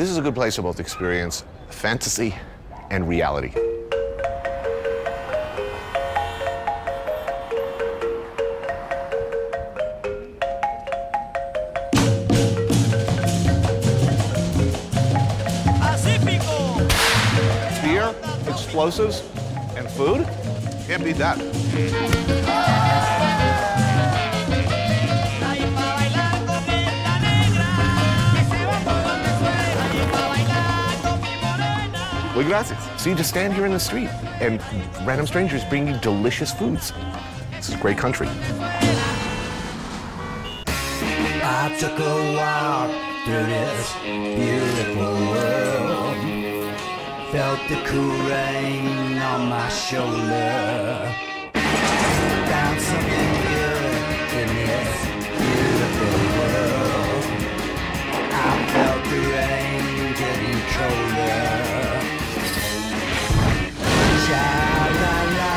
This is a good place to both experience fantasy and reality. Beer, explosives, and food? Can't beat that. Well, gracias. So you just stand here in the street and random strangers bring you delicious foods. This is a great country. I took a walk through this beautiful world. Felt the cool rain on my shoulder. Found something good in this beautiful world. I felt the rain getting colder. Sha-la-la-la-la,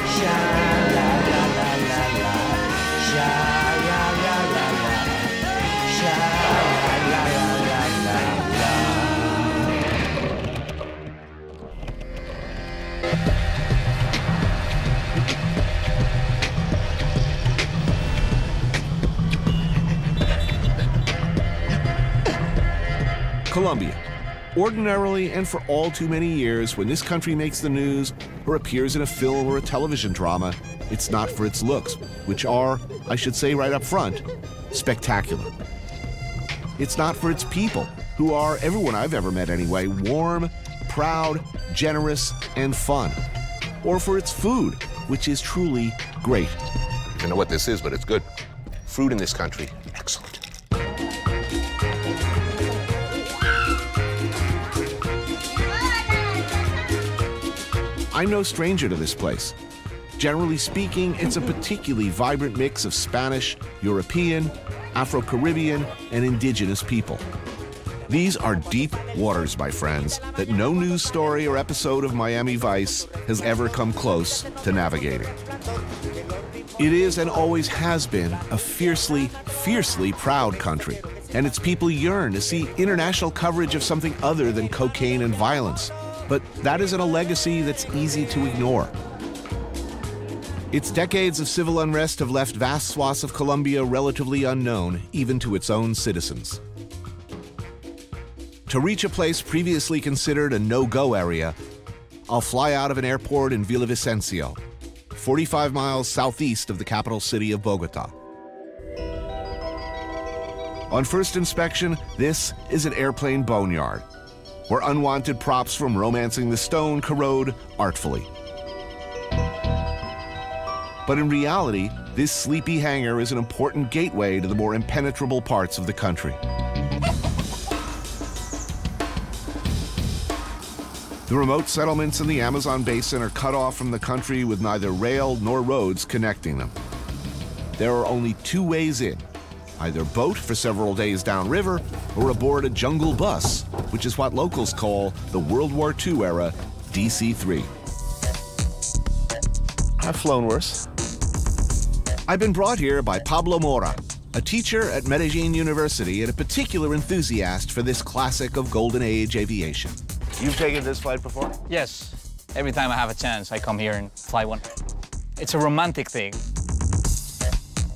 sha-la-la-la-la-la, sha-la-la-la-la, sha-la-la-la-la-la. Colombia. Ordinarily, and for all too many years, when this country makes the news or appears in a film or a television drama, it's not for its looks, which are, I should say right up front, spectacular. It's not for its people, who are, everyone I've ever met anyway, warm, proud, generous, and fun. Or for its food, which is truly great. I don't know what this is, but it's good. Food in this country, excellent. I'm no stranger to this place. Generally speaking, it's a particularly vibrant mix of Spanish, European, Afro-Caribbean, and indigenous people. These are deep waters, my friends, that no news story or episode of Miami Vice has ever come close to navigating. It is and always has been a fiercely, fiercely proud country, and its people yearn to see international coverage of something other than cocaine and violence. But that isn't a legacy that's easy to ignore. Its decades of civil unrest have left vast swaths of Colombia relatively unknown, even to its own citizens. To reach a place previously considered a no-go area, I'll fly out of an airport in Villavicencio, 45 miles southeast of the capital city of Bogota. On first inspection, this is an airplane boneyard, where unwanted props from Romancing the Stone corrode artfully. But in reality, this sleepy hangar is an important gateway to the more impenetrable parts of the country. The remote settlements in the Amazon basin are cut off from the country with neither rail nor roads connecting them. There are only two ways in: either boat for several days downriver or aboard a jungle bus, which is what locals call the World War II era DC-3. I've flown worse. I've been brought here by Pablo Mora, a teacher at Medellin University and a particular enthusiast for this classic of Golden Age aviation. You've taken this flight before? Yes. Every time I have a chance, I come here and fly one. It's a romantic thing.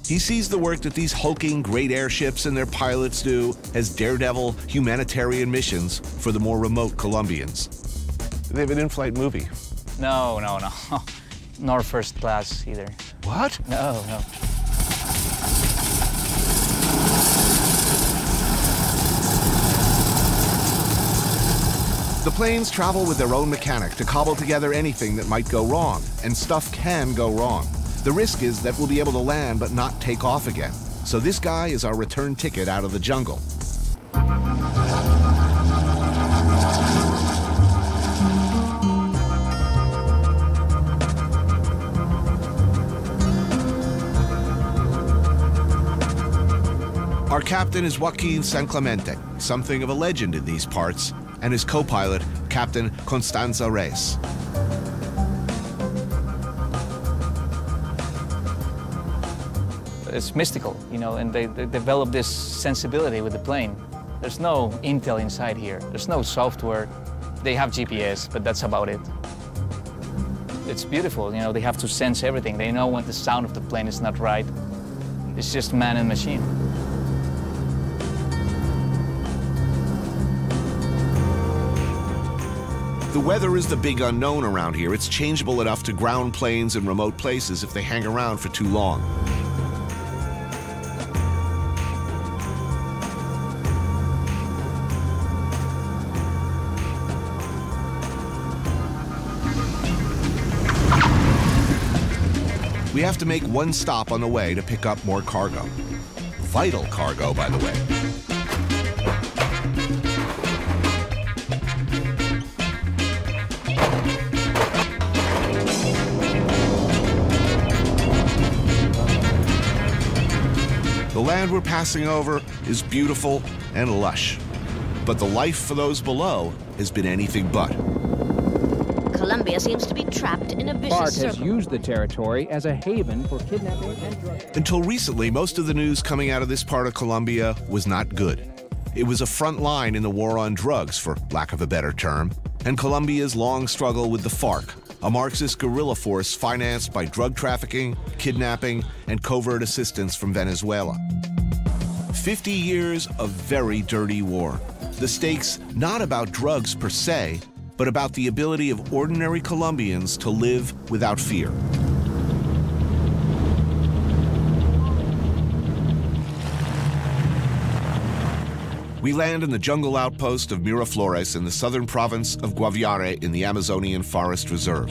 He sees the work that these hulking great airships and their pilots do as daredevil humanitarian missions for the more remote Colombians. They have an in-flight movie. No, no, no. Nor first class either. What? No, no. The planes travel with their own mechanic to cobble together anything that might go wrong, and stuff can go wrong. The risk is that we'll be able to land but not take off again. So this guy is our return ticket out of the jungle. Our captain is Joaquin San Clemente, something of a legend in these parts, and his co-pilot, Captain Constanza Reyes. It's mystical, you know, and they develop this sensibility with the plane. There's no intel inside here. There's no software. They have GPS, but that's about it. It's beautiful, you know, they have to sense everything. They know when the sound of the plane is not right. It's just man and machine. The weather is the big unknown around here. It's changeable enough to ground planes in remote places if they hang around for too long. We have to make one stop on the way to pick up more cargo. Vital cargo, by the way. The land we're passing over is beautiful and lush, but the life for those below has been anything but. Colombia seems to be trapped in a vicious Embark has circle. used the territory as a haven for kidnapping and drug. Until recently, most of the news coming out of this part of Colombia was not good. It was a front line in the war on drugs, for lack of a better term, and Colombia's long struggle with the FARC, a Marxist guerrilla force financed by drug trafficking, kidnapping, and covert assistance from Venezuela. 50 years of very dirty war. The stakes not about drugs per se, but about the ability of ordinary Colombians to live without fear. We land in the jungle outpost of Miraflores in the southern province of Guaviare in the Amazonian Forest Reserve.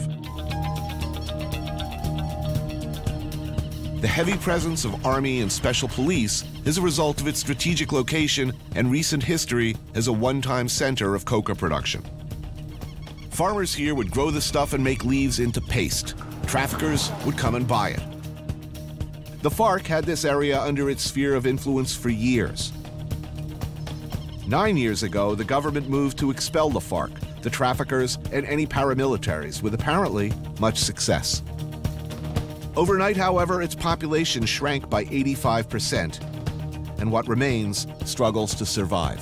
The heavy presence of army and special police is a result of its strategic location and recent history as a one-time center of coca production. Farmers here would grow the stuff and make leaves into paste. Traffickers would come and buy it. The FARC had this area under its sphere of influence for years. 9 years ago, the government moved to expel the FARC, the traffickers, and any paramilitaries, with apparently much success. Overnight, however, its population shrank by 85%, and what remains struggles to survive.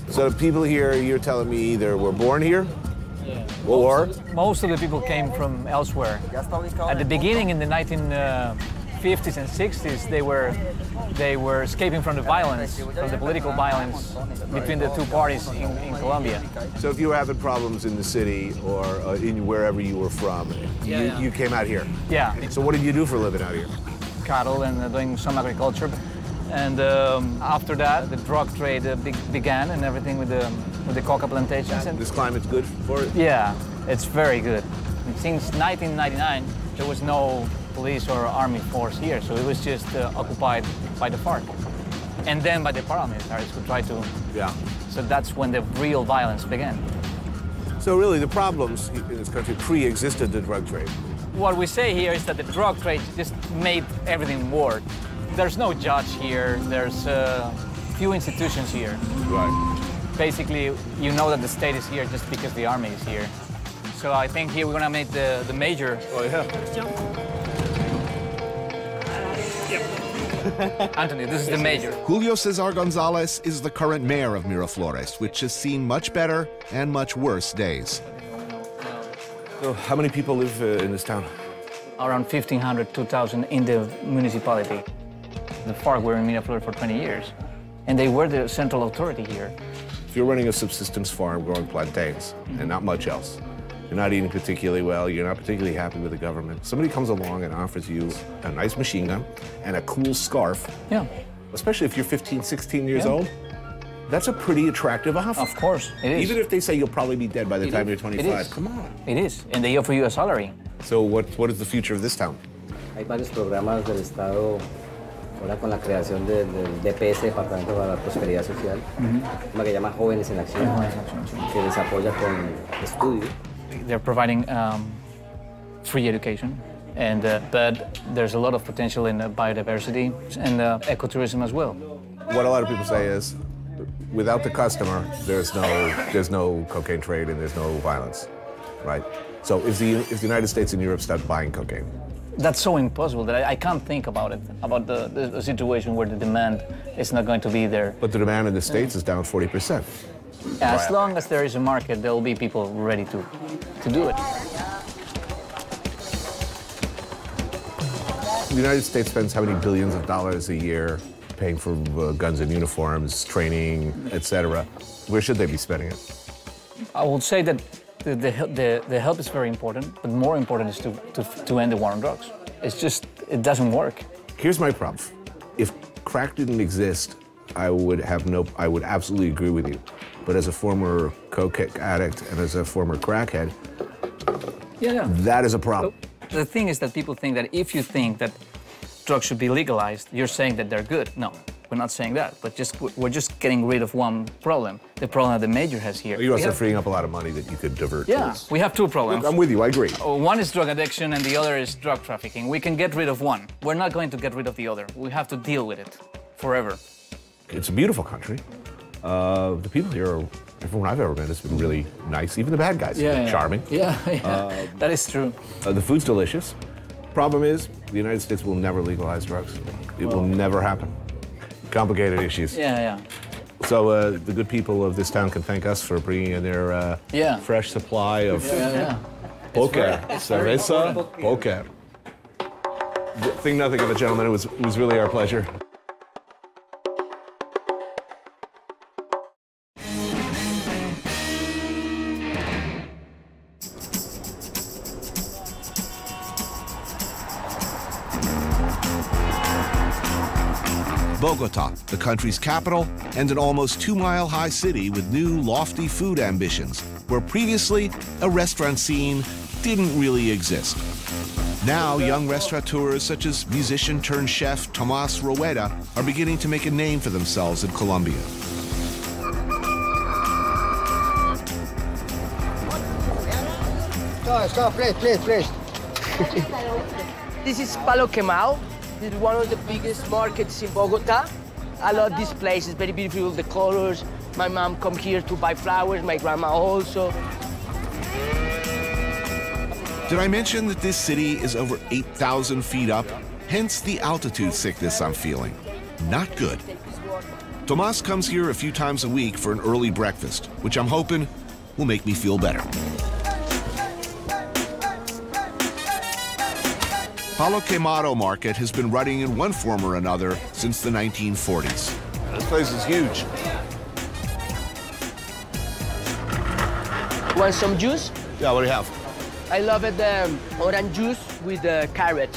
So the people here, you're telling me either were born here, or Most of the people came from elsewhere. At the beginning, in the 1950s and 60s, they were escaping from the violence, from the political violence between the two parties in Colombia. so if you were having problems in the city or in wherever you were from, you came out here. Yeah, So what did you do for a living out here? cattle and doing some agriculture. And after that, the drug trade began and everything with the coca plantations. And This climate's good for it? yeah, it's very good. Since 1999, there was no police or army force here, so it was just occupied by the FARC. And then by the paramilitaries who tried to... Yeah. So that's when the real violence began. So really, the problems in this country pre-existed the drug trade. What we say here is that the drug trade just made everything worse. There's no judge here, there's few institutions here. Right. Basically, you know that the state is here just because the army is here. So I think here we're gonna make the major. Oh, yeah. Anthony, this is the major. Julio Cesar Gonzalez is the current mayor of Miraflores, which has seen much better and much worse days. So how many people live in this town? Around 1,500, 2,000 in the municipality. The FARC were in Miraflores for 20 years, and they were the central authority here. If you're running a subsistence farm growing plantains and not much else, you're not eating particularly well, you're not particularly happy with the government, somebody comes along and offers you a nice machine gun and a cool scarf, Yeah, especially if you're 15, 16 years Yeah. old, that's a pretty attractive offer. of course, it is. Even if they say you'll probably be dead by the time you're 25. is. Come on. It is, and they offer you a salary. So what is the future of this town? Hay varios programas del Estado ahora con la creación del DPS, Departamento para la Prosperidad Social, una que se llama Jóvenes en Acción, que les apoya con estudio. They're providing free education, and but there's a lot of potential in biodiversity and ecotourism as well. What a lot of people say is, without the customer, there's no cocaine trade and there's no violence. right? So if the United States and Europe start buying cocaine, That's so impossible that I can't think about it, about the situation where the demand is not going to be there. but the demand in the States is down 40%. Yeah, as long as there is a market, there will be people ready to do it. The United States spends how many billions of dollars a year paying for guns and uniforms, training, etc. Where should they be spending it? I would say that the help is very important, but more important is to end the war on drugs. It's just, it doesn't work. Here's my problem. If crack didn't exist, I would absolutely agree with you. But as a former coke addict and as a former crackhead, that is a problem. The thing is that people think that if you think that drugs should be legalized, you're saying that they're good. No, we're not saying that. But we're just getting rid of one problem. The problem that the major has here. You're also freeing up a lot of money that you could divert. Yeah, we have two problems. I'm with you, I agree. One is drug addiction and the other is drug trafficking. We can get rid of one. We're not going to get rid of the other. We have to deal with it forever. It's a beautiful country. The people here, everyone I've ever met has been really nice. Even the bad guys, charming. Yeah, that is true. The food's delicious. Problem is, the United States will never legalize drugs. It will never happen. Complicated issues. Yeah. So the good people of this town can thank us for bringing in their fresh supply of poker, cerveza, poker. Think nothing of it, gentlemen. It was really our pleasure. Bogota, the country's capital, and an almost 2-mile-high city with new, lofty food ambitions, where previously a restaurant scene didn't really exist. Now, young restaurateurs such as musician-turned-chef Tomas Rueda are beginning to make a name for themselves in Colombia. Stop, please. This is Palo Quemado. This is one of the biggest markets in Bogota. I love this place. It's very beautiful, the colors. My mom come here to buy flowers, my grandma also. Did I mention that this city is over 8,000 feet up? Hence the altitude sickness I'm feeling. Not good. Tomas comes here a few times a week for an early breakfast, which I'm hoping will make me feel better. Palo Quemado Market has been running in one form or another since the 1940s. This place is huge. Want some juice? Yeah, what do you have? I love it, orange juice with carrot.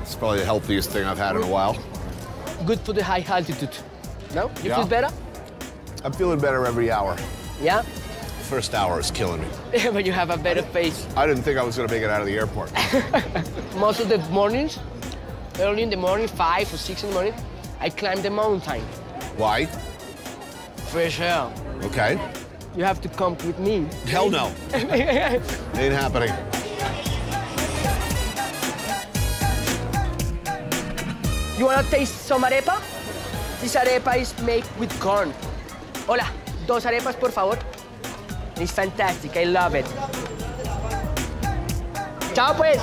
It's probably the healthiest thing I've had in a while. Good for the high altitude. No? You feel better? I'm feeling better every hour. Yeah? First hour is killing me. But you have a better face. I didn't think I was going to make it out of the airport. Most of the mornings, early in the morning, 5 or 6 in the morning, I climb the mountain. Why? Fresh air. Okay. You have to come with me. Hell no. Ain't happening. You want to taste some arepa? This arepa is made with corn. Hola, 2 arepas, por favor. It's fantastic. I love it. Chao, pues.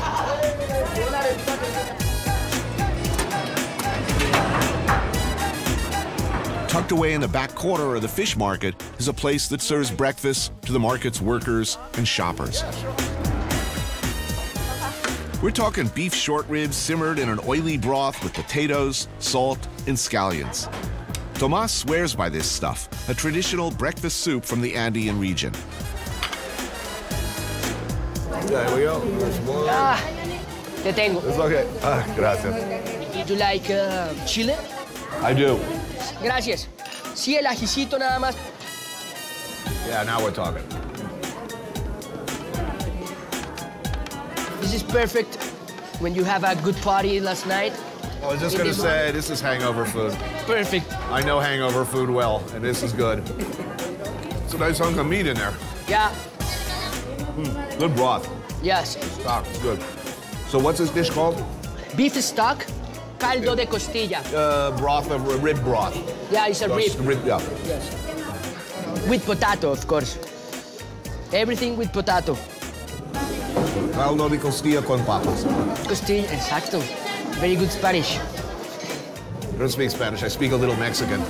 Tucked away in the back corner of the fish market is a place that serves breakfast to the market's workers and shoppers. We're talking beef short ribs simmered in an oily broth with potatoes, salt, and scallions. Tomas swears by this stuff, a traditional breakfast soup from the Andean region. There we go. Te tengo. It's okay. Gracias. Do you like chile? I do. Gracias. Sí, el ajicito nada más. Yeah, now we're talking. This is perfect when you have a good party last night. I was just going to say, this is hangover food. Perfect. I know hangover food well, and this is good. It's a nice hunk of meat in there. Yeah. Good broth. Yes. Stock, good. So what's this dish called? Beef stock, caldo de costilla. Broth of rib broth. Yeah, it's a rib. Yeah. Yes. With potato, of course. Everything with potato. Caldo de costilla con papas. Costilla, exacto. Very good Spanish. I don't speak Spanish. I speak a little Mexican.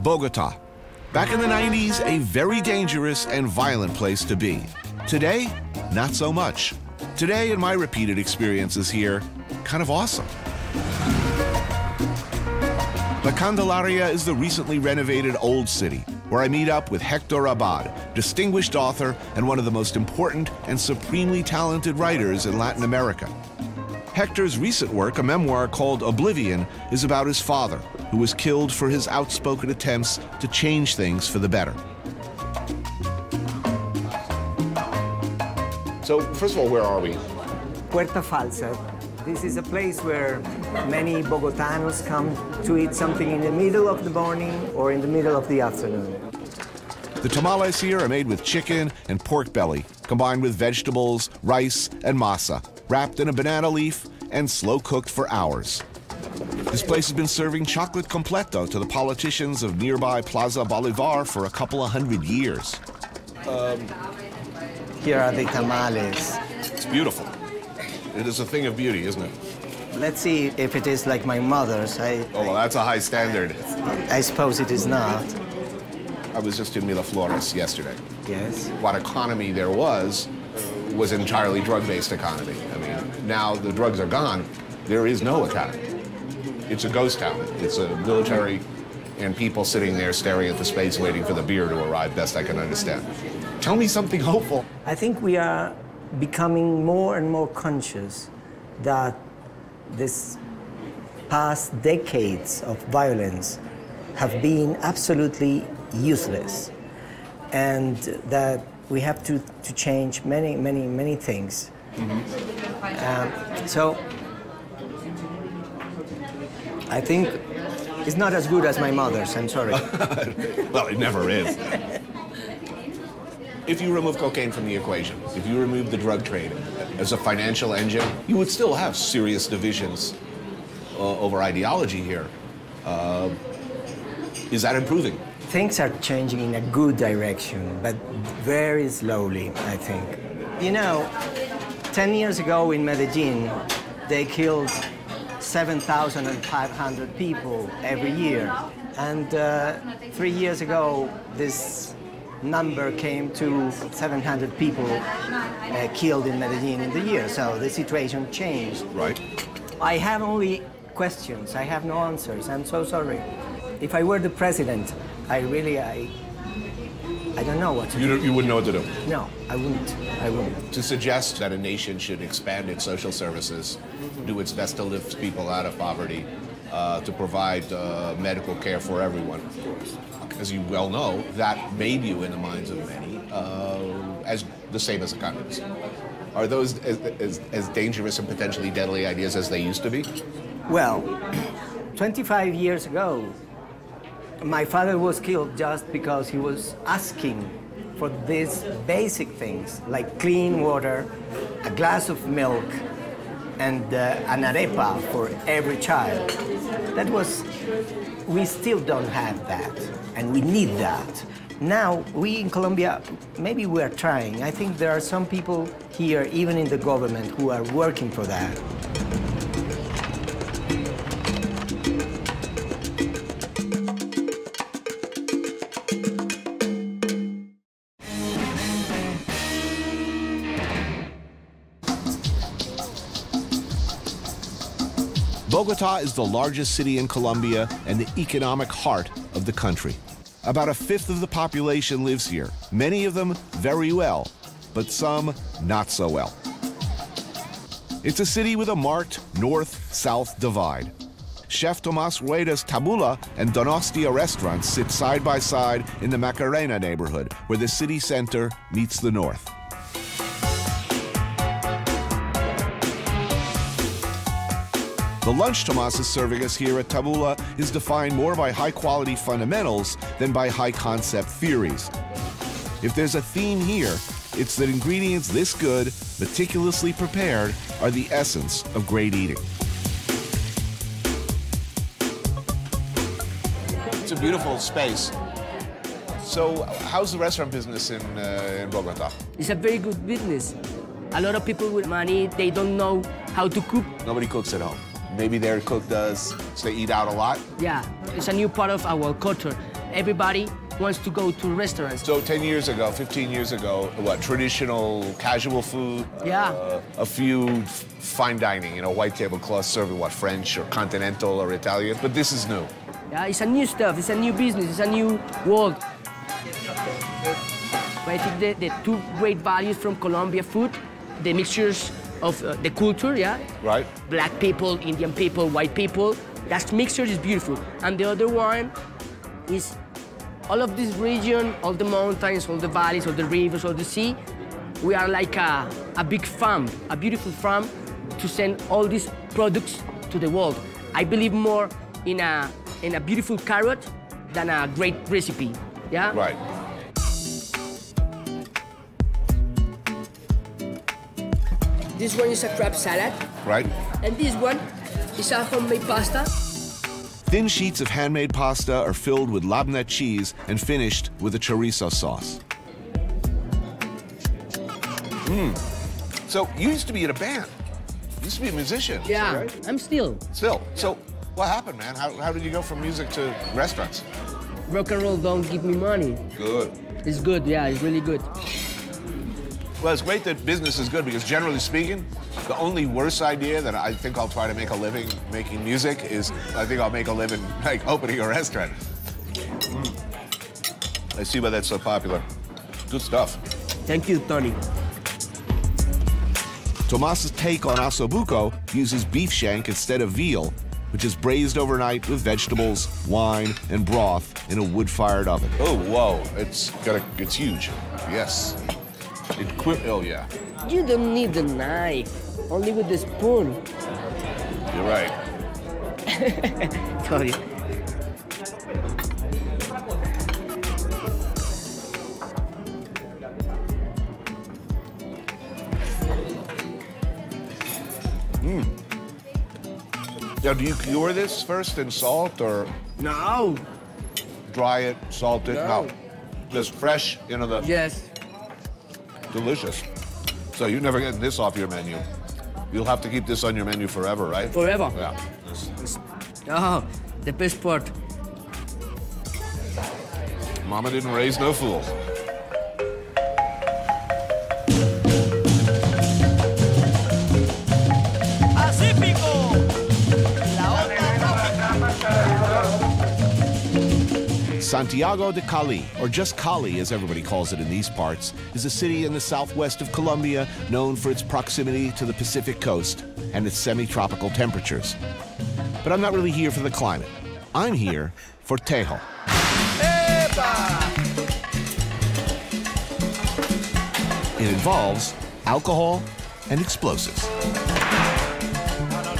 Bogota. Back in the 90s, a very dangerous and violent place to be. Today, not so much. Today, in my repeated experiences here, kind of awesome. La Candelaria is the recently renovated Old City, where I meet up with Hector Abad, distinguished author and one of the most important and supremely talented writers in Latin America. Hector's recent work, a memoir called Oblivion, is about his father, who was killed for his outspoken attempts to change things for the better. So, first of all, where are we? Puerta Falsa. This is a place where many Bogotanos come to eat something in the middle of the morning or in the middle of the afternoon. The tamales here are made with chicken and pork belly, combined with vegetables, rice, and masa, wrapped in a banana leaf and slow-cooked for hours. This place has been serving chocolate completo to the politicians of nearby Plaza Bolivar for a couple of 100 years. Here are the tamales. It's beautiful. It is a thing of beauty, isn't it? Let's see if it is like my mother's. Oh, well, that's a high standard. I suppose it is not. I was just in Miraflores yesterday. Yes. What economy there was an entirely drug-based economy. I mean, now the drugs are gone, there is no economy. It's a ghost town. It's a military and people sitting there staring at the space waiting for the beer to arrive, best I can understand. Tell me something hopeful. I think we are becoming more and more conscious that this past decades of violence have been absolutely useless, and that we have to change many things. So I think it's not as good as my mother's, I'm sorry. Well, it never is. If you remove cocaine from the equation, if you remove the drug trade as a financial engine, you would still have serious divisions over ideology here. Is that improving? Things are changing in a good direction, but very slowly, I think. You know, 10 years ago in Medellin, they killed 7,500 people every year. And 3 years ago, this number came to 700 people killed in Medellin in the year. So the situation changed. Right. I have only questions. I have no answers. I'm so sorry. If I were the president, I don't know what to do. You wouldn't know what to do? No, I wouldn't. To suggest that a nation should expand its social services, do its best to lift people out of poverty, to provide medical care for everyone. As you well know, that made you, in the minds of many, as the same as a communist. Are those as dangerous and potentially deadly ideas as they used to be? Well, 25 years ago, my father was killed just because he was asking for these basic things like clean water, a glass of milk, and an arepa for every child. We still don't have that, and we need that. Now, we in Colombia, maybe we are trying. I think there are some people here, even in the government, who are working for that. Bogota is the largest city in Colombia and the economic heart of the country. About 1/5 of the population lives here, many of them very well, but some not so well. It's a city with a marked north-south divide. Chef Tomas Rueda's Tabula and Donostia restaurants sit side by side in the Macarena neighborhood, where the city center meets the north. The lunch Tomas is serving us here at Tabula is defined more by high-quality fundamentals than by high-concept theories. If there's a theme here, it's that ingredients this good, meticulously prepared, are the essence of great eating. It's a beautiful space. So, how's the restaurant business in Bogota? It's a very good business. A lot of people with money, they don't know how to cook. Nobody cooks at home. Maybe their cook does, so they eat out a lot? Yeah, it's a new part of our culture. Everybody wants to go to restaurants. So 10 years ago, 15 years ago, what, traditional casual food? Yeah. A few fine dining, you know, white tablecloths serving what, French or continental or Italian, but this is new. Yeah, it's a new stuff, it's a new business, it's a new world. But I think the two great values from Colombia food, the mixtures of the culture, yeah? Right. Black people, Indian people, white people. That mixture is beautiful. And the other one is all of this region, all the mountains, all the valleys, all the rivers, all the sea. We are like a big farm, a beautiful farm to send all these products to the world. I believe more in a beautiful carrot than a great recipe, yeah? Right. This one is a crab salad. Right. And this one is a homemade pasta. Thin sheets of handmade pasta are filled with labneh cheese and finished with a chorizo sauce. So, you used to be in a band. You used to be a musician. Yeah, right? I'm still. Still. So, what happened, man? How did you go from music to restaurants? Rock and roll don't give me money. Good. It's good, yeah, it's really good. Well, it's great that business is good because generally speaking, the only worse idea that I think I'll try to make a living making music is I think I'll make a living like opening a restaurant. I see why that's so popular. Good stuff. Thank you, Tony. Tomas's take on ossobuco uses beef shank instead of veal, which is braised overnight with vegetables, wine, and broth in a wood-fired oven. Oh, whoa, it's huge. Yes. Oh, yeah. You don't need the knife, only with the spoon. You're right. Sorry. Now, do you cure this first in salt or No. dry it, salt it? No. Just fresh into the... Yes. Delicious. So you're never getting this off your menu. You'll have to keep this on your menu forever, right? Forever. Yeah. Oh, the best part. Mama didn't raise no fool. Santiago de Cali, or just Cali as everybody calls it in these parts, is a city in the southwest of Colombia known for its proximity to the Pacific coast and its semi-tropical temperatures. But I'm not really here for the climate. I'm here for tejo. It involves alcohol and explosives.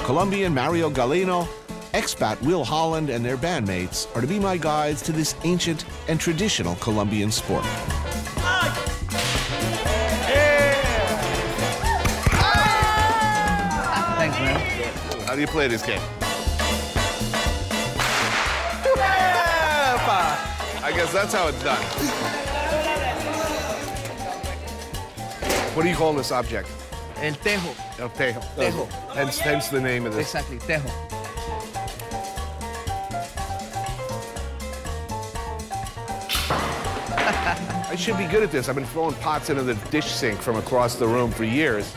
Colombian Mario Galeno, expat Will Holland, and their bandmates are to be my guides to this ancient and traditional Colombian sport. Thanks, man. How do you play this game? I guess that's how it's done. What do you call this object? El tejo. El tejo. Tejo. Hence the name of this. Exactly, tejo. I should be good at this. I've been throwing pots into the dish sink from across the room for years.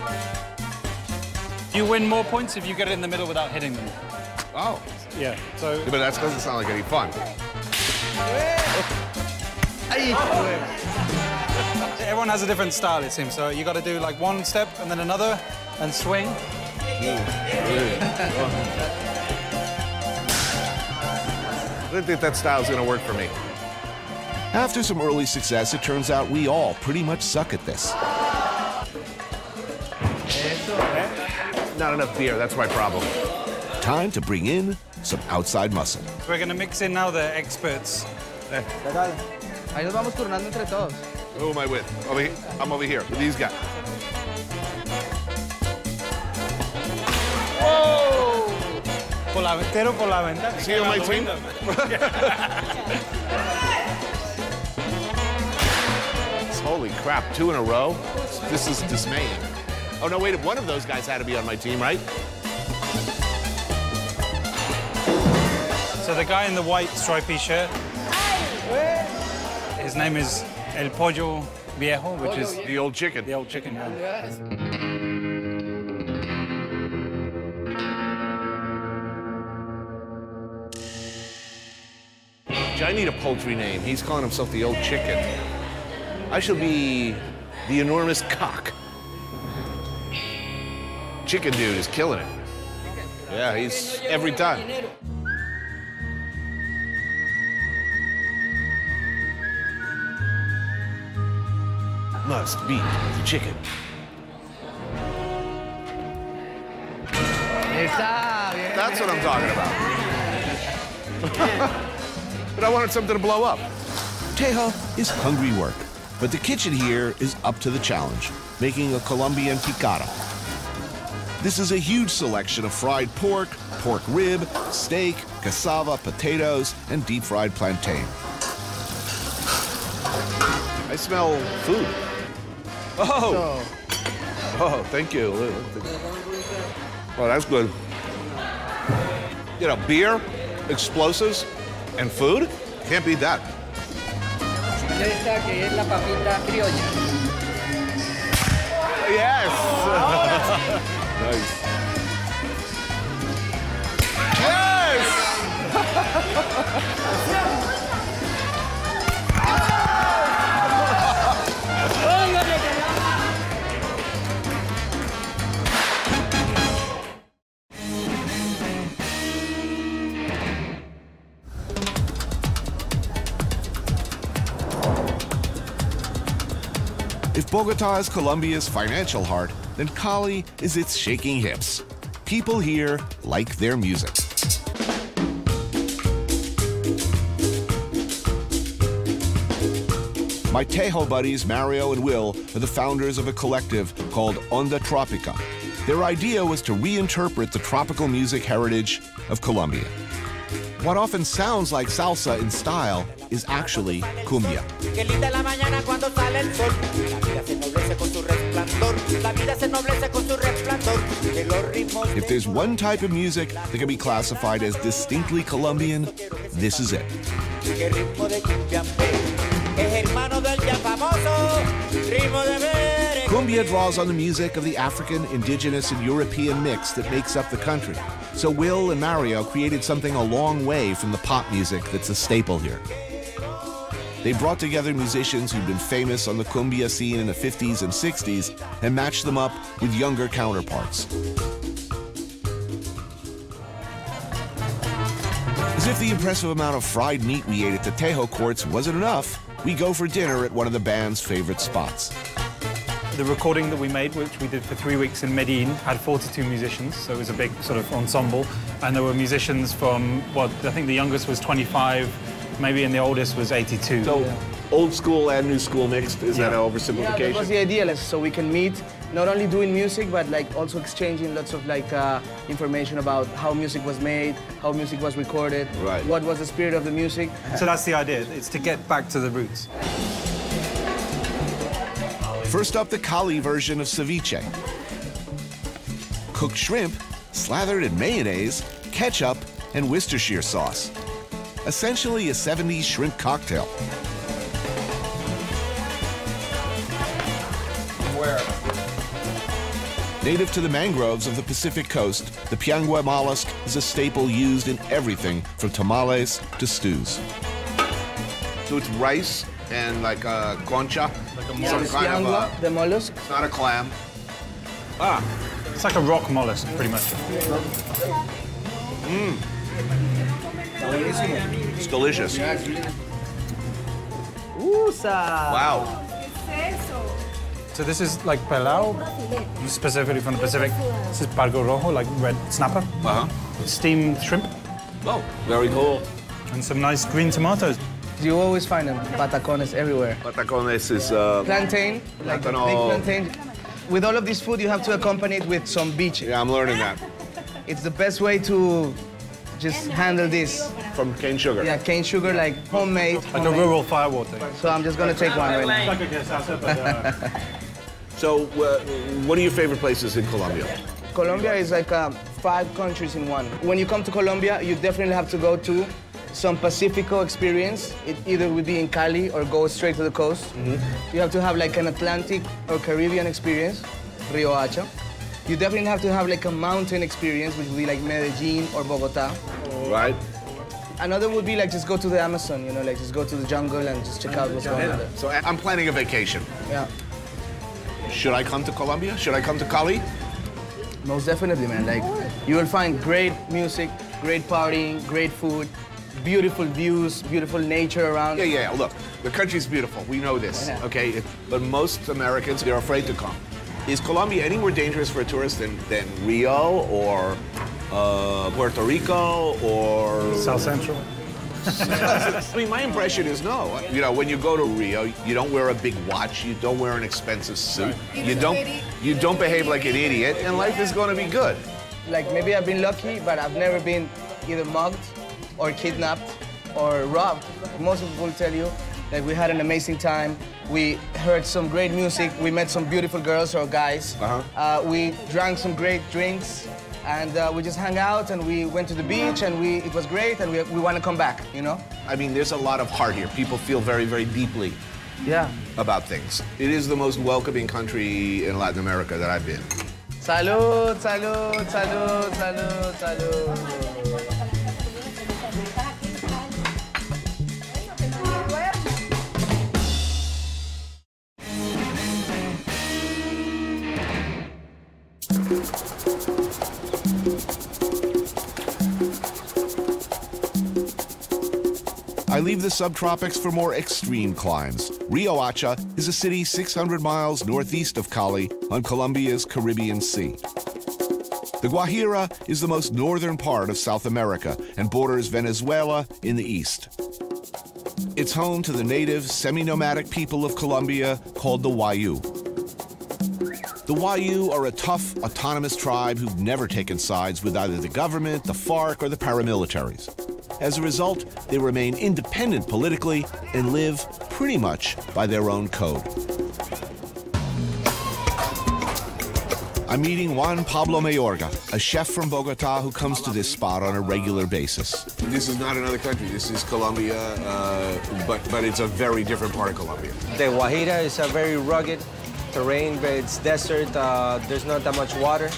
You win more points if you get it in the middle without hitting them. Oh. Yeah, so... Yeah, but that doesn't sound like any fun. Everyone has a different style, it seems. So you got to do like one step and then another and swing. I didn't think that style's gonna work for me. After some early success, it turns out we all pretty much suck at this. Not enough beer, that's my problem. Time to bring in some outside muscle. We're gonna mix in now the experts. Ahí nos vamos turnando entre todos. Who am I with? Over here. I'm over here with these guys. Whoa! Por la ventana. See you on my team? Holy crap, 2 in a row? This is dismaying. Oh, no, wait, one of those guys had to be on my team, right? So the guy in the white stripy shirt, his name is El Pollo Viejo, which is the old chicken. The old chicken, yeah. I need a poultry name. He's calling himself the old chicken. I shall be the enormous cock. Chicken dude is killing it. Yeah, he's every time. Must be the chicken. That's what I'm talking about. But I wanted something to blow up. Tejo is hungry work, but the kitchen here is up to the challenge, making a Colombian picada. This is a huge selection of fried pork, pork rib, steak, cassava, potatoes, and deep-fried plantain. I smell food. Oh! Oh, thank you. Oh, that's good. You know, beer, explosives, and food? Can't beat that. Esta que es la papita criolla. Yes! Nice. If Bogota is Colombia's financial heart, then Cali is its shaking hips. People here like their music. My Tejo buddies, Mario and Will, are the founders of a collective called Onda Tropica. Their idea was to reinterpret the tropical music heritage of Colombia. What often sounds like salsa in style is actually cumbia. If there's one type of music that can be classified as distinctly Colombian, this is it. Cumbia draws on the music of the African, indigenous, and European mix that makes up the country. So Will and Mario created something a long way from the pop music that's a staple here. They brought together musicians who'd been famous on the cumbia scene in the 50s and 60s and matched them up with younger counterparts. As if the impressive amount of fried meat we ate at the Tejo Courts wasn't enough, we go for dinner at one of the band's favorite spots. The recording that we made, which we did for 3 weeks in Medellin, had 42 musicians, so it was a big sort of ensemble. And there were musicians from, what, I think the youngest was 25, maybe, and the oldest was 82. So, old school and new school mixed, is that an oversimplification? Yeah, that was the idea, like, so we can meet, not only doing music, but like also exchanging lots of like information about how music was made, how music was recorded, right. What was the spirit of the music. So that's the idea, it's to get back to the roots. First up, the Cali version of ceviche. Cooked shrimp slathered in mayonnaise, ketchup, and Worcestershire sauce. Essentially a 70s shrimp cocktail. Where? Native to the mangroves of the Pacific coast, the piangua mollusk is a staple used in everything from tamales to stews. So it's rice and like a concha, some kind of the mollusk. It's not a clam. Ah, it's like a rock mollusk, pretty much. It's delicious. Wow. So this is like pilau, specifically from the Pacific. This is pargo rojo, like red snapper. Steamed shrimp. Oh, very cool. And some nice green tomatoes. You always find them, patacones everywhere. Patacones is... plantain, like a big plantain. With all of this food, you have to accompany it with some beach. Yeah, I'm learning that. It's the best way to just handle this. From cane sugar? Yeah, cane sugar, like homemade. Like a rural firewater. So I'm just gonna take one right now. So, what are your favorite places in Colombia? Colombia is like 5 countries in one. When you come to Colombia, you definitely have to go to some Pacifico experience. It either would be in Cali or go straight to the coast. You have to have like an Atlantic or Caribbean experience, Rio Hacha. You definitely have to have like a mountain experience, which would be like Medellin or Bogota. Right. Another would be like just go to the Amazon, you know, like just go to the jungle and just check out what's going on there. So I'm planning a vacation. Yeah. Should I come to Colombia? Should I come to Cali? Most definitely, man. Like, you will find great music, great partying, great food, beautiful views, beautiful nature around. Yeah. Look, the country's beautiful. We know this, okay? But most Americans, they're afraid to come. Is Colombia any more dangerous for a tourist than Rio or Puerto Rico or... South Central? I mean, my impression is no. You know, when you go to Rio, you don't wear a big watch, you don't wear an expensive suit, you don't behave like an idiot, and life is going to be good. Like, maybe I've been lucky, but I've never been either mugged or kidnapped or robbed. Most people will tell you that we had an amazing time. We heard some great music. We met some beautiful girls or guys. We drank some great drinks. And we just hung out and we went to the beach and it was great and we want to come back, you know? I mean, there's a lot of heart here. People feel very, very deeply about things. It is the most welcoming country in Latin America that I've been. Salud, salud, salud, salud, salud. I leave the subtropics for more extreme climes. Rio Hacha is a city 600 miles northeast of Cali on Colombia's Caribbean Sea. The Guajira is the most northern part of South America and borders Venezuela in the east. It's home to the native, semi-nomadic people of Colombia called the Wayuu. The Wayuu are a tough, autonomous tribe who've never taken sides with either the government, the FARC, or the paramilitaries. As a result, they remain independent politically and live pretty much by their own code. I'm meeting Juan Pablo Mayorga, a chef from Bogota who comes to this spot on a regular basis. This is not another country. This is Colombia, but it's a very different part of Colombia. The Guajira is a very rugged terrain, but it's desert. There's not that much water.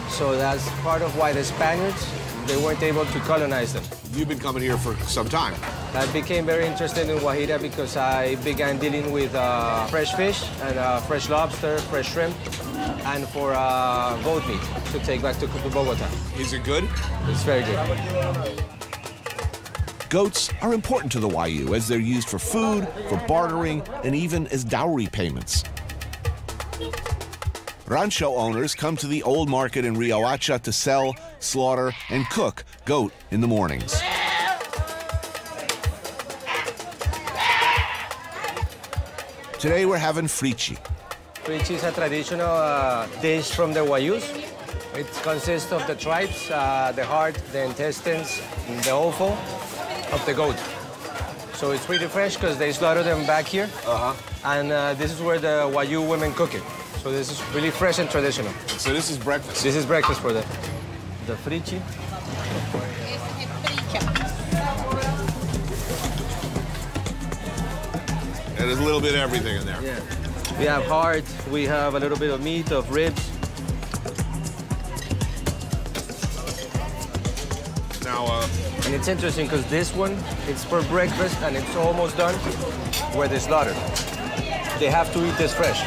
So that's part of why the Spaniards, they weren't able to colonize them. You've been coming here for some time. I became very interested in Guajira because I began dealing with fresh fish and fresh lobster, fresh shrimp, and for goat meat to take back to Bogota. Is it good? It's very good. Goats are important to the Wayuu as they're used for food, for bartering, and even as dowry payments. Rancho owners come to the old market in Rio Hacha to sell, slaughter, and cook goat in the mornings. Today we're having frichi. Frichi is a traditional dish from the Wayúus. It consists of the tripes, the heart, the intestines, the offal of the goat. So it's pretty fresh because they slaughter them back here. And this is where the Wayuu women cook it. So this is really fresh and traditional. So this is breakfast? This is breakfast for them. The frichi. And there's a little bit of everything in there. Yeah. We have heart, we have a little bit of meat, of ribs. Now, and it's interesting because this one, it's for breakfast and it's almost done where they slaughter. They have to eat this fresh.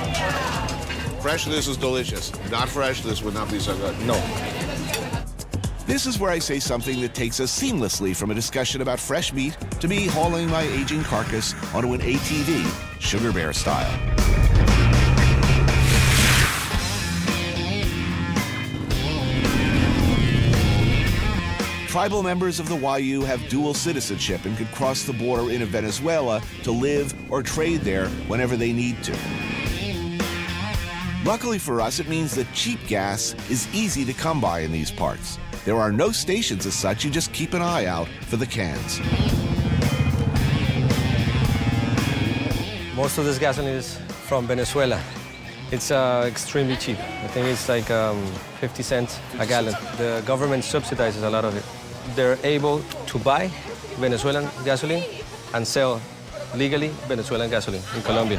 Fresh, this is delicious. Not fresh, this would not be so good. No. This is where I say something that takes us seamlessly from a discussion about fresh meat to me hauling my aging carcass onto an ATV, Sugar Bear style. Tribal members of the Wayuu have dual citizenship and could cross the border into Venezuela to live or trade there whenever they need to. Luckily for us, it means that cheap gas is easy to come by in these parts. There are no stations as such, you just keep an eye out for the cans. Most of this gasoline is from Venezuela. It's extremely cheap. I think it's like 50 cents a gallon. The government subsidizes a lot of it. They're able to buy Venezuelan gasoline and sell legally Venezuelan gasoline in Colombia.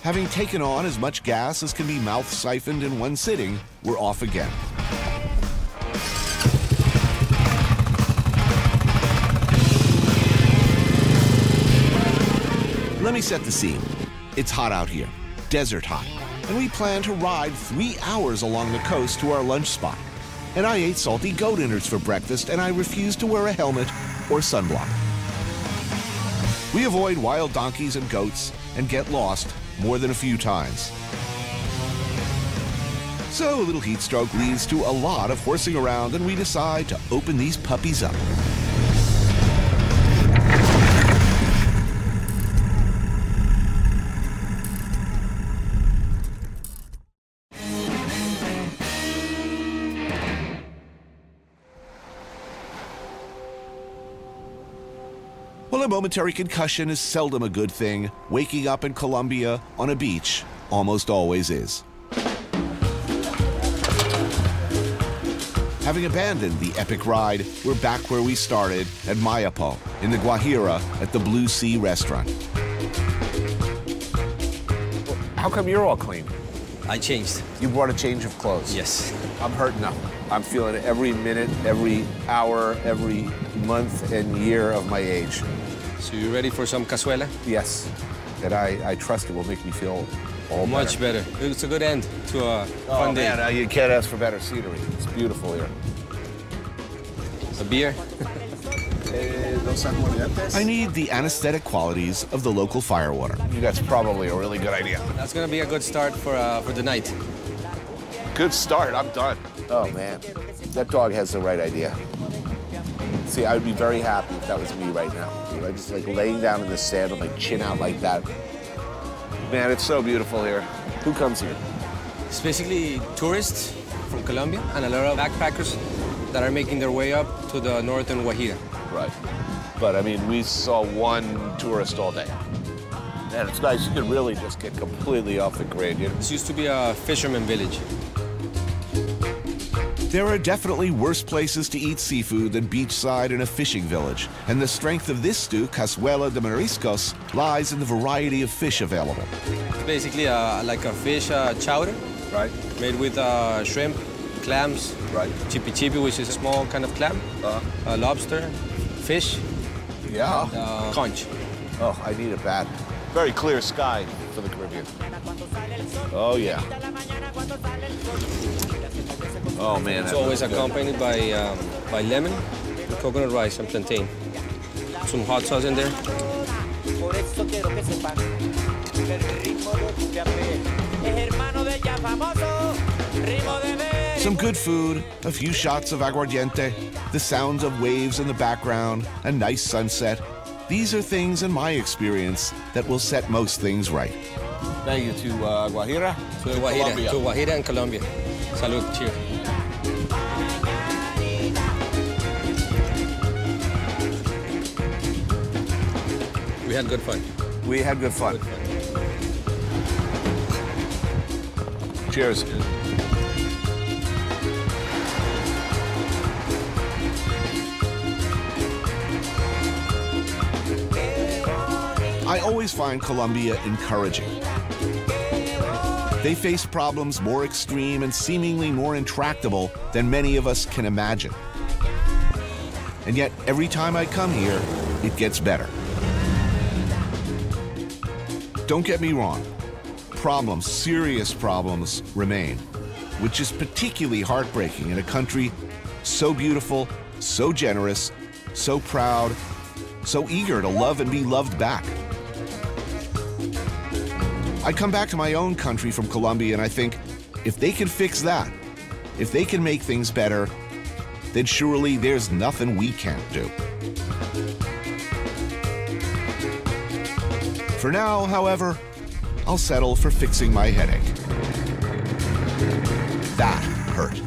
Having taken on as much gas as can be mouth-siphoned in one sitting, we're off again. Let me set the scene. It's hot out here, desert hot, and we plan to ride 3 hours along the coast to our lunch spot. And I ate salty goat innards for breakfast, and I refuse to wear a helmet or sunblock. We avoid wild donkeys and goats and get lost more than a few times. So a little heat stroke leads to a lot of horsing around, and we decide to open these puppies up. Well, a momentary concussion is seldom a good thing. Waking up in Colombia on a beach almost always is. Having abandoned the epic ride, we're back where we started, at Mayapo, in the Guajira, at the Blue Sea restaurant. How come you're all clean? I changed. You brought a change of clothes? Yes. I'm hurting up. I'm feeling it every minute, every hour, every month and year of my age. So you ready for some cazuela? Yes. And I trust it will make me feel all much better. It's a good end to a fun day. Man, you can't ask for better scenery. It's beautiful here. A beer? I need the anesthetic qualities of the local firewater. That's probably a really good idea. That's gonna be a good start for the night. Good start, I'm done. Oh man, that dog has the right idea. See, I would be very happy if that was me right now. You know, just like laying down in the sand with my chin out like that. Man, it's so beautiful here. Who comes here? It's basically tourists from Colombia and a lot of backpackers that are making their way up to the northern Guajira. Right. But I mean, we saw one tourist all day. And it's nice, you can really just get completely off the grid. You know? This used to be a fisherman village. There are definitely worse places to eat seafood than beachside in a fishing village. And the strength of this stew, cazuela de mariscos, lies in the variety of fish available. It's basically like a fish chowder. Right. Made with shrimp, clams. Right. Chipi chipi, which is a small kind of clam. Lobster, fish. Yeah. And, conch. Oh, I need it bad. Very clear sky for the Caribbean. Oh, yeah. Oh, man. It's always accompanied by lemon, coconut rice, and plantain. Some hot sauce in there. Some good food, a few shots of aguardiente, the sounds of waves in the background, a nice sunset. These are things, in my experience, that will set most things right. Thank you to Guajira. To Guajira and Colombia. Salud, cheers. We had good fun. We had good fun. Cheers. I always find Colombia encouraging. They face problems more extreme and seemingly more intractable than many of us can imagine. And yet, every time I come here, it gets better. Don't get me wrong. Problems, serious problems, remain, which is particularly heartbreaking in a country So beautiful, so generous, so proud, so eager to love and be loved back. I come back to my own country from Colombia and I think, if they can fix that, if they can make things better, then surely there's nothing we can't do. For now, however, I'll settle for fixing my headache. That hurt.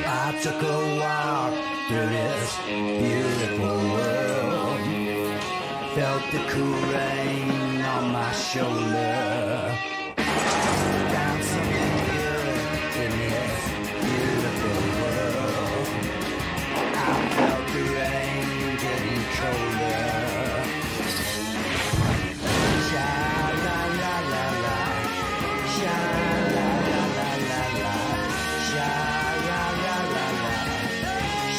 I took a walk through this beautiful world. Felt the cool rain on my shoulder. Found something good in this beautiful world. I felt the rain getting colder. Sha-la-la-la-la, sha-la-la-la-la-la, sha-la-la-la-la,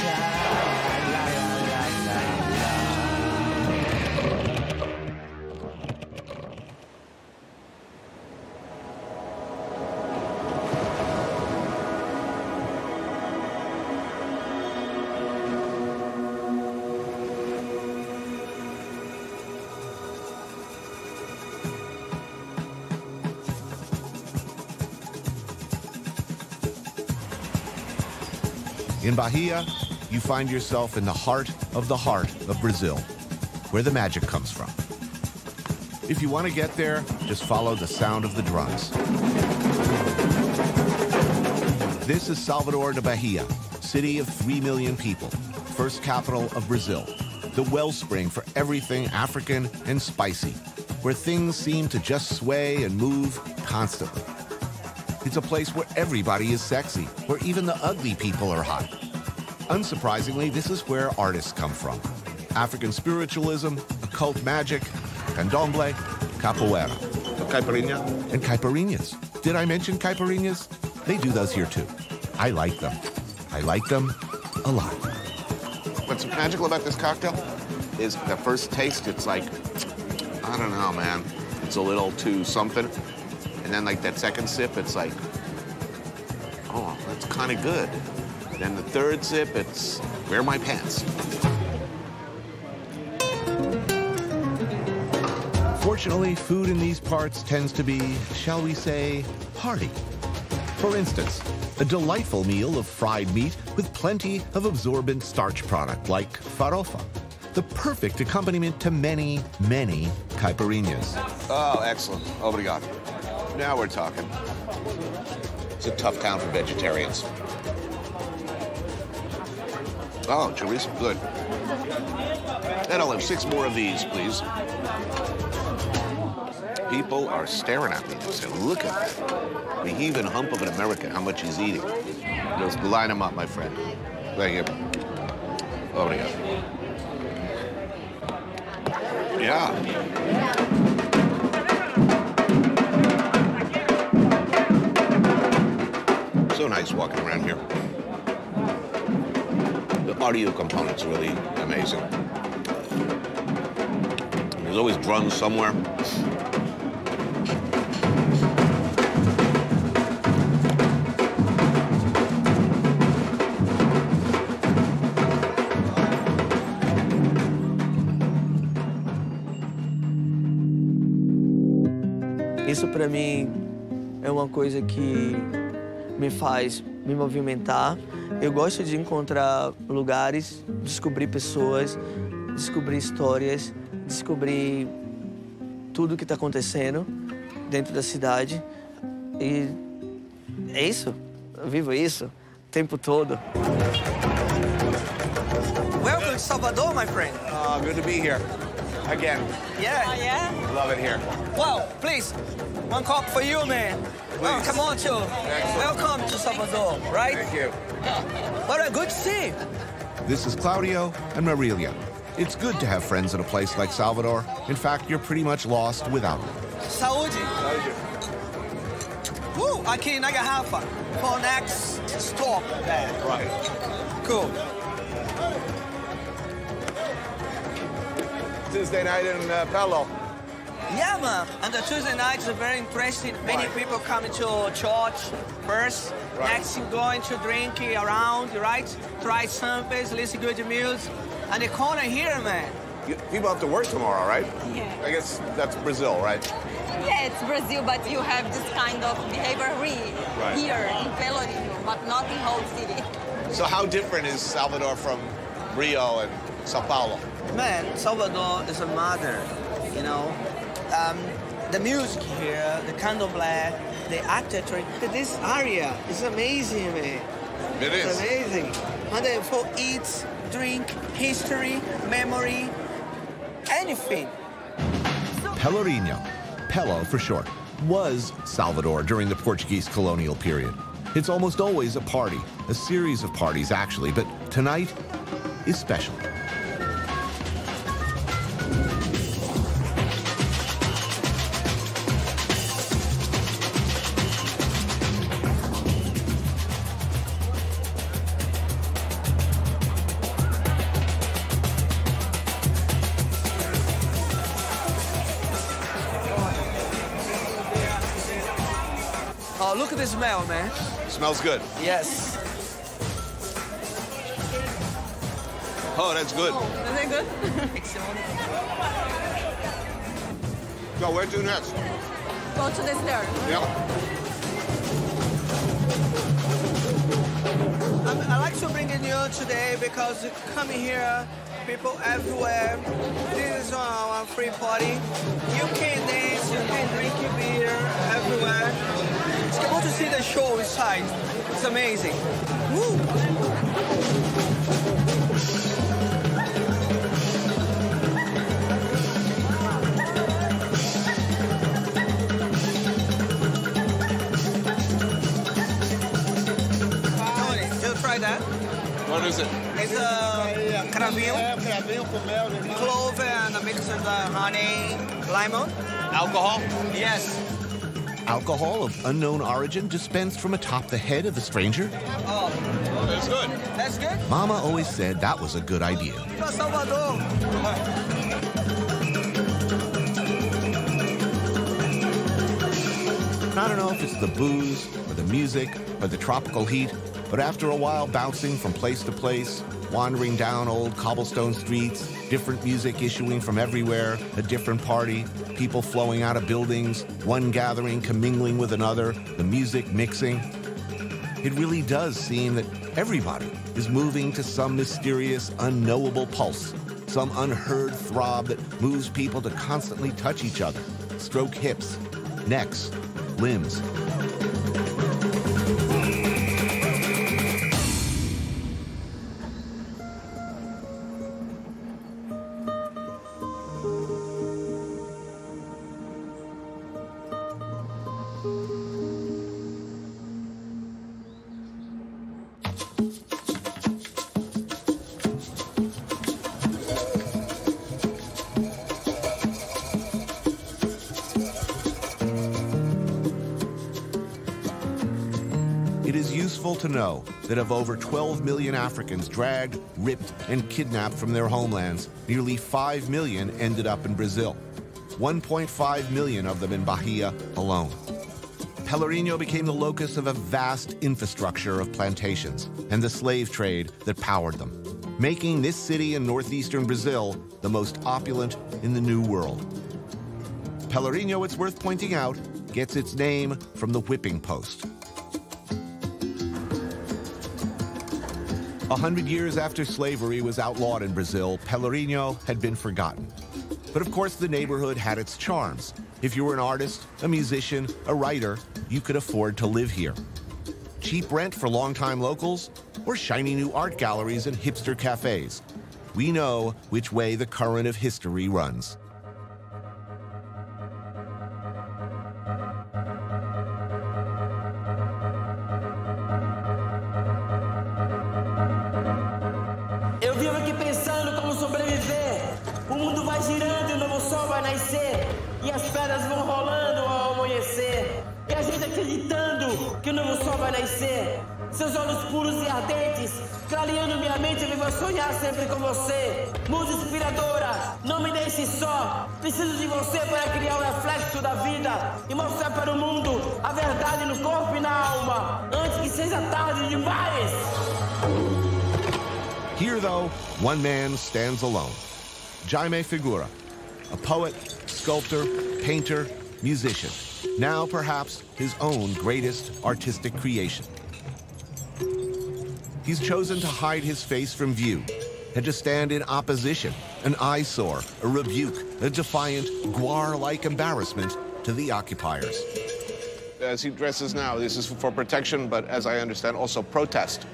sha-la-la-la-la-la. In Bahia, you find yourself in the heart of Brazil, where the magic comes from. If you want to get there, just follow the sound of the drums. This is Salvador de Bahia, city of 3 million people, first capital of Brazil, the wellspring for everything African and spicy, where things seem to just sway and move constantly. It's a place where everybody is sexy, where even the ugly people are hot. Unsurprisingly, this is where artists come from. African spiritualism, occult magic, candomblé, capoeira. Caipirinha. And caipirinhas. Did I mention caipirinhas? They do those here too. I like them. I like them a lot. What's magical about this cocktail is the first taste, it's like, I don't know, man. It's a little too something. And then like that second sip, it's like, oh, that's kind of good. Then the third sip, it's, where are my pants? Fortunately, food in these parts tends to be, shall we say, hearty. For instance, a delightful meal of fried meat with plenty of absorbent starch product like farofa, the perfect accompaniment to many, many caipirinhas. Oh, excellent. Obrigado. Now we're talking. It's a tough town for vegetarians. Oh, chorizo, good. And I'll have 6 more of these, please. People are staring at me and say, look at that. The heave and hump of an American, how much he's eating. Just line him up, my friend. Thank you. Obrigado. Yeah. So nice walking around here. The audio component's really amazing. There's always drums somewhere. Isso para mim é uma coisa que me faz me movimentar. Eu gosto de encontrar lugares, descobrir pessoas, descobrir histórias, descobrir tudo que está acontecendo dentro da cidade. E é isso. Eu vivo isso o tempo todo. Welcome to Salvador, my friend. Good to be here. Again. Yeah. Yeah? Love it here. Well, please, one cup for you, man. Oh, come on, too. Welcome to Salvador, right? Thank you. What a good see. This is Claudio and Marilia. It's good to have friends at a place like Salvador. In fact, you're pretty much lost without them. Saúde. Aqui na garrafa for next stop there. Right. Cool. Tuesday night in Palo. Yeah, man. And the Tuesday night is very interesting. Many people come to church first. Right. Next, going to drink around, right? Try samples, listen good music. And the corner here, man. People have to work tomorrow, right? Yeah. I guess that's Brazil, right? Yeah, it's Brazil, but you have this kind of behavior Right. here in Pelourinho, but not in whole city. So how different is Salvador from Rio and Sao Paulo? Man, Salvador is a mother, you know. The music here, the candomblé, the architecture, this area is amazing, man. It is. It's amazing. And then for eat, drink, history, memory, anything. Pelourinho, Pelo for short, was Salvador during the Portuguese colonial period. It's almost always a party, a series of parties actually, but tonight is special. Oh, look at the smell, man. Smells good. Yes. Oh, that's good. Is that good? So where to next? Go to the stairs. Yeah. I like to bring in you today because coming here, people everywhere. This is our free party. You can dance, you can drink your beer everywhere. It's good to see the show inside. It's amazing. Woo! Try that. What is it? It's a cravinho, clove and a mix of honey, lemon. Alcohol? Yes. Alcohol of unknown origin dispensed from atop the head of the stranger? Oh, that's good. That's good? Mama always said that was a good idea. Viva Salvador! I don't know if it's the booze, or the music, or the tropical heat, but after a while bouncing from place to place, wandering down old cobblestone streets, different music issuing from everywhere, a different party, people flowing out of buildings, one gathering commingling with another, the music mixing. It really does seem that everybody is moving to some mysterious, unknowable pulse, some unheard throb that moves people to constantly touch each other, stroke hips, necks, limbs. To know that of over 12 million Africans dragged, ripped, and kidnapped from their homelands, nearly 5 million ended up in Brazil. 1.5 million of them in Bahia alone. Pelourinho became the locus of a vast infrastructure of plantations and the slave trade that powered them, making this city in northeastern Brazil the most opulent in the New World. Pelourinho, it's worth pointing out, gets its name from the whipping post. 100 years after slavery was outlawed in Brazil, Pelourinho had been forgotten. But of course, the neighborhood had its charms. If you were an artist, a musician, a writer, you could afford to live here. Cheap rent for longtime locals, or shiny new art galleries and hipster cafes. We know which way the current of history runs. Eu vivo aqui pensando como sobreviver. O mundo vai girando e o novo sol vai nascer. E as pedras vão rolando ao amanhecer. E a gente acreditando que o novo sol vai nascer. Seus olhos puros e ardentes, clareando minha mente, eu vivo sonhar sempre com você. Musa inspiradora, não me deixe só. Preciso de você para criar o reflexo da vida e mostrar para o mundo a verdade no corpo e na alma, antes que seja tarde demais. Here, though, one man stands alone. Jaime Figura, a poet, sculptor, painter, musician. Now, perhaps, his own greatest artistic creation. He's chosen to hide his face from view and to stand in opposition, an eyesore, a rebuke, a defiant, guar-like embarrassment to the occupiers. As he dresses now, this is for protection, but as I understand, also protest.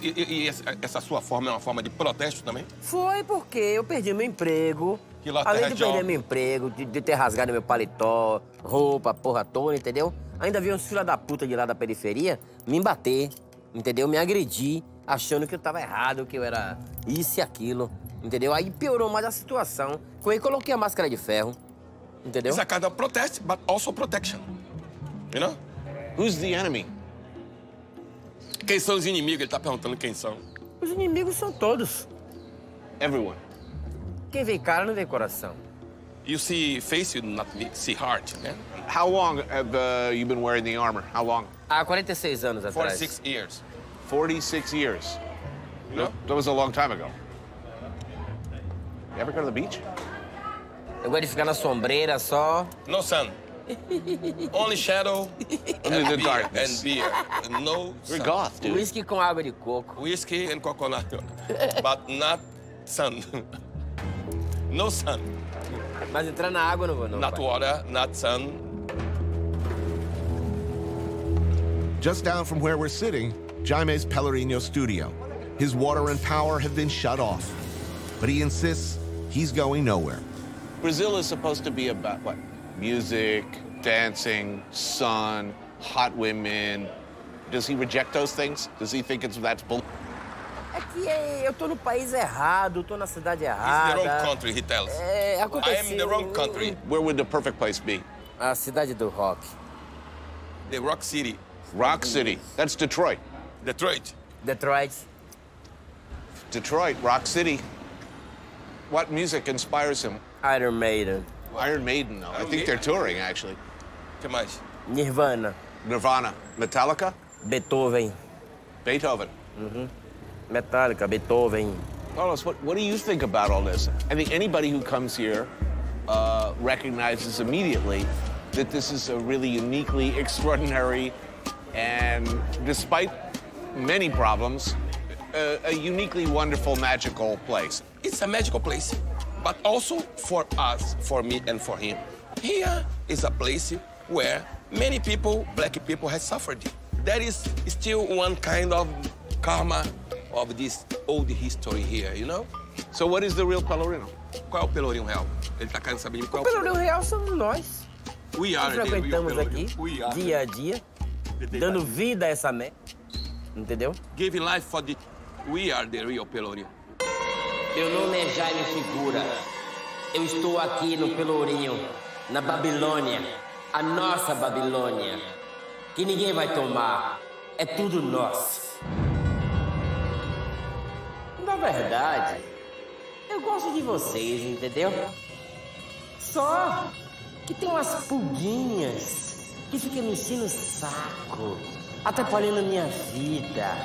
E essa sua forma é uma forma de protesto também? Foi porque eu perdi meu emprego. Além de perder meu emprego, de ter rasgado meu paletó, roupa, porra toda, entendeu? Ainda vi uns filha da puta de lá da periferia me bater, entendeu? Me agredir, achando que eu tava errado, que eu era isso e aquilo, entendeu? Aí piorou mais a situação. Aí coloquei a máscara de ferro, entendeu? It's a kind of protest, but also protection. You know? Who's the enemy? Quem são os inimigos? Ele tá perguntando quem são. Os inimigos são todos. Everyone. Quem vê cara não vê coração. You see face, you not see heart, né? How long have you been wearing the armor? How long? Há 46 anos atrás. 46 years. 46 years. No? That was a long time ago. You ever go to the beach? Eu gosto de ficar na sombreira só. No sun. Only shadow Only the beer, darkness. and beer. No You're sun. goth, dude. Whisky com água de coco. Whiskey and coconut, but not sun. No sun. Mas entrar na água não vou, não. Not pai. water, not sun. Just down from where we're sitting, Jaime's Pelourinho studio. His water and power have been shut off, but he insists he's going nowhere. Brazil is supposed to be about what? Music, dancing, sun, hot women. Does he reject those things? Does he think that's bull? É que eu tô no país errado, tô na cidade It's errada. the wrong country, he tells. É, aconteceu. I am in the wrong country. Where would the perfect place be? A cidade do rock. The Rock City. Rock City. That's Detroit. Detroit. Detroit. Detroit, Rock City. What music inspires him? Iron Maiden. Iron Maiden, though. I think they're touring, actually. Que mais? Nirvana. Nirvana. Metallica? Beethoven. Beethoven. Metallica, Beethoven. Carlos, what do you think about all this? I think anybody who comes here recognizes immediately that this is a really uniquely extraordinary and, despite many problems, a uniquely wonderful, magical place. It's a magical place, but also for us, for me and for him. Here is a place where many people, black people, have suffered. There is still one kind of karma of this old history here, you know? So what is the real Pelourinho? Qual é o Pelourinho real? Ele tá querendo saber qual O Pelourinho real somos nós. We are the real frequentamos Pelourinho. aqui, We are. dia a dia, dando vida a essa merda. Entendeu? Giving life for the... We are the real Pelourinho. Meu nome é Jaime Figura. Eu estou aqui no Pelourinho, na Babilônia, a nossa Babilônia, que ninguém vai tomar. É tudo nosso. Na verdade, eu gosto de vocês, entendeu? Só que tem umas pulguinhas que ficam me enchendo o saco, atrapalhando a minha vida,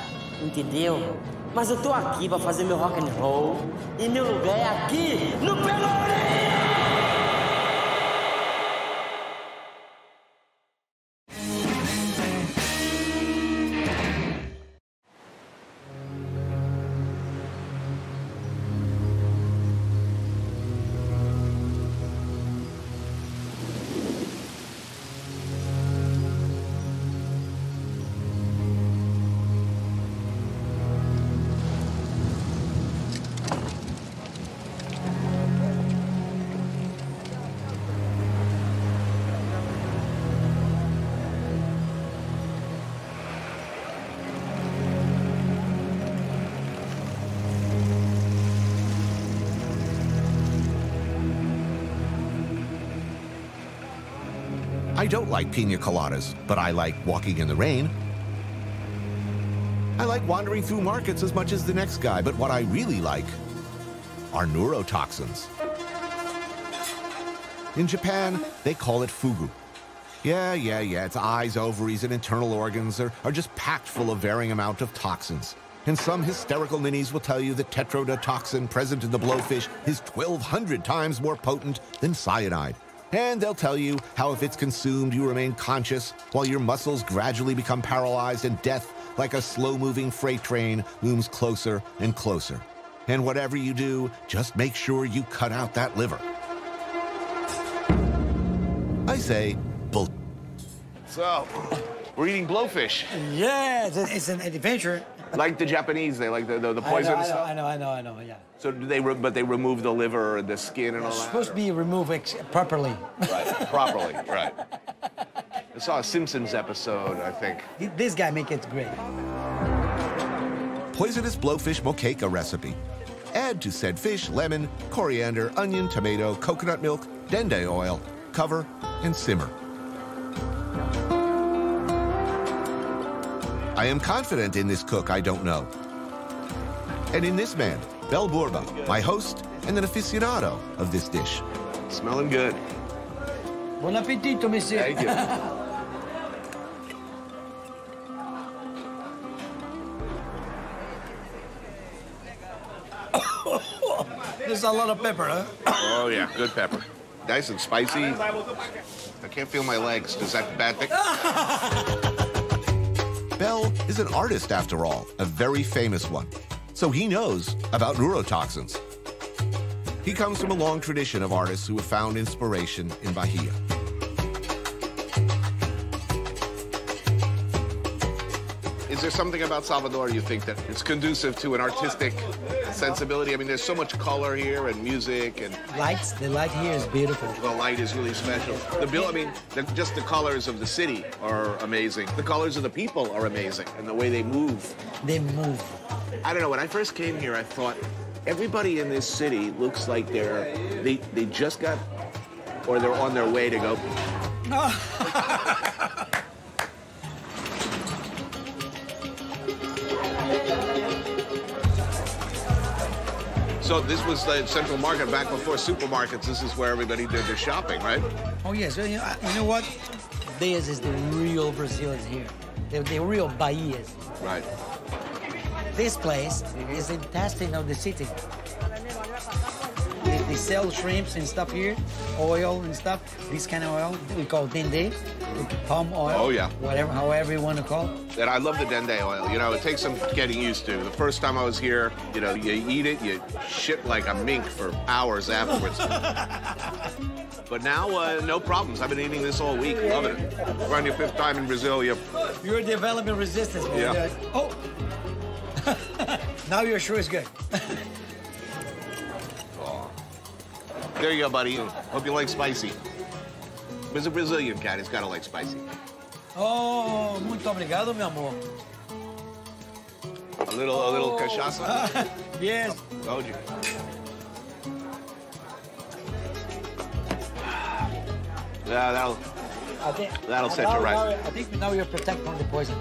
entendeu? Mas eu tô aqui pra fazer meu rock and roll e meu lugar é aqui, no Pelourinho! don't like pina coladas, but I like walking in the rain. I like wandering through markets as much as the next guy, but what I really like are neurotoxins. In Japan, they call it fugu. Yeah, its eyes, ovaries, and internal organs are just packed full of varying amount of toxins. And some hysterical ninnies will tell you that tetrodotoxin present in the blowfish is 1,200 times more potent than cyanide. And they'll tell you how if it's consumed, you remain conscious while your muscles gradually become paralyzed and death, like a slow-moving freight train, looms closer and closer. And whatever you do, just make sure you cut out that liver. I say, bull. So, we're eating blowfish. Yeah, it's an adventure. Like the Japanese, they like the poison and stuff? I know, yeah. So do they, but they remove the liver or the skin and all that? It's supposed to be removed properly. Right, properly, right. I saw a Simpsons episode, I think. This guy make it great. Poisonous blowfish moqueca recipe. Add to said fish lemon, coriander, onion, tomato, coconut milk, dende oil, cover, and simmer. I am confident in this cook I don't know. And in this man, Bel Bourba, my host and an aficionado of this dish. Smelling good. Bon appetito, monsieur. Thank you. There's a lot of pepper, huh? Oh, yeah, good pepper. Nice and spicy. I can't feel my legs. Is that a bad thing? Bel is an artist, after all, a very famous one. So he knows about neurotoxins. He comes from a long tradition of artists who have found inspiration in Bahia. Is there something about Salvador you think that it's conducive to an artistic sensibility? I mean, there's so much color here and music and... Lights, the light here is beautiful. The light is really special. Just the colors of the city are amazing. The colors of the people are amazing, and the way they move. They move. I don't know, when I first came here, I thought, everybody in this city looks like they just got, or they're on their way to go. So this was the Central Market back before supermarkets. This is where everybody did their shopping, right? Oh, yes. You know what? This is the real Brazilians here. The real Bahias. Right. This place is the intestine of the city. They sell shrimps and stuff here, oil and stuff. This kind of oil we call dende, palm oil. Oh, yeah. Whatever, however you want to call it. And I love the dende oil. You know, it takes some getting used to. The first time I was here, you know, you eat it, you shit like a mink for hours afterwards. But now, no problems. I've been eating this all week, loving it. Around your 5th time in Brazil, You're developing resistance, man. Yeah. Oh! Now you're sure it's good. There you go, buddy. Hope you like spicy. He's a Brazilian cat. He's got to like spicy. Oh, muito obrigado, meu amor. A little cachaça? Yes. Told you. Yeah, that'll set you right. I think now you're protected from the poison.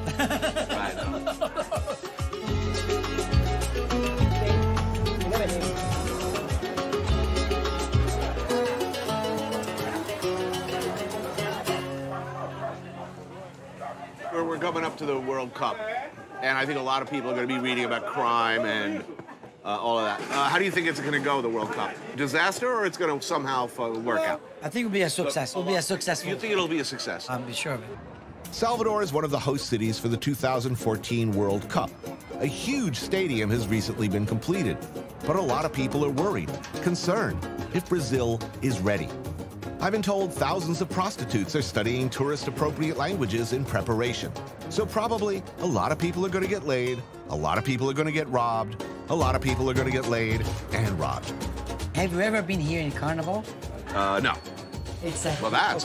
We're coming up to the World Cup, and I think a lot of people are going to be reading about crime and all of that. How do you think it's going to go, the World Cup? Disaster, or it's going to somehow work out? I think it'll be a success. It'll be a successful. You think it'll be a success? I'm sure of it. Salvador is one of the host cities for the 2014 World Cup. A huge stadium has recently been completed, but a lot of people are worried, concerned, if Brazil is ready. I've been told thousands of prostitutes are studying tourist-appropriate languages in preparation. So probably a lot of people are going to get laid, a lot of people are going to get robbed, a lot of people are going to get laid and robbed. Have you ever been here in Carnival? No. It's well, that's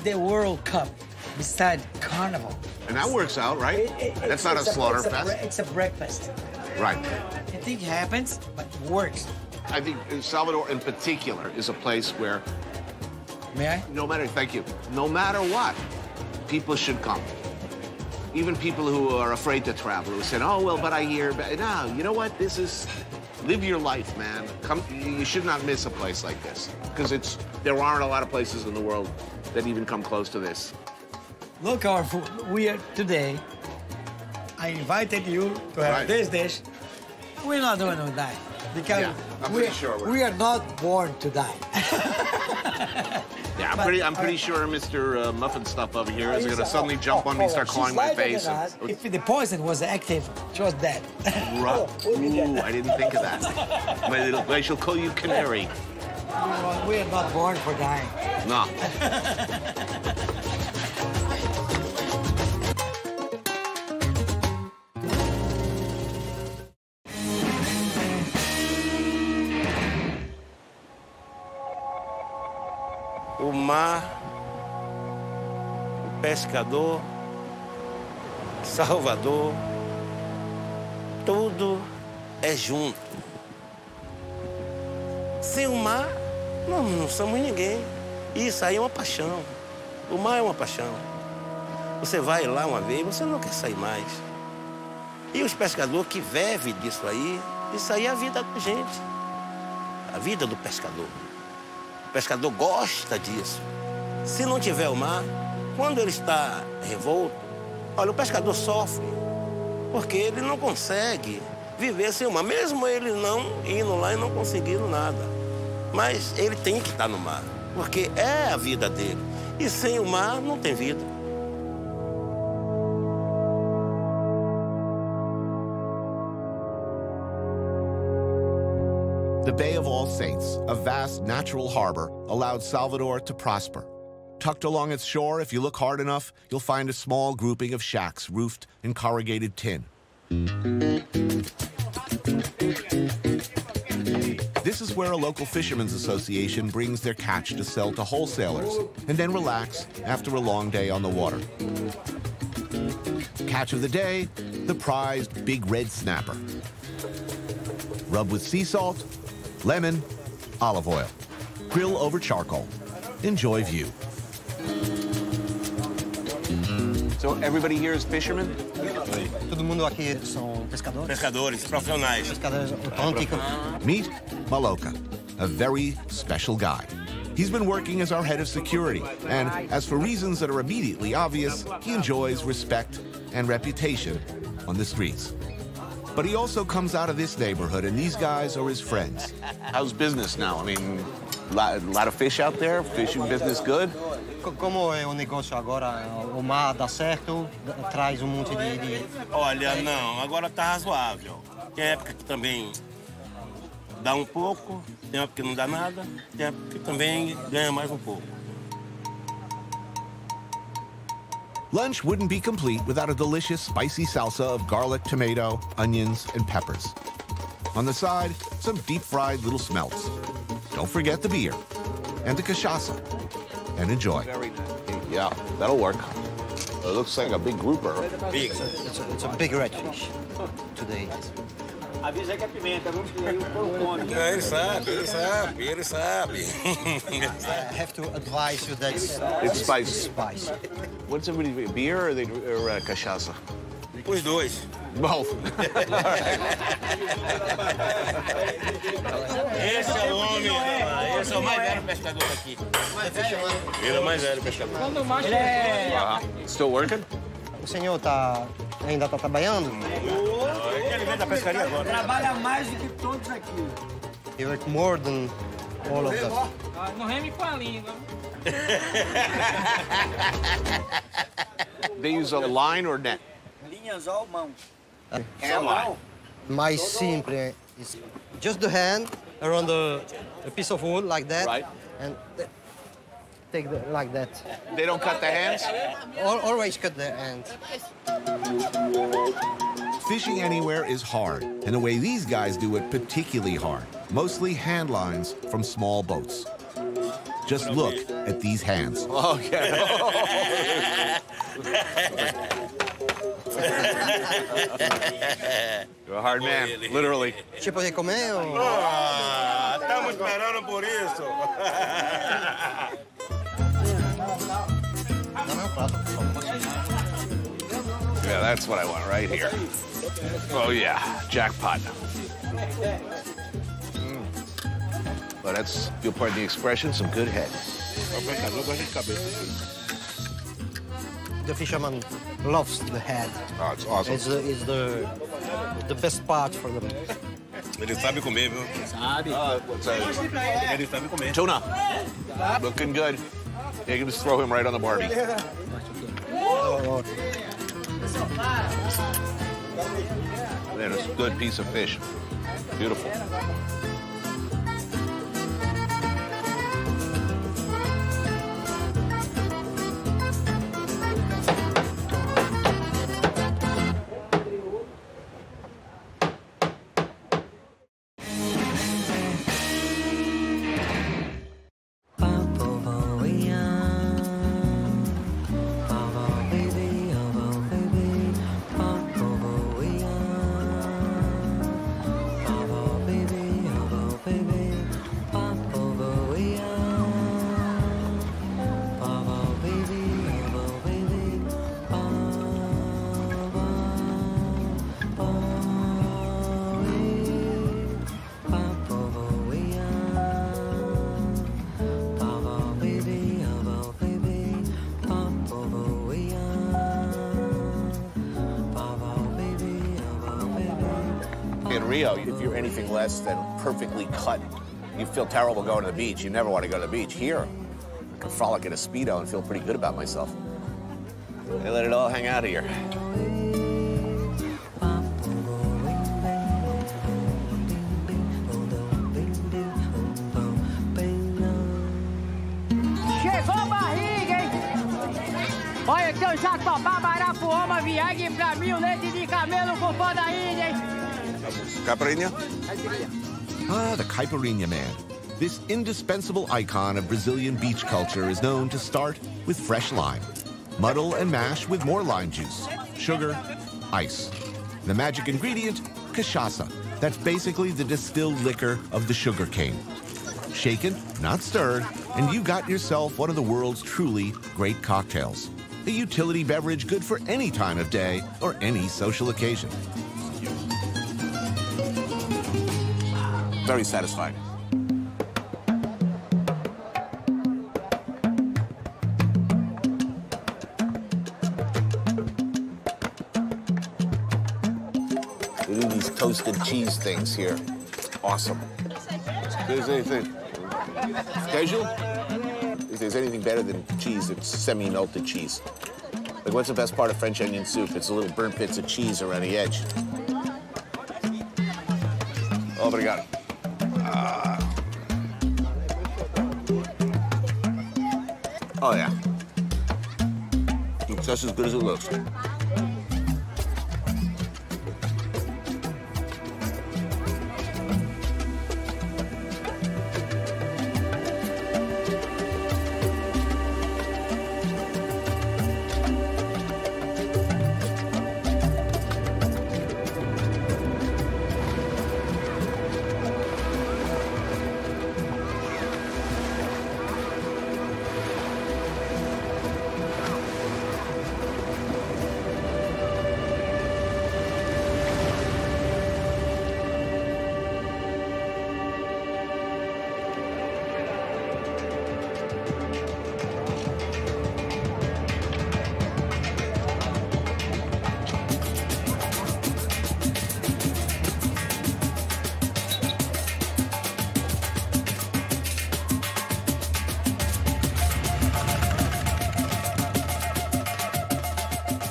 the World Cup beside Carnival. And that works out, right? That's not a slaughter fest. It's a breakfast. Right. I think it happens, but it works. I think Salvador in particular is a place where May I? No matter, thank you. No matter what, people should come. Even people who are afraid to travel, who said, oh, well, but I hear, no, you know what? This is, live your life, man. Come, you should not miss a place like this. Because there aren't a lot of places in the world that even come close to this. Look, our food. We are today. I invited you to have this dish. We're not going to die because I'm pretty sure we are not born to die. Yeah, I'm pretty sure Mr. Muffin Stuff over here is going to suddenly jump on me, start clawing my face. If the poison was active, she was dead. Ooh, I didn't think of that. My little, I shall call you Canary. We are not born for dying. No. O mar, o pescador, Salvador, tudo é junto. Sem o mar, não somos ninguém. Isso aí é uma paixão. O mar é uma paixão. Você vai lá uma vez, você não quer sair mais. E os pescadores que vivem disso aí é a vida da gente. A vida do pescador. O pescador gosta disso. Se não tiver o mar, quando ele está revolto, olha, o pescador sofre, porque ele não consegue viver sem o mar, mesmo ele não indo lá e não conseguindo nada. Mas ele tem que estar no mar, porque é a vida dele. E sem o mar não tem vida. The Bay of All Saints, a vast natural harbor, allowed Salvador to prosper. Tucked along its shore, if you look hard enough, you'll find a small grouping of shacks roofed in corrugated tin. This is where a local fishermen's association brings their catch to sell to wholesalers and then relax after a long day on the water. Catch of the day, the prized big red snapper. Rub with sea salt, lemon, olive oil. Grill over charcoal. Enjoy view. So everybody here is fishermen? Todo mundo aqui são pescadores. Pescadores, profissionais. Pescadores autênticos. Meet Maloka, a very special guy. He's been working as our head of security, and as for reasons that are immediately obvious, he enjoys respect and reputation on the streets. But he also comes out of this neighborhood, and these guys are his friends. How's business now? I mean, a lot of fish out there? Fishing business good? Como é o negócio agora? O mar dá certo, traz monte de... Olha, não, agora tá razoável. Tem época que também dá um pouco, tem época que não dá nada, tem época que também ganha mais um pouco. Lunch wouldn't be complete without a delicious spicy salsa of garlic, tomato, onions, and peppers. On the side, some deep-fried little smelts. Don't forget the beer and the cachaça. And enjoy. Very nice. Yeah, that'll work. It looks like a big grouper. Big. It's a big redfish today. Avisa que é pimenta, vamos que aí o povo come. Ele sabe. I have to advise you that It's spicy. spicy. What's everybody, beer or cachaça? Os dois. Both. Esse é o homem, esse é o mais velho pescador daqui. Ele é o mais velho pescador. Still working? O senhor ainda está trabalhando? Ele vem da pescaria agora. Trabalha mais do que todos aqui. You work more than all of them. Não reme com a língua. They use a line or net? Linhas ao mão. Hand line. Mais simple is just the hand around a piece of wood like that. Right. And take like that. They don't cut the hands? Always cut the hand. Fishing anywhere is hard, and the way these guys do it particularly hard. Mostly hand lines from small boats. Just look at these hands. Okay. You're a hard man, literally. Você pode comer ou... Estamos esperando por isso. Yeah, that's what I want right here. Oh yeah, jackpot. Well, that's, if you'll pardon the expression, some good head. The fisherman loves the head. Oh, it's awesome. It's the best part for them. Ele sabe comer, viu? Sabe. Ele sabe comer. Tuna. Looking good. Yeah, you can just throw him right on the Barbie. Man, it's a good piece of fish. Beautiful. In Rio, if you're anything less than perfectly cut, you feel terrible going to the beach. You never want to go to the beach. Here, I can frolic in a Speedo and feel pretty good about myself. They let it all hang out here. Chegou a barriga, hein? Olha que eu já topava Arapuã, uma viagem pra mim, leite de camelo com pão da Índia, hein? Caipirinha? Ah, the caipirinha man. This indispensable icon of Brazilian beach culture is known to start with fresh lime. Muddle and mash with more lime juice, sugar, ice. The magic ingredient, cachaça. That's basically the distilled liquor of the sugar cane. Shaken, not stirred, and you got yourself one of the world's truly great cocktails. A utility beverage good for any time of day or any social occasion. Very satisfying. We do these toasted cheese things here. Awesome. If there's anything better than cheese, it's semi-melted cheese. Like, what's the best part of French onion soup? It's a little burnt bits of cheese around the edge. Obrigado. Oh, yeah. It's just as good as it looks.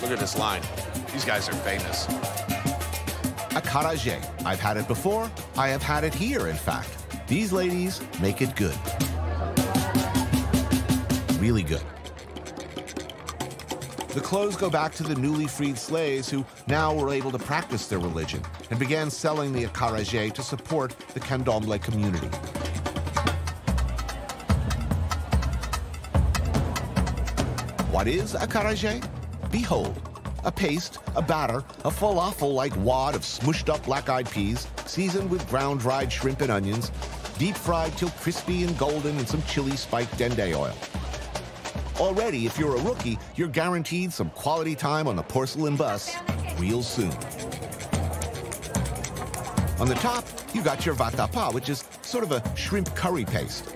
Look at this line. These guys are famous. Acarajé. I've had it before. I have had it here, in fact. These ladies make it good. Really good. The clothes go back to the newly freed slaves who now were able to practice their religion and began selling the acarajé to support the candomblé community. What is acarajé? Behold, a paste, a batter, a falafel-like wad of smushed-up black-eyed peas, seasoned with ground-dried shrimp and onions, deep-fried till crispy and golden in some chili-spiked dende oil. Already, if you're a rookie, you're guaranteed some quality time on the porcelain bus real soon. On the top, you got your vatapá, which is sort of a shrimp curry paste,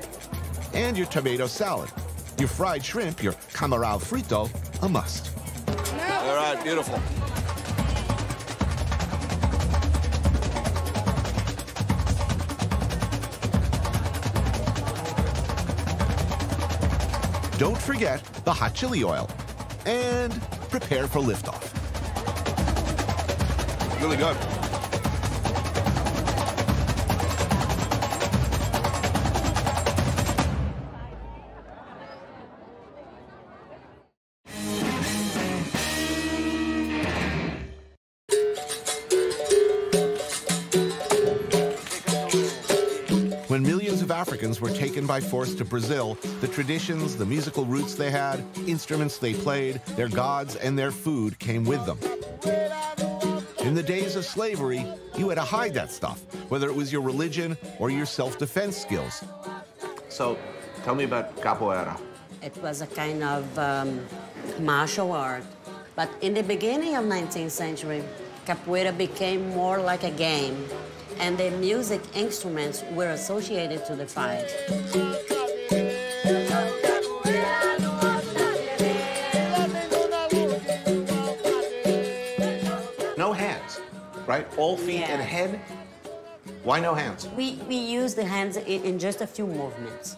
and your tomato salad. Your fried shrimp, your camarão frito, a must. All right, beautiful. Don't forget the hot chili oil. And prepare for liftoff. Really good. When millions of Africans were taken by force to Brazil, the traditions, the musical roots they had, instruments they played, their gods, and their food came with them. In the days of slavery, you had to hide that stuff, whether it was your religion or your self-defense skills. So, tell me about capoeira. It was a kind of martial art. But in the beginning of 19th century, capoeira became more like a game, and the music instruments were associated to the fight. No hands, right? All feet and head? Why no hands? We use the hands in just a few movements.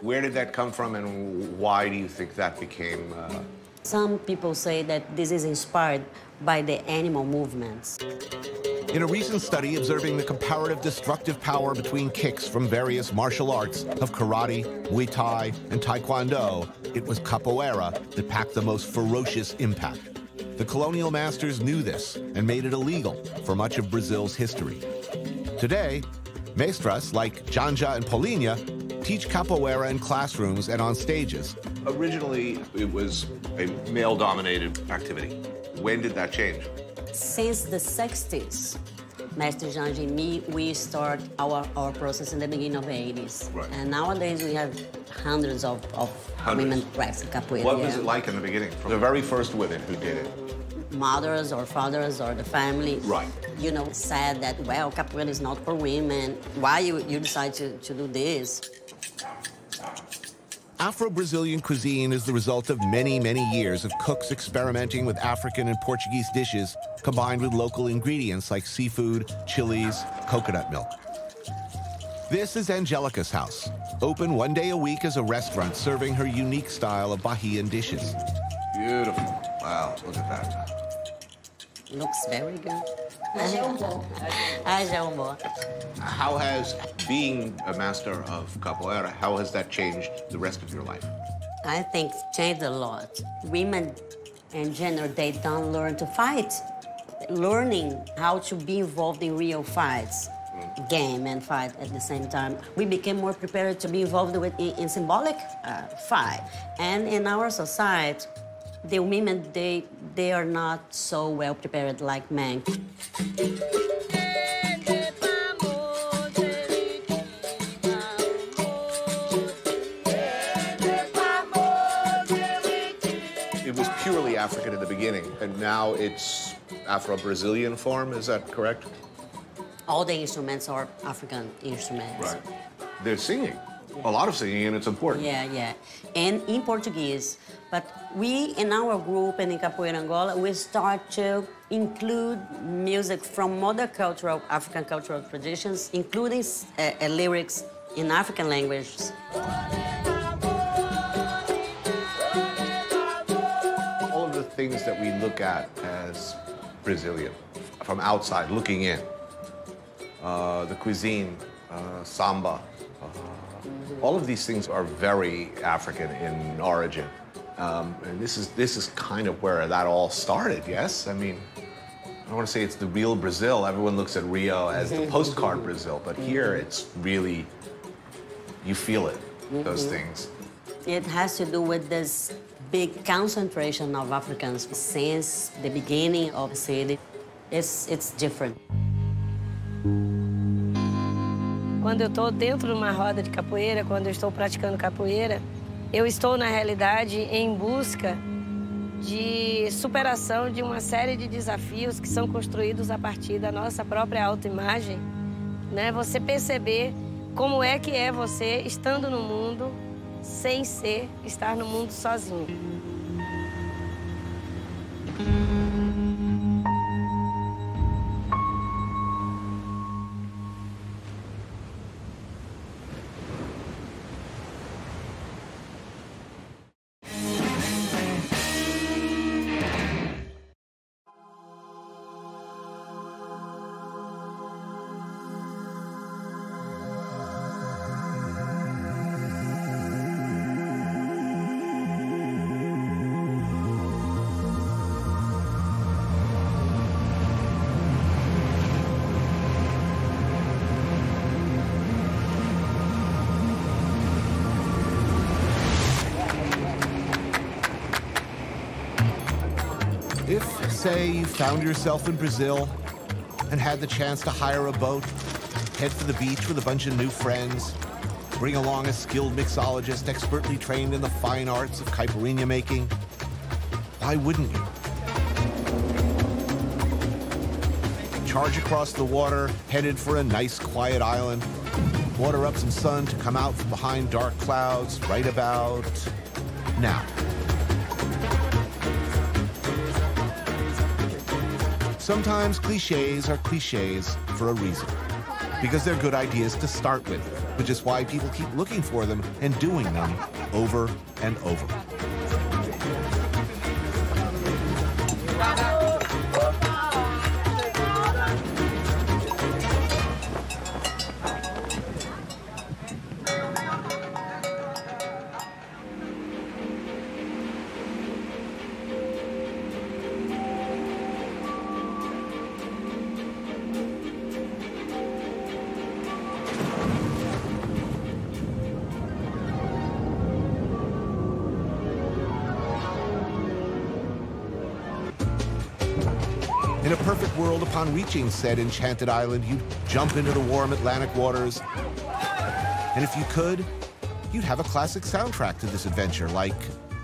Where did that come from, and why do you think that became... Some people say that this is inspired by the animal movements. In a recent study observing the comparative destructive power between kicks from various martial arts of karate, Muay Thai, and Taekwondo, it was capoeira that packed the most ferocious impact. The colonial masters knew this and made it illegal for much of Brazil's history. Today, maestras like Janja and Paulinha teach capoeira in classrooms and on stages. Originally, it was a male-dominated activity. When did that change? Since the 60s, Master Janja and me, we start our process in the beginning of the 80s. Right. And nowadays we have hundreds of women practicing capoeira. What was it like in the beginning? From the very first women who did it? Mothers or fathers or the family, right, you know, said that, well, capoeira is not for women. Why you decide to do this? Afro-Brazilian cuisine is the result of many, many years of cooks experimenting with African and Portuguese dishes combined with local ingredients like seafood, chilies, coconut milk. This is Angelica's house, open one day a week as a restaurant serving her unique style of Bahian dishes. Beautiful. Wow, look at that. Looks very good. How has being a master of capoeira, how has that changed the rest of your life? I think it's changed a lot. Women in general, they don't learn to fight. Learning how to be involved in real fights, game and fight at the same time. We became more prepared to be involved in symbolic fight. And in our society, the women, they are not so well prepared like men. It was purely African in the beginning, and now it's Afro-Brazilian form, is that correct? All the instruments are African instruments. Right. They're singing. A lot of singing, and it's important. Yeah. And in Portuguese. But we, in our group and in Capoeira Angola, we start to include music from other African cultural traditions, including lyrics in African languages. All of the things that we look at as Brazilian, from outside, looking in, the cuisine, samba, all of these things are very African in origin. And this is kind of where that all started, yes? I mean, I don't want to say it's the real Brazil. Everyone looks at Rio as the postcard Brazil, but here it's really, you feel it, those things. It has to do with this big concentration of Africans since the beginning of the city. It's different. Quando eu estou dentro de uma roda de capoeira, quando eu estou praticando capoeira, Eu estou, na realidade, em busca de superação de uma série de desafios que são construídos a partir da nossa própria autoimagem, né? Você perceber como é que é você estando no mundo sem estar no mundo sozinho. If, say, you found yourself in Brazil and had the chance to hire a boat, head for the beach with a bunch of new friends, bring along a skilled mixologist expertly trained in the fine arts of caipirinha making, why wouldn't you? Charge across the water, headed for a nice quiet island, water up some sun to come out from behind dark clouds right about now. Sometimes cliches are cliches for a reason, because they're good ideas to start with, which is why people keep looking for them and doing them over and over. In a perfect world, upon reaching said enchanted island, you'd jump into the warm Atlantic waters. And if you could, you'd have a classic soundtrack to this adventure, like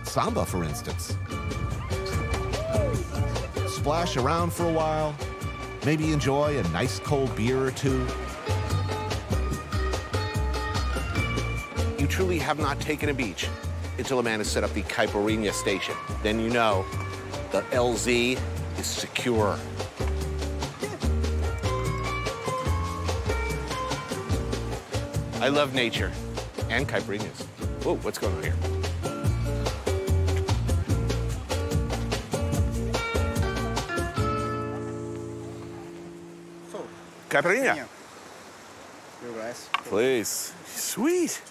samba, for instance. Splash around for a while, maybe enjoy a nice cold beer or two. You truly have not taken a beach until a man has set up the caipirinha station. Then you know the LZ is secure. I love nature and caipirinhas. Whoa, what's going on here? Caipirinha. Please. Sweet.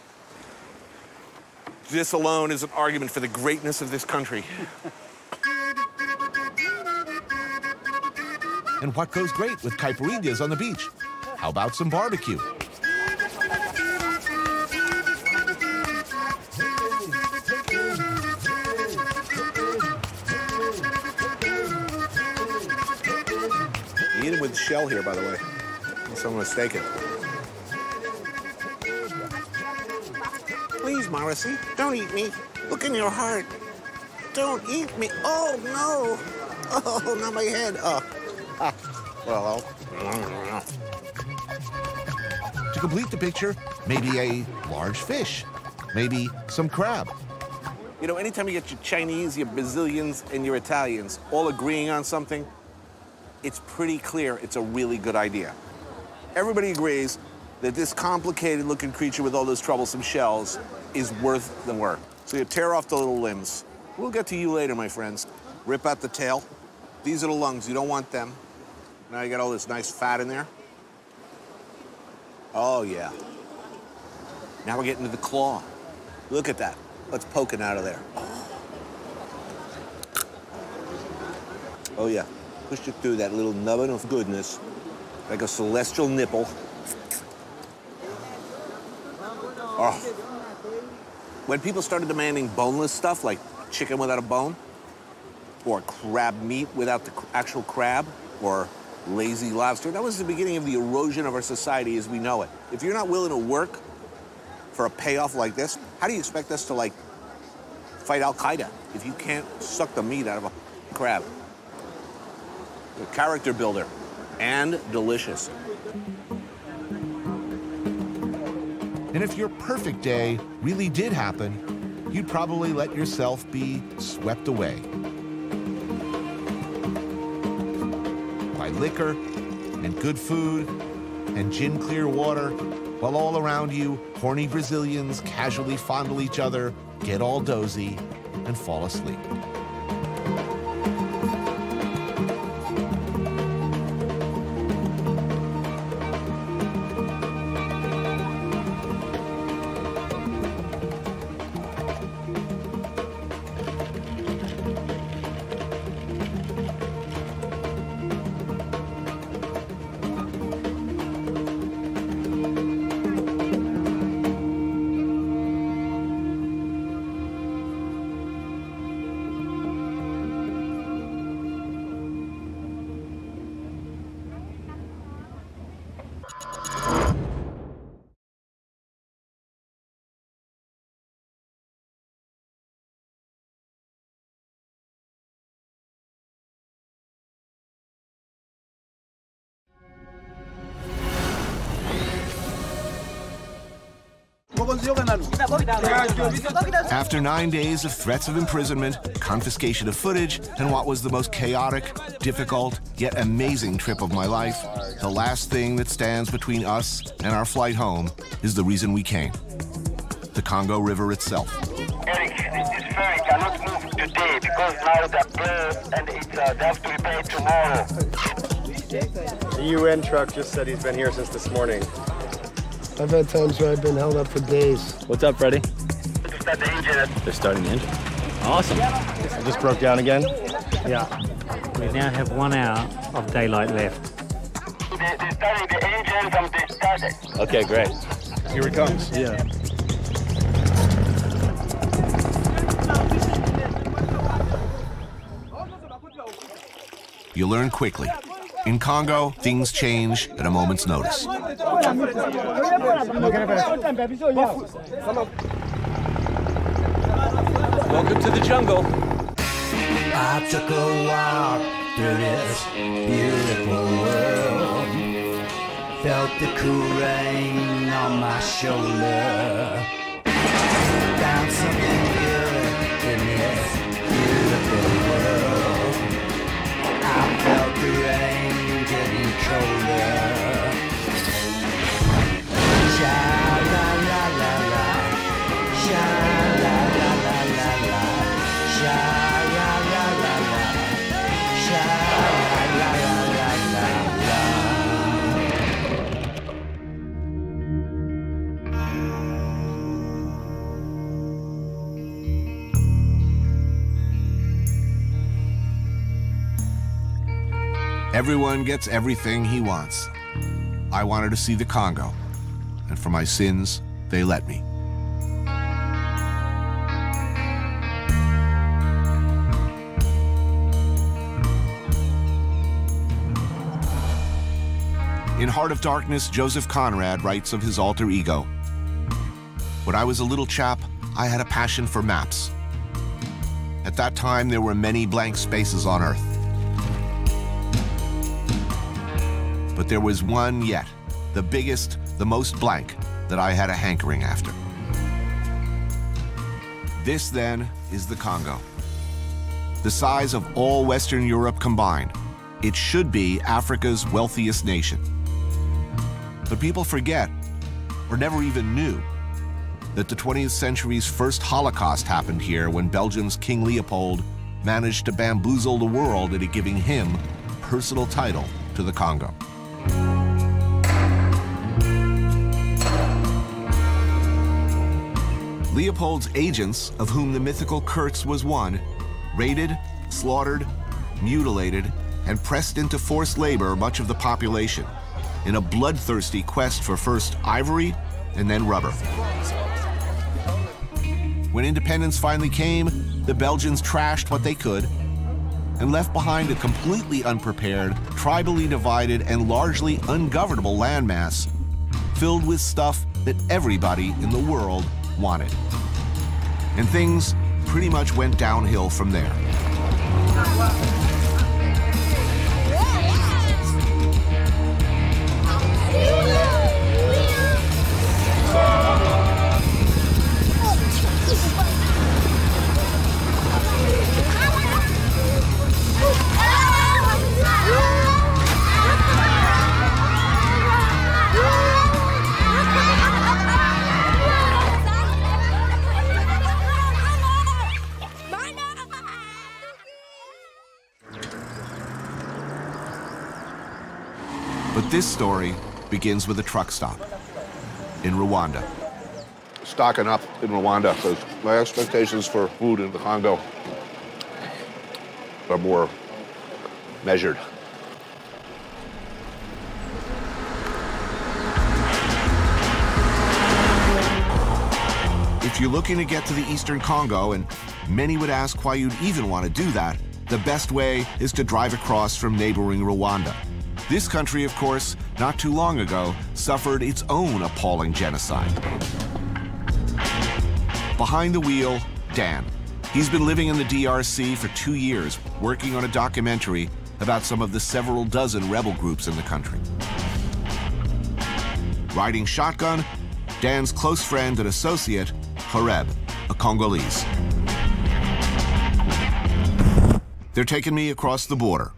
This alone is an argument for the greatness of this country. And what goes great with caipirinhas on the beach? How about some barbecue? You eat it with the shell here, by the way, unless I'm mistaken. Please, Morrissey, don't eat me. Look in your heart. Don't eat me. Oh, no. Oh, not my head. Oh. Ah. Well, to complete the picture, maybe a large fish, maybe some crab. You know, anytime you get your Chinese, your Brazilians, and your Italians all agreeing on something, it's pretty clear it's a really good idea. Everybody agrees that this complicated-looking creature with all those troublesome shells is worth the work. So you tear off the little limbs. We'll get to you later, my friends. Rip out the tail. These are the lungs. You don't want them. Now you got all this nice fat in there. Oh, yeah. Now we're getting to the claw. Look at that. What's poking out of there? Oh, yeah. Push it through that little nubbin of goodness, like a celestial nipple. Oh. When people started demanding boneless stuff, like chicken without a bone, or crab meat without the actual crab, or lazy lobster, that was the beginning of the erosion of our society as we know it. If you're not willing to work for a payoff like this, how do you expect us to, like, fight Al-Qaeda if you can't suck the meat out of a crab. A character builder and delicious. And if your perfect day really did happen, you'd probably let yourself be swept away by liquor and good food and gin-clear water, while all around you, horny Brazilians casually fondle each other, get all dozy, and fall asleep. After 9 days of threats of imprisonment, confiscation of footage, and what was the most chaotic, difficult, yet amazing trip of my life, the last thing that stands between us and our flight home is the reason we came: the Congo River itself. Eric, this ferry cannot move today because now the plane and they have to repair tomorrow. The UN truck just said he's been here since this morning. I've had times where I've been held up for days. What's up, Freddie? To start the engine. They're starting the engine. Awesome. It just broke down again? Yeah. We now have 1 hour of daylight left. They're starting the engine from the started. Okay, great. Here it comes. Yeah. You learn quickly. In Congo, things change at a moment's notice. Welcome to the jungle. I took a walk through this beautiful world. Felt the cool rain on my shoulder. Found something good in this beautiful world. I felt the rain getting colder. Sha la la la la, sha la la la la la, sha la la la la, sha la la la la la. Everyone gets everything he wants. I wanted to see the Congo, and for my sins, they let me. In Heart of Darkness, Joseph Conrad writes of his alter ego. When I was a little chap, I had a passion for maps. At that time, there were many blank spaces on Earth. But there was one yet, the biggest, the most blank, that I had a hankering after. This, then, is the Congo. The size of all Western Europe combined. It should be Africa's wealthiest nation. But people forget, or never even knew, that the 20th century's first Holocaust happened here when Belgium's King Leopold managed to bamboozle the world into giving him personal title to the Congo. Leopold's agents, of whom the mythical Kurtz was one, raided, slaughtered, mutilated, and pressed into forced labor much of the population in a bloodthirsty quest for first ivory and then rubber. When independence finally came, the Belgians trashed what they could and left behind a completely unprepared, tribally divided, and largely ungovernable landmass filled with stuff that everybody in the world wanted. And things pretty much went downhill from there. But this story begins with a truck stop in Rwanda. Stocking up in Rwanda, because my expectations for food in the Congo are more measured. If you're looking to get to the Eastern Congo, and many would ask why you'd even want to do that, the best way is to drive across from neighboring Rwanda. This country, of course, not too long ago, suffered its own appalling genocide. Behind the wheel, Dan. He's been living in the DRC for 2 years, working on a documentary about some of the several dozen rebel groups in the country. Riding shotgun, Dan's close friend and associate, Horeb, a Congolese. They're taking me across the border.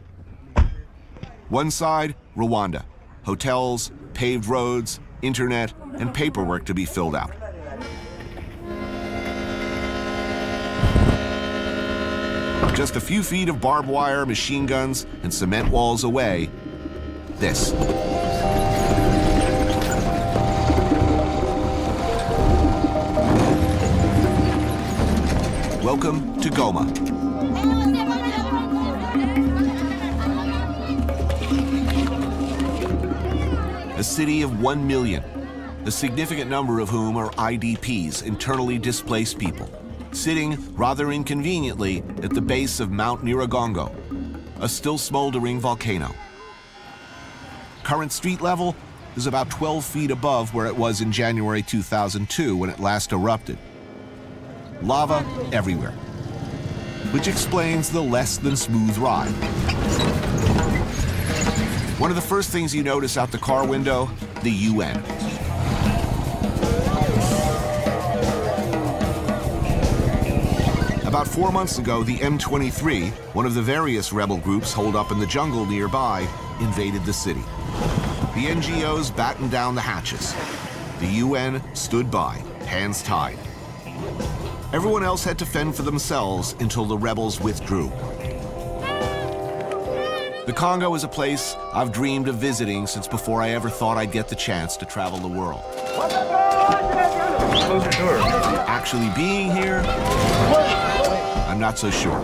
One side, Rwanda. Hotels, paved roads, internet, and paperwork to be filled out. Just a few feet of barbed wire, machine guns, and cement walls away, this. Welcome to Goma. A city of 1 million, a significant number of whom are IDPs, internally displaced people, sitting rather inconveniently at the base of Mount Nyiragongo, a still smoldering volcano. Current street level is about 12 feet above where it was in January 2002 when it last erupted. Lava everywhere, which explains the less than smooth ride. One of the first things you notice out the car window, the UN. About 4 months ago, the M23, one of the various rebel groups holed up in the jungle nearby, invaded the city. The NGOs battened down the hatches. The UN stood by, hands tied. Everyone else had to fend for themselves until the rebels withdrew. The Congo is a place I've dreamed of visiting since before I ever thought I'd get the chance to travel the world. Close your door. Actually being here, I'm not so sure.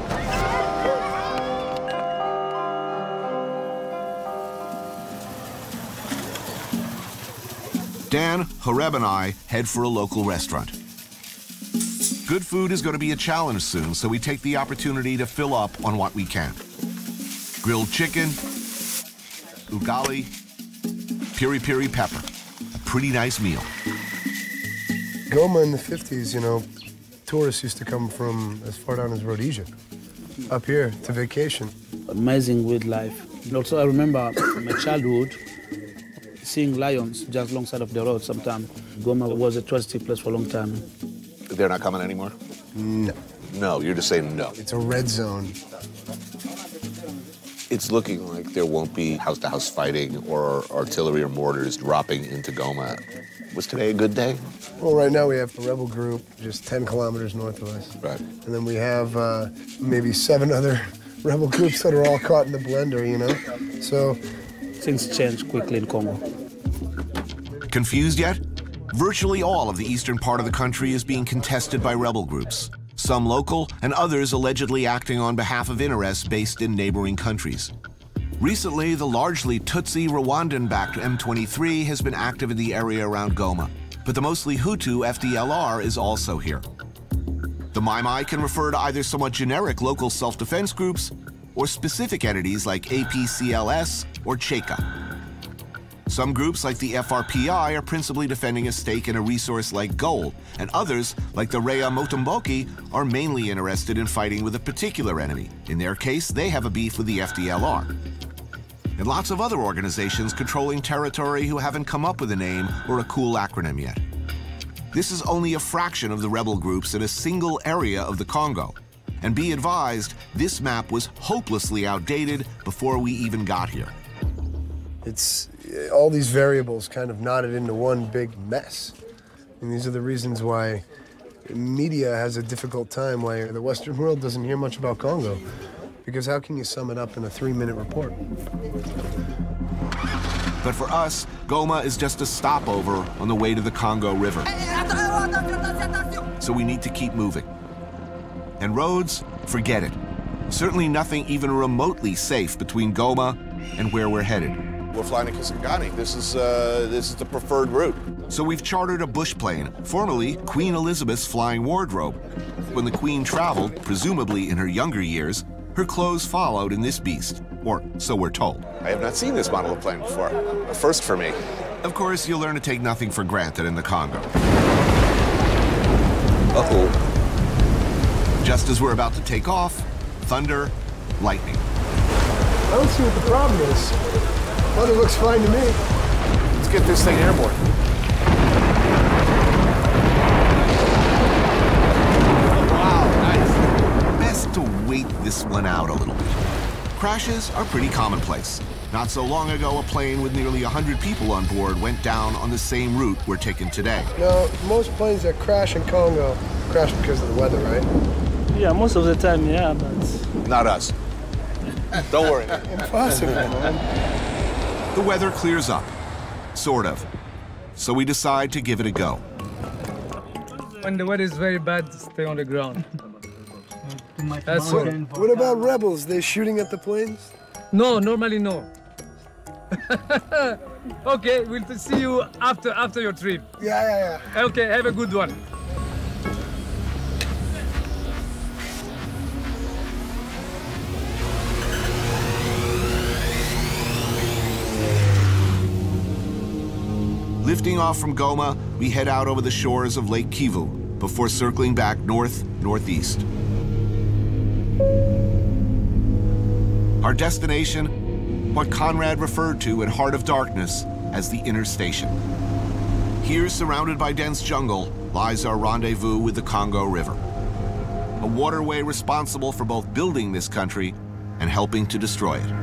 Dan, Horeb, and I head for a local restaurant. Good food is going to be a challenge soon, so we take the opportunity to fill up on what we can. Grilled chicken, ugali, piri-piri pepper. A pretty nice meal. Goma in the 50s, you know, tourists used to come from as far down as Rhodesia, up here to vacation. Amazing wildlife. And also, I remember my childhood seeing lions just alongside of the road sometimes. Goma was a touristy place for a long time. They're not coming anymore? No. No, you're just saying no. It's a red zone. It's looking like there won't be house-to-house fighting or artillery or mortars dropping into Goma. Was today a good day? Well, right now we have a rebel group just 10 kilometers north of us. Right. And then we have maybe 7 other rebel groups that are all caught in the blender, you know? So things change quickly in Congo. Confused yet? Virtually all of the eastern part of the country is being contested by rebel groups. Some local and others allegedly acting on behalf of interests based in neighboring countries. Recently, the largely Tutsi Rwandan-backed M23 has been active in the area around Goma, but the mostly Hutu FDLR is also here. The Mai Mai can refer to either somewhat generic local self-defense groups or specific entities like APCLS or Cheka. Some groups, like the FRPI, are principally defending a stake in a resource like gold, and others, like the Rea Motomboki, are mainly interested in fighting with a particular enemy. In their case, they have a beef with the FDLR. And lots of other organizations controlling territory who haven't come up with a name or a cool acronym yet. This is only a fraction of the rebel groups in a single area of the Congo. And be advised, this map was hopelessly outdated before we even got here. It's all these variables kind of knotted into one big mess. And these are the reasons why media has a difficult time, why the Western world doesn't hear much about Congo. Because how can you sum it up in a 3-minute report? But for us, Goma is just a stopover on the way to the Congo River. So we need to keep moving. And roads, forget it. Certainly nothing even remotely safe between Goma and where we're headed. We're flying to Kisangani. This is the preferred route. So we've chartered a bush plane, formerly Queen Elizabeth's flying wardrobe. When the Queen traveled, presumably in her younger years, her clothes followed in this beast, or so we're told. I have not seen this model of plane before. A first for me. Of course, you'll learn to take nothing for granted in the Congo. Uh-oh. Just as we're about to take off, thunder, lightning. I don't see what the problem is. Weather looks fine to me. Let's get this thing airborne. To wait this one out a little bit. Crashes are pretty commonplace. Not so long ago, a plane with nearly 100 people on board went down on the same route we're taking today. Now, most planes that crash in Congo crash because of the weather, right? Yeah, most of the time, yeah, but... Not us. Don't worry. Impossible, man. The weather clears up, sort of. So we decide to give it a go. When the weather is very bad, stay on the ground. That's all. What about rebels? They shooting at the planes? No, normally no. Okay, we'll see you after your trip. Yeah. Okay, have a good one. Lifting off from Goma, we head out over the shores of Lake Kivu before circling back north-northeast. Our destination, what Conrad referred to in Heart of Darkness as the Inner Station. Here, surrounded by dense jungle, lies our rendezvous with the Congo River, a waterway responsible for both building this country and helping to destroy it.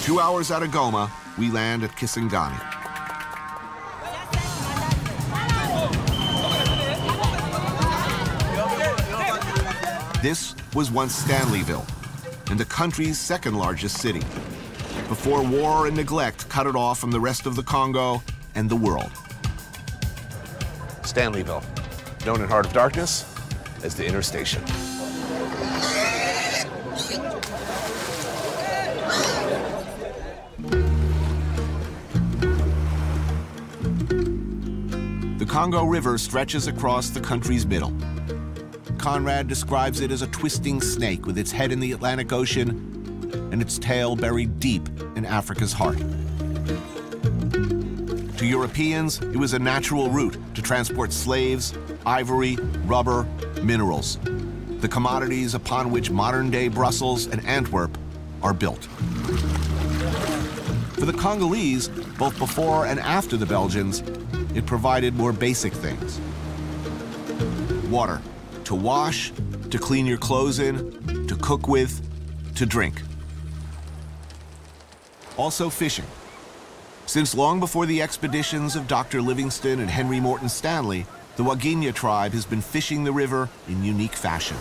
2 hours out of Goma, we land at Kisangani. This was once Stanleyville, and the country's second largest city, before war and neglect cut it off from the rest of the Congo and the world. Stanleyville, known in Heart of Darkness as the Inner Station. The Congo River stretches across the country's middle. Conrad describes it as a twisting snake with its head in the Atlantic Ocean and its tail buried deep in Africa's heart. To Europeans, it was a natural route to transport slaves, ivory, rubber, minerals, the commodities upon which modern-day Brussels and Antwerp are built. For the Congolese, both before and after the Belgians, it provided more basic things. Water, to wash, to clean your clothes in, to cook with, to drink. Also fishing. Since long before the expeditions of Dr. Livingstone and Henry Morton Stanley, the Wagenya tribe has been fishing the river in unique fashion.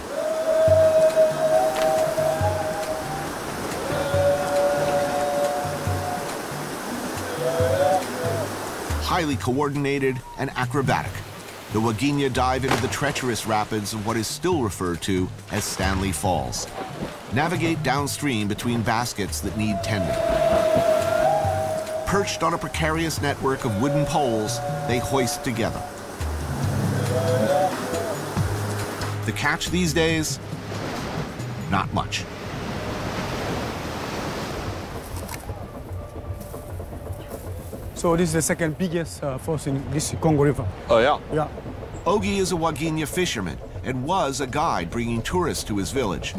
Highly coordinated and acrobatic, the Wagenya dive into the treacherous rapids of what is still referred to as Stanley Falls. Navigate downstream between baskets that need tending. Perched on a precarious network of wooden poles, they hoist together. The catch these days? Not much. So this is the second biggest falls in this Congo River. Oh, yeah? Yeah. Ogi is a Waginya fisherman and was a guide bringing tourists to his village.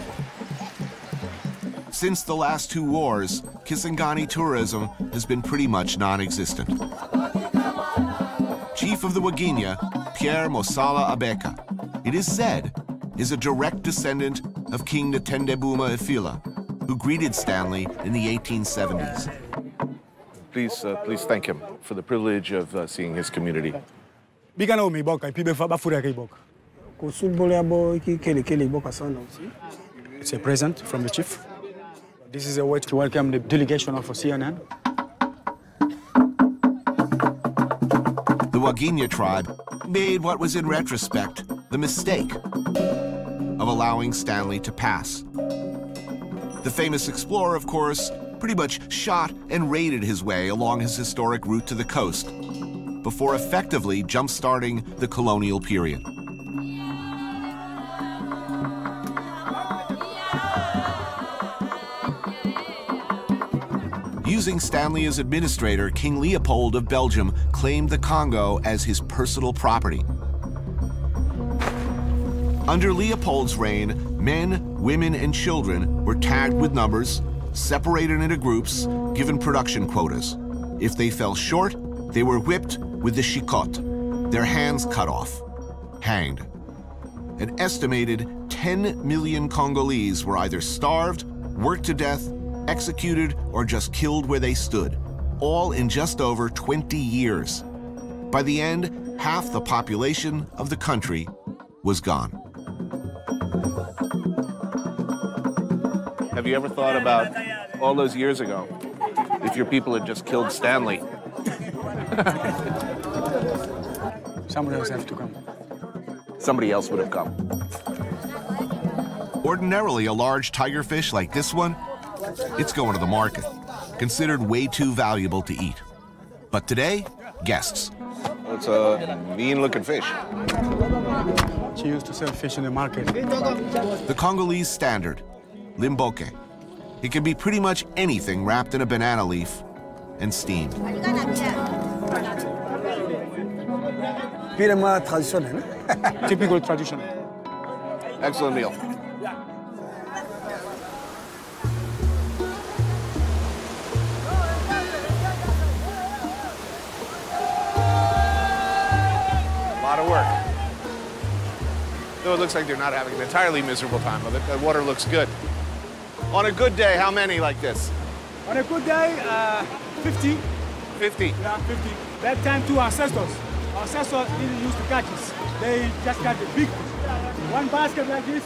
Since the last 2 wars, Kisangani tourism has been pretty much non-existent. Chief of the Waginya, Pierre Mosala Abeka, it is said, is a direct descendant of King Ntendebuma Ifila, who greeted Stanley in the 1870s. Please thank him for the privilege of seeing his community. It's a present from the chief. This is a way to welcome the delegation of CNN. The Waginya tribe made what was in retrospect the mistake of allowing Stanley to pass. The famous explorer, of course, pretty much shot and raided his way along his historic route to the coast before effectively jump-starting the colonial period. Using Stanley as administrator, King Leopold of Belgium claimed the Congo as his personal property. Under Leopold's reign, men, women, and children were tagged with numbers, separated into groups, given production quotas. If they fell short, they were whipped with the shikot, their hands cut off, hanged. An estimated 10 million Congolese were either starved, worked to death, executed, or just killed where they stood, all in just over 20 years. By the end, half the population of the country was gone. Have you ever thought about all those years ago, if your people had just killed Stanley? Somebody else has to come. Somebody else would have come. Ordinarily, a large tigerfish like this one, it's going to the market, considered way too valuable to eat. But today, guests. It's a mean-looking fish. She used to sell fish in the market. The Congolese standard, limboke. It can be pretty much anything wrapped in a banana leaf and steamed. Typical traditional. Excellent meal. A lot of work. Though it looks like they're not having an entirely miserable time of it. The water looks good. On a good day, how many like this? On a good day, 50. 50? Yeah, 50. That time, 2 ancestors. Ancestors didn't use to catch it. They just catch the big fish. One basket like this,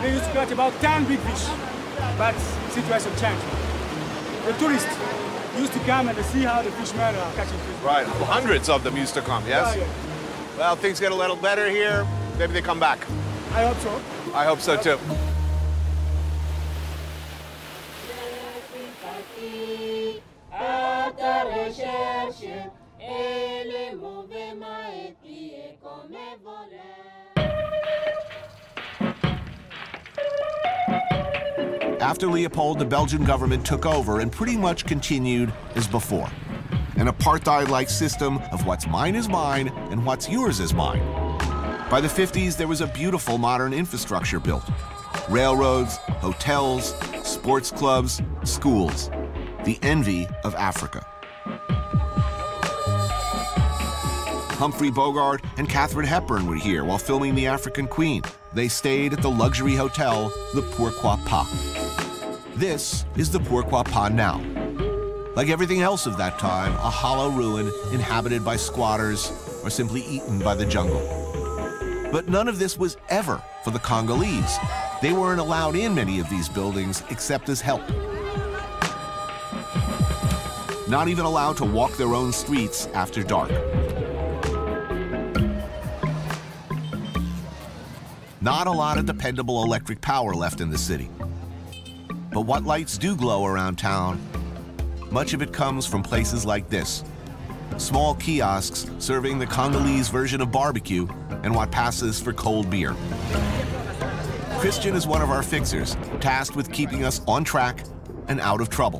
they used to catch about 10 big fish. But situation changed. The tourists used to come and they see how the fishermen are catching fish. Right, hundreds of them used to come, yes? Yeah, yeah. Well, things get a little better here. Maybe they come back. I hope so. I hope so, too. After Leopold, the Belgian government took over and pretty much continued as before. An apartheid-like system of what's mine is mine and what's yours is mine. By the 50s, there was a beautiful modern infrastructure built. Railroads, hotels, sports clubs, schools. The envy of Africa. Humphrey Bogart and Katharine Hepburn were here while filming The African Queen. They stayed at the luxury hotel, the Pourquoi Pas. This is the Pourquoi Pas now. Like everything else of that time, a hollow ruin inhabited by squatters or simply eaten by the jungle. But none of this was ever for the Congolese. They weren't allowed in many of these buildings except as help. Not even allowed to walk their own streets after dark. Not a lot of dependable electric power left in the city. But what lights do glow around town much of it comes from places like this. Small kiosks serving the Congolese version of barbecue and what passes for cold beer. Christian is one of our fixers, tasked with keeping us on track and out of trouble.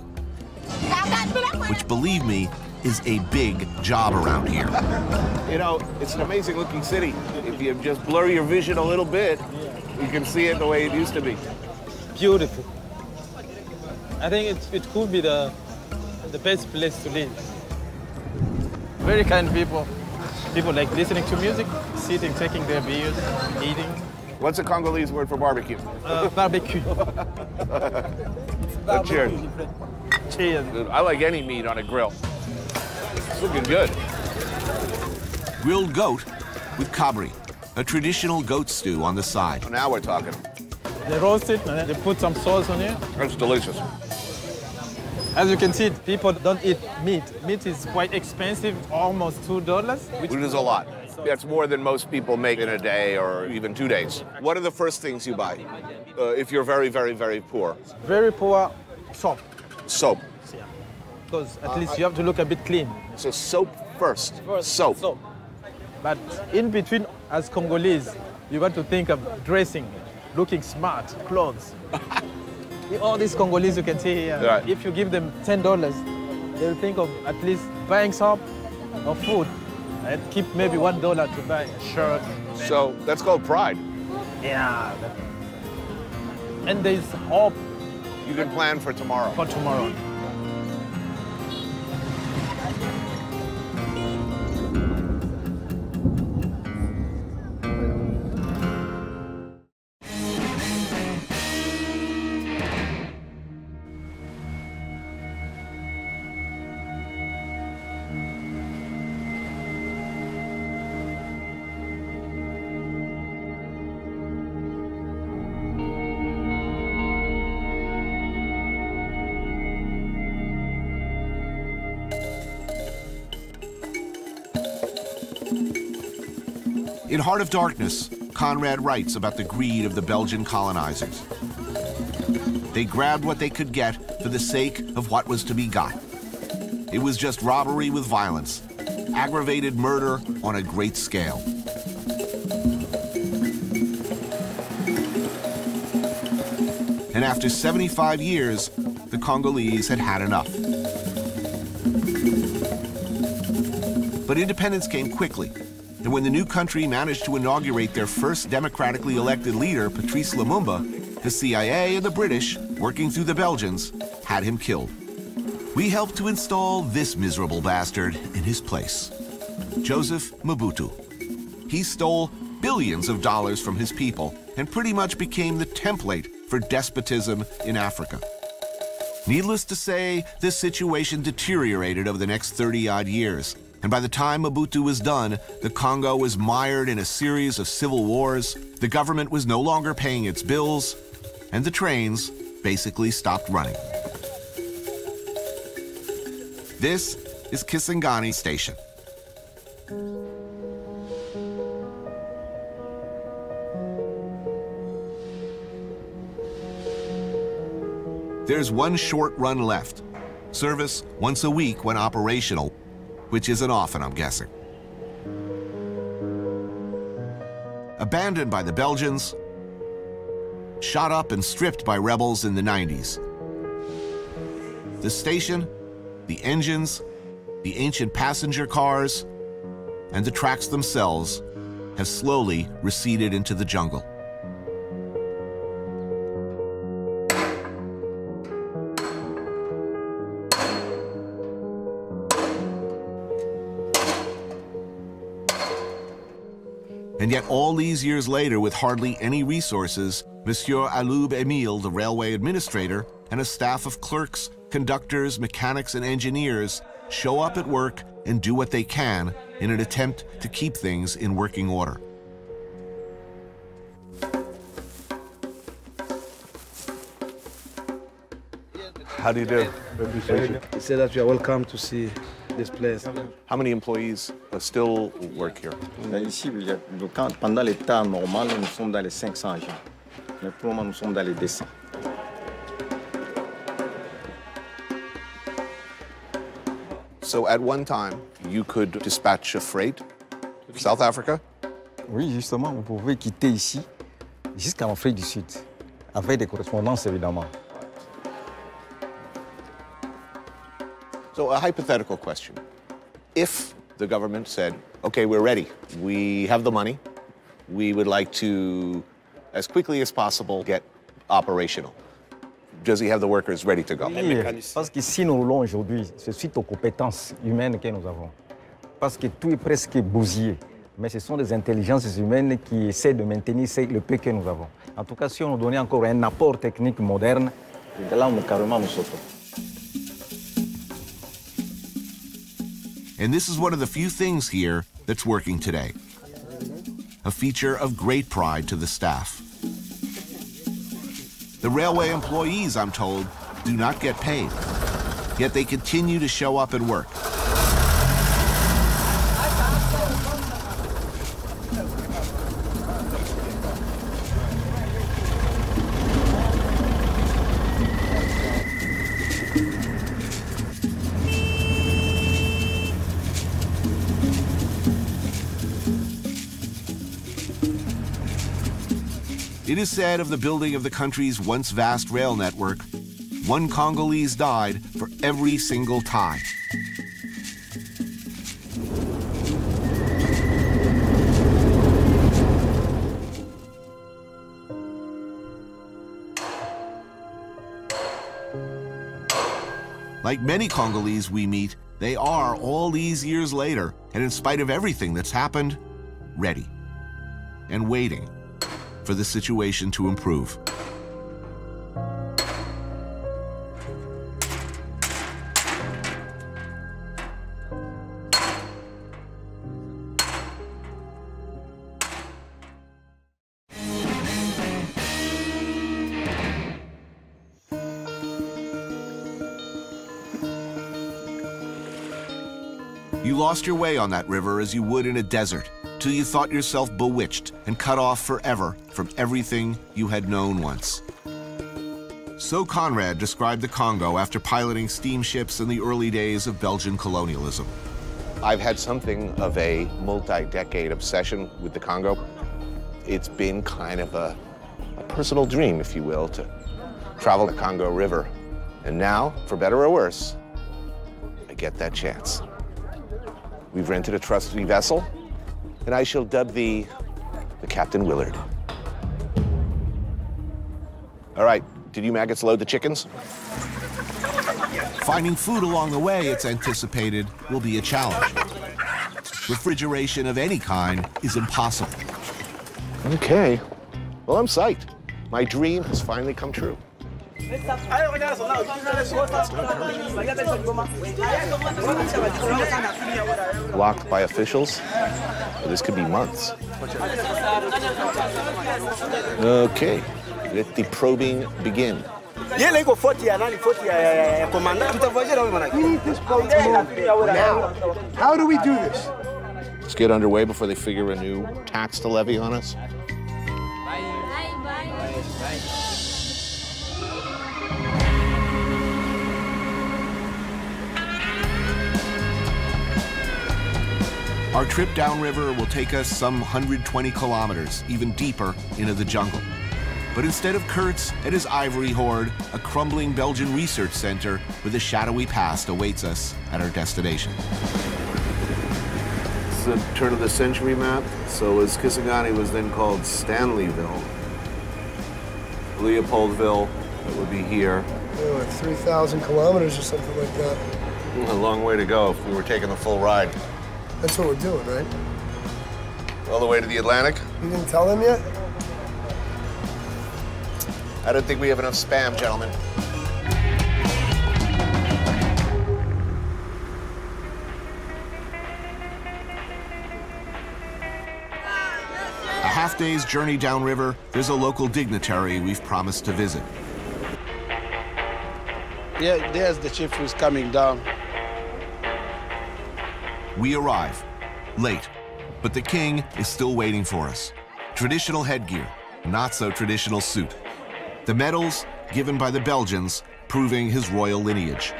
Which, believe me, is a big job around here. You know, it's an amazing looking city. If you just blur your vision a little bit, you can see it the way it used to be. Beautiful. I think it could be the best place to live. Very kind people. People like listening to music, sitting, taking their beers, eating. What's the Congolese word for barbecue? Barbecue. Cheers. Cheers. I like any meat on a grill. It's looking good. Grilled goat with kabri, a traditional goat stew on the side. Now we're talking. They roast it and they put some sauce on it. That's delicious. As you can see, people don't eat meat. Meat is quite expensive, almost $2. Which is a lot. That's more than most people make in a day or even 2 days. What are the first things you buy if you're very, very, very poor? Very poor, soap. Soap. Yeah. Because at least you have to look a bit clean. So soap first. Soap. But in between, as Congolese, you got to think of dressing, looking smart, clothes. All these Congolese you can see here, right. If you give them $10, they'll think of at least buying soap or food and keep maybe $1 to buy a shirt. So that's called pride. Yeah. And there's hope. You can plan for tomorrow. For tomorrow. In Heart of Darkness, Conrad writes about the greed of the Belgian colonizers. They grabbed what they could get for the sake of what was to be got. It was just robbery with violence, aggravated murder on a great scale. And after 75 years, the Congolese had had enough. But independence came quickly. And when the new country managed to inaugurate their first democratically elected leader, Patrice Lumumba, the CIA and the British, working through the Belgians, had him killed. We helped to install this miserable bastard in his place, Joseph Mobutu. He stole billions of dollars from his people and pretty much became the template for despotism in Africa. Needless to say, this situation deteriorated over the next 30-odd years. And by the time Mobutu was done, the Congo was mired in a series of civil wars, the government was no longer paying its bills, and the trains basically stopped running. This is Kisangani Station. There's one short run left. Service once a week when operational, which isn't often, I'm guessing. Abandoned by the Belgians, shot up and stripped by rebels in the 90s. The station, the engines, the ancient passenger cars, and the tracks themselves have slowly receded into the jungle. And yet all these years later, with hardly any resources, Monsieur Aloub Emile, the railway administrator, and a staff of clerks, conductors, mechanics, and engineers show up at work and do what they can in an attempt to keep things in working order. How do you do? He said that you are welcome to see this place. How many employees still work here? Ici, pendant les temps normal, nous sommes dans les 500 agents. Mais pour le moment, nous sommes dans les 200. So at one time, you could dispatch a freight to South Africa? Oui, justement, vous pouvez quitter ici jusqu'en Afrique du Sud, avec des correspondances évidemment. So a hypothetical question. If the government said, okay, we're ready, we have the money, we would like to, as quickly as possible, get operational. Does he have the workers ready to go? Oui, parce que si nous roulons aujourd'hui, c'est suite aux compétences humaines que nous avons. Parce que tout est presque bousillé. Mais ce sont des intelligences humaines qui essaient de maintenir le peu que nous avons. En tout cas, si on nous donnait encore un apport technique moderne, là, on carrément nous sautons. And this is one of the few things here that's working today. A feature of great pride to the staff. The railway employees, I'm told, do not get paid, yet they continue to show up and work. It is said of the building of the country's once vast rail network, one Congolese died for every single tie. Like many Congolese we meet, they are, all these years later, and in spite of everything that's happened, ready and waiting for the situation to improve. You lost your way on that river as you would in a desert, till you thought yourself bewitched and cut off forever from everything you had known once. So Conrad described the Congo after piloting steamships in the early days of Belgian colonialism. I've had something of a multi-decade obsession with the Congo. It's been kind of a personal dream, if you will, to travel the Congo River. And now, for better or worse, I get that chance. We've rented a trusty vessel, and I shall dub thee the Captain Willard. All right, did you maggots load the chickens? Finding food along the way, it's anticipated, will be a challenge. Refrigeration of any kind is impossible. Okay, well, I'm psyched. My dream has finally come true. Blocked by officials? Well, this could be months. Okay, let the probing begin. We need this boat to move now. How do we do this? Let's get underway before they figure a new tax to levy on us. Our trip downriver will take us some 120 kilometers, even deeper into the jungle. But instead of Kurtz and his ivory hoard, a crumbling Belgian research center with a shadowy past awaits us at our destination. It's the turn of the century map. So as Kisangani was then called Stanleyville, Leopoldville, that would be here. Oh, like 3,000 kilometers or something like that. A long way to go if we were taking the full ride. That's what we're doing, right? All the way to the Atlantic? You didn't tell them yet? I don't think we have enough spam, gentlemen. A half-day's journey downriver, there's a local dignitary we've promised to visit. Yeah, there's the chief who's coming down. We arrive, late, but the king is still waiting for us. Traditional headgear, not so traditional suit. The medals given by the Belgians, proving his royal lineage.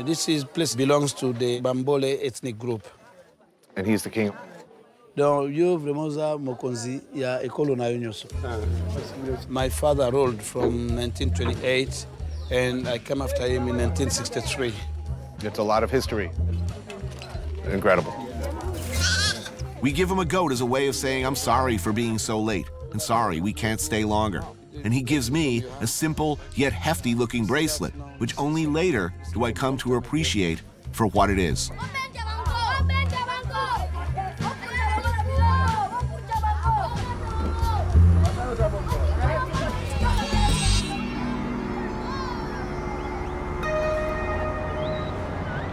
This place belongs to the Bambole ethnic group. And he's the king? Donc, yo vremoza mokonzi ya ekolo na yonyoso. My father ruled from 1928, and I came after him in 1963. It's a lot of history. Incredible. We give him a goat as a way of saying, I'm sorry for being so late, and sorry we can't stay longer. And he gives me a simple yet hefty-looking bracelet, which only later do I come to appreciate for what it is.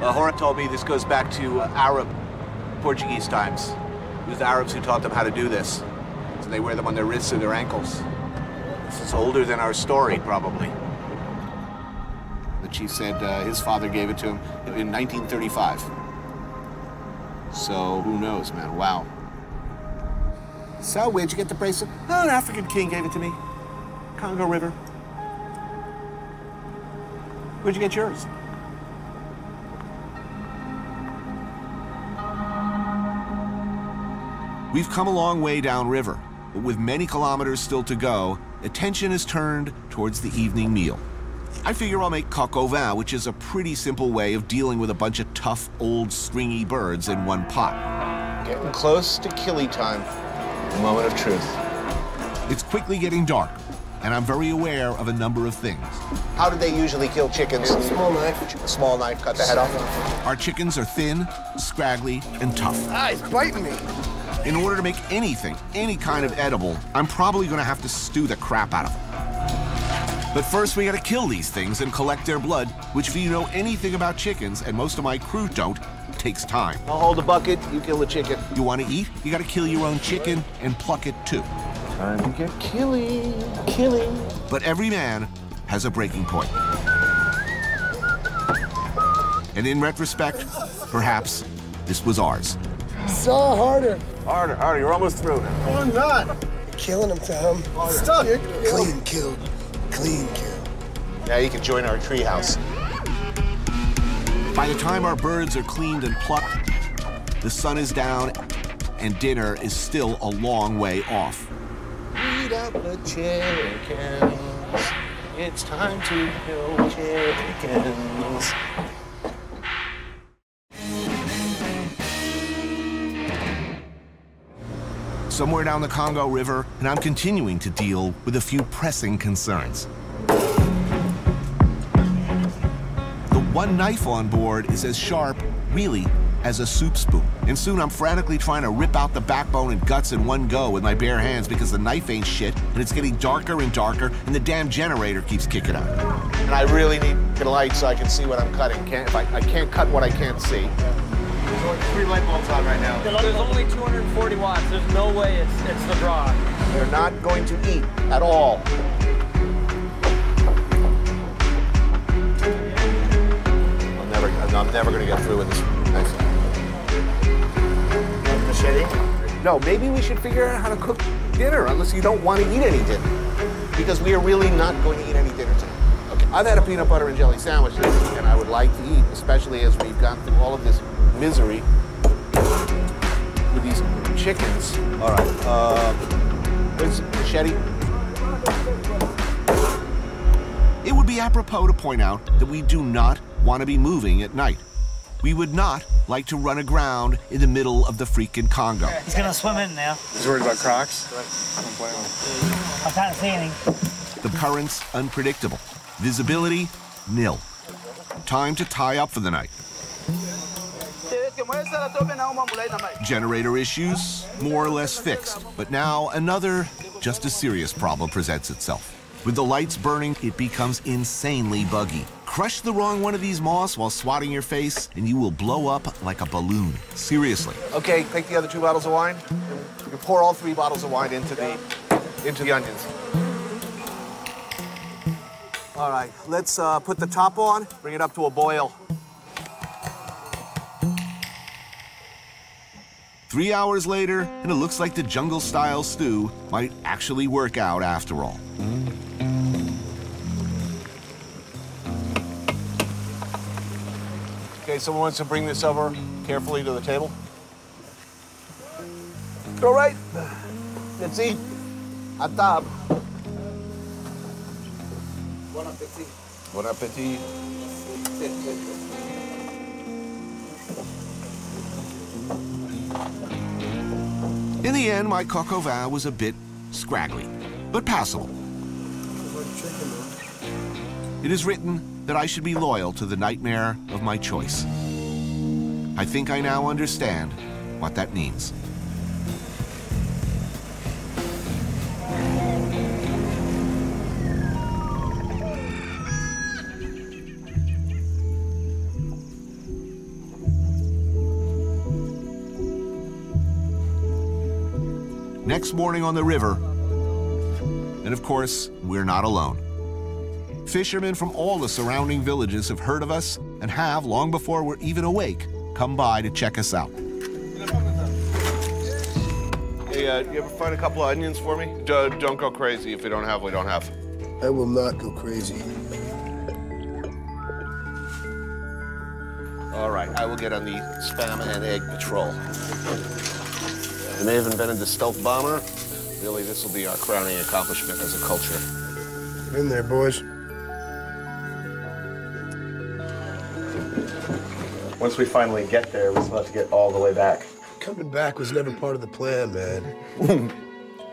Horan told me this goes back to Arab, Portuguese times. It was the Arabs who taught them how to do this. So they wear them on their wrists or their ankles. This is older than our story, probably. The chief said his father gave it to him in 1935. So who knows, man? Wow. So where'd you get the bracelet? Oh, an African king gave it to me. Congo River. Where'd you get yours? We've come a long way downriver, but with many kilometers still to go, attention is turned towards the evening meal. I figure I'll make coq au vin, which is a pretty simple way of dealing with a bunch of tough, old, stringy birds in one pot. Getting close to killie time. The moment of truth. It's quickly getting dark, and I'm very aware of a number of things. How do they usually kill chickens? A small knife. A small knife, cut the head off. Our chickens are thin, scraggly, and tough. Ah, he's biting me. In order to make anything, any kind of edible, I'm probably gonna have to stew the crap out of them. But first we gotta kill these things and collect their blood, which if you know anything about chickens, and most of my crew don't, takes time. I'll hold the bucket, you kill the chicken. You wanna eat? You gotta kill your own chicken and pluck it too. Time to get killing. But every man has a breaking point. And in retrospect, perhaps this was ours. Saw harder. Harder, you're almost through. No, I'm not. You're killing him, Tom. Stop. Clean kill. Clean kill. Now you can join our treehouse. By the time our birds are cleaned and plucked, the sun is down and dinner is still a long way off. Eat up the chickens. It's time to kill chickens. Somewhere down the Congo River, and I'm continuing to deal with a few pressing concerns. The one knife on board is as sharp, really, as a soup spoon. And soon I'm frantically trying to rip out the backbone and guts in one go with my bare hands because the knife ain't shit, and it's getting darker and darker, and the damn generator keeps kicking out. And I really need a light so I can see what I'm cutting. I can't cut what I can't see. There's only 3 light bulbs on right now. There's only 240 watts. There's no way it's the draw. They're not going to eat at all. I'm never going to get through with this. Nice. Machete? No, maybe we should figure out how to cook dinner, unless you don't want to eat any dinner. Because we are really not going to eat any dinner today. Okay. I've had a peanut butter and jelly sandwich this week, and I would like to eat, especially as we've gone through all of this misery with these chickens. All right, where's the machete? It would be apropos to point out that we do not want to be moving at night. We would not like to run aground in the middle of the freaking Congo. He's gonna swim in now. He's worried about crocs? I'm trying to see anything. The current's unpredictable. Visibility, nil. Time to tie up for the night. Generator issues, more or less fixed. But now another, just as serious problem presents itself. With the lights burning, it becomes insanely buggy. Crush the wrong one of these moths while swatting your face, and you will blow up like a balloon. Seriously. Okay, take the other 2 bottles of wine. You can pour all 3 bottles of wine into the onions. All right, let's put the top on, bring it up to a boil. 3 hours later, and it looks like the jungle-style stew might actually work out after all. Okay, someone wants to bring this over carefully to the table. All right, let's eat. À table. Bon appétit. Bon appétit. In the end, my coq au vin was a bit scraggly, but passable. It is written that I should be loyal to the nightmare of my choice. I think I now understand what that means. Next morning on the river, and of course, we're not alone. Fishermen from all the surrounding villages have heard of us and have, long before we're even awake, come by to check us out. Hey, you ever find a couple of onions for me? Don't go crazy. If we don't have, we don't have. I will not go crazy. All right, I will get on the spam and egg patrol. I may have invented the stealth bomber. Really, this will be our crowning accomplishment as a culture. Get in there, boys. Once we finally get there, we're supposed to get all the way back. Coming back was never part of the plan, man.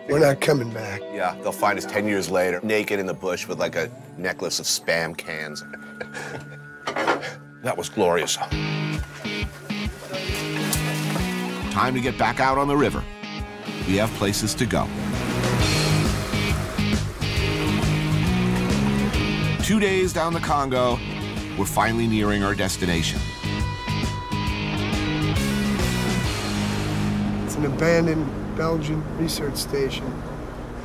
We're not coming back. Yeah, they'll find us 10 years later, naked in the bush with like a necklace of spam cans. That was glorious. Time to get back out on the river. We have places to go. 2 days down the Congo, we're finally nearing our destination. It's an abandoned Belgian research station.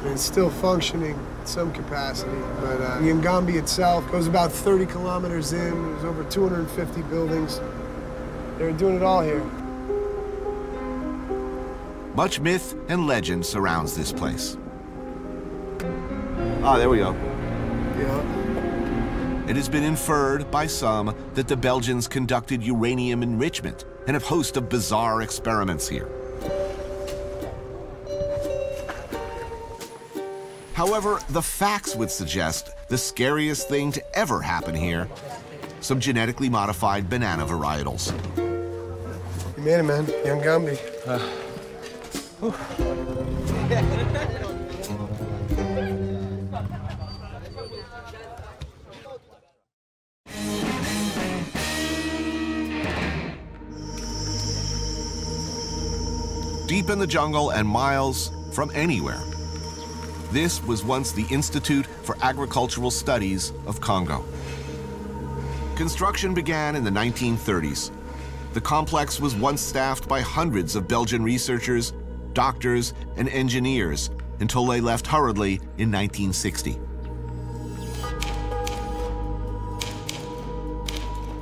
And it's still functioning in some capacity, but the Ngambi itself goes about 30 kilometers in. There's over 250 buildings. They were doing it all here. Much myth and legend surrounds this place. Ah, there we go. Yeah. It has been inferred by some that the Belgians conducted uranium enrichment and a host of bizarre experiments here. However, the facts would suggest the scariest thing to ever happen here, some genetically modified banana varietals. You made it, man. Ngambi. Deep in the jungle and miles from anywhere, this was once the Institute for Agricultural Studies of Congo. Construction began in the 1930s. The complex was once staffed by hundreds of Belgian researchers, doctors, and engineers until they left hurriedly in 1960.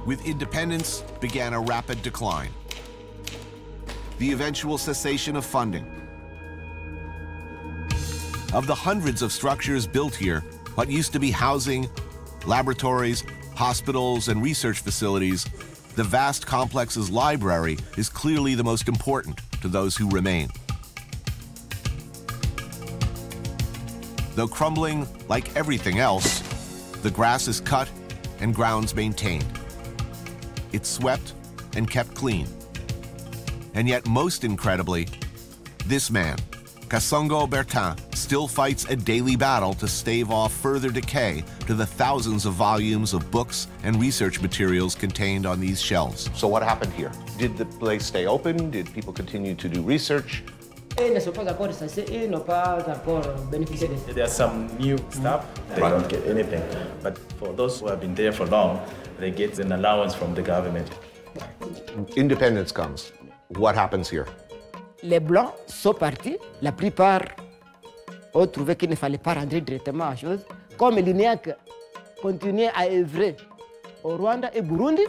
With independence began a rapid decline. The eventual cessation of funding. Of the hundreds of structures built here, what used to be housing, laboratories, hospitals, and research facilities, the vast complex's library is clearly the most important to those who remain. Though crumbling like everything else, the grass is cut and grounds maintained. It's swept and kept clean. And yet, most incredibly, this man, Anthony Bourdain, still fights a daily battle to stave off further decay to the thousands of volumes of books and research materials contained on these shelves. So what happened here? Did the place stay open? Did people continue to do research? There's some new staff, they don't get anything. But for those who have been there for long, they get an allowance from the government. Independence comes. What happens here? Les Blancs sont partis. La plupart ont trouvé qu'il ne fallait pas rendre directement la chose. Comme l'INEAC continuait à œuvrer au Rwanda et Burundi,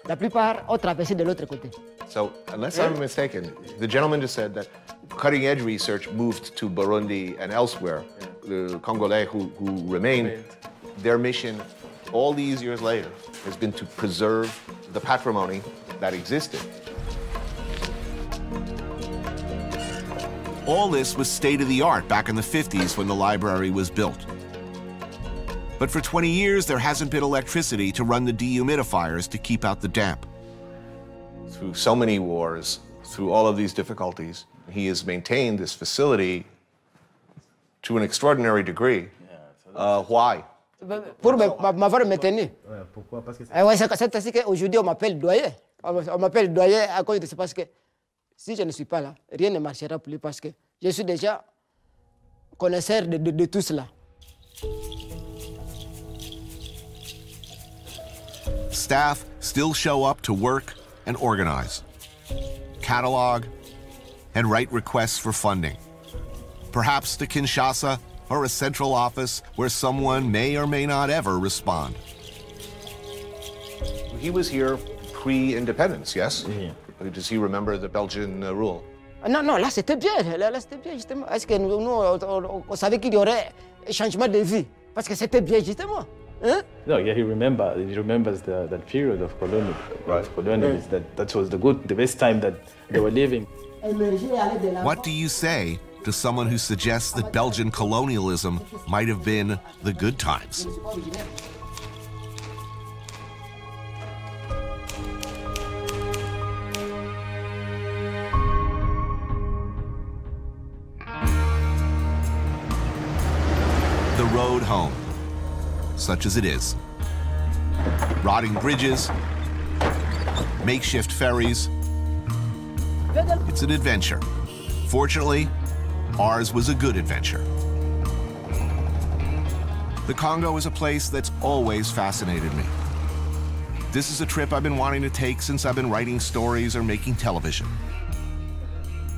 la plupart ont traversé de l'autre côté. So, unless I'm mistaken, the gentleman just said that cutting-edge research moved to Burundi and elsewhere. The Congolais who remained, their mission all these years later has been to preserve the patrimony that existed. All this was state-of-the-art back in the 50s when the library was built. But for 20 years, there hasn't been electricity to run the dehumidifiers to keep out the damp. Through so many wars, through all of these difficulties, he has maintained this facility to an extraordinary degree. Why? Pour m'avoir maintenu. Pourquoi? Parce que c'est ainsi qu'aujourd'hui on m'appelle doyen. On m'appelle doyen à cause de ça parce que si je ne suis pas là, rien ne marchera plus parce que je suis déjà connaisseur de tout cela. Staff still show up to work and organize, catalog, and write requests for funding. Perhaps to Kinshasa or a central office where someone may or may not ever respond. He was here pre-independence, yes? Yeah. Does he remember the Belgian rule? Non, non, là c'était bien, justement. Est-ce que nous on savait qu'il y aurait un changement de vie? Parce que c'était bien, justement. Hein? No, yeah, he remembers that period of colonial. Right. That was the best time that they were living. What do you say to someone who suggests that Belgian colonialism might have been the good times? The road home, such as it is. Rotting bridges, makeshift ferries. It's an adventure. Fortunately, ours was a good adventure. The Congo is a place that's always fascinated me. This is a trip I've been wanting to take since I've been writing stories or making television.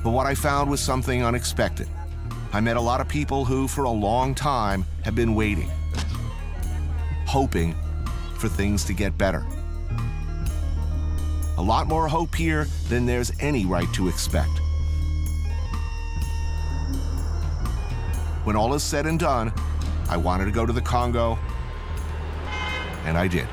But what I found was something unexpected. I met a lot of people who, for a long time, have been waiting, hoping for things to get better. A lot more hope here than there's any right to expect. When all is said and done, I wanted to go to the Congo, and I did.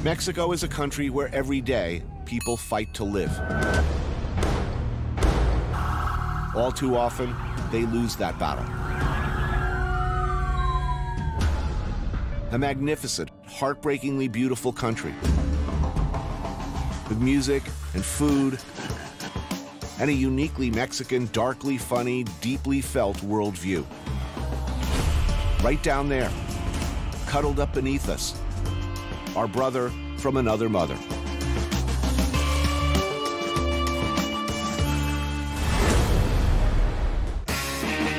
Mexico is a country where every day people fight to live. All too often, they lose that battle. A magnificent, heartbreakingly beautiful country with music and food and a uniquely Mexican, darkly funny, deeply felt worldview. Right down there, cuddled up beneath us, our brother from another mother.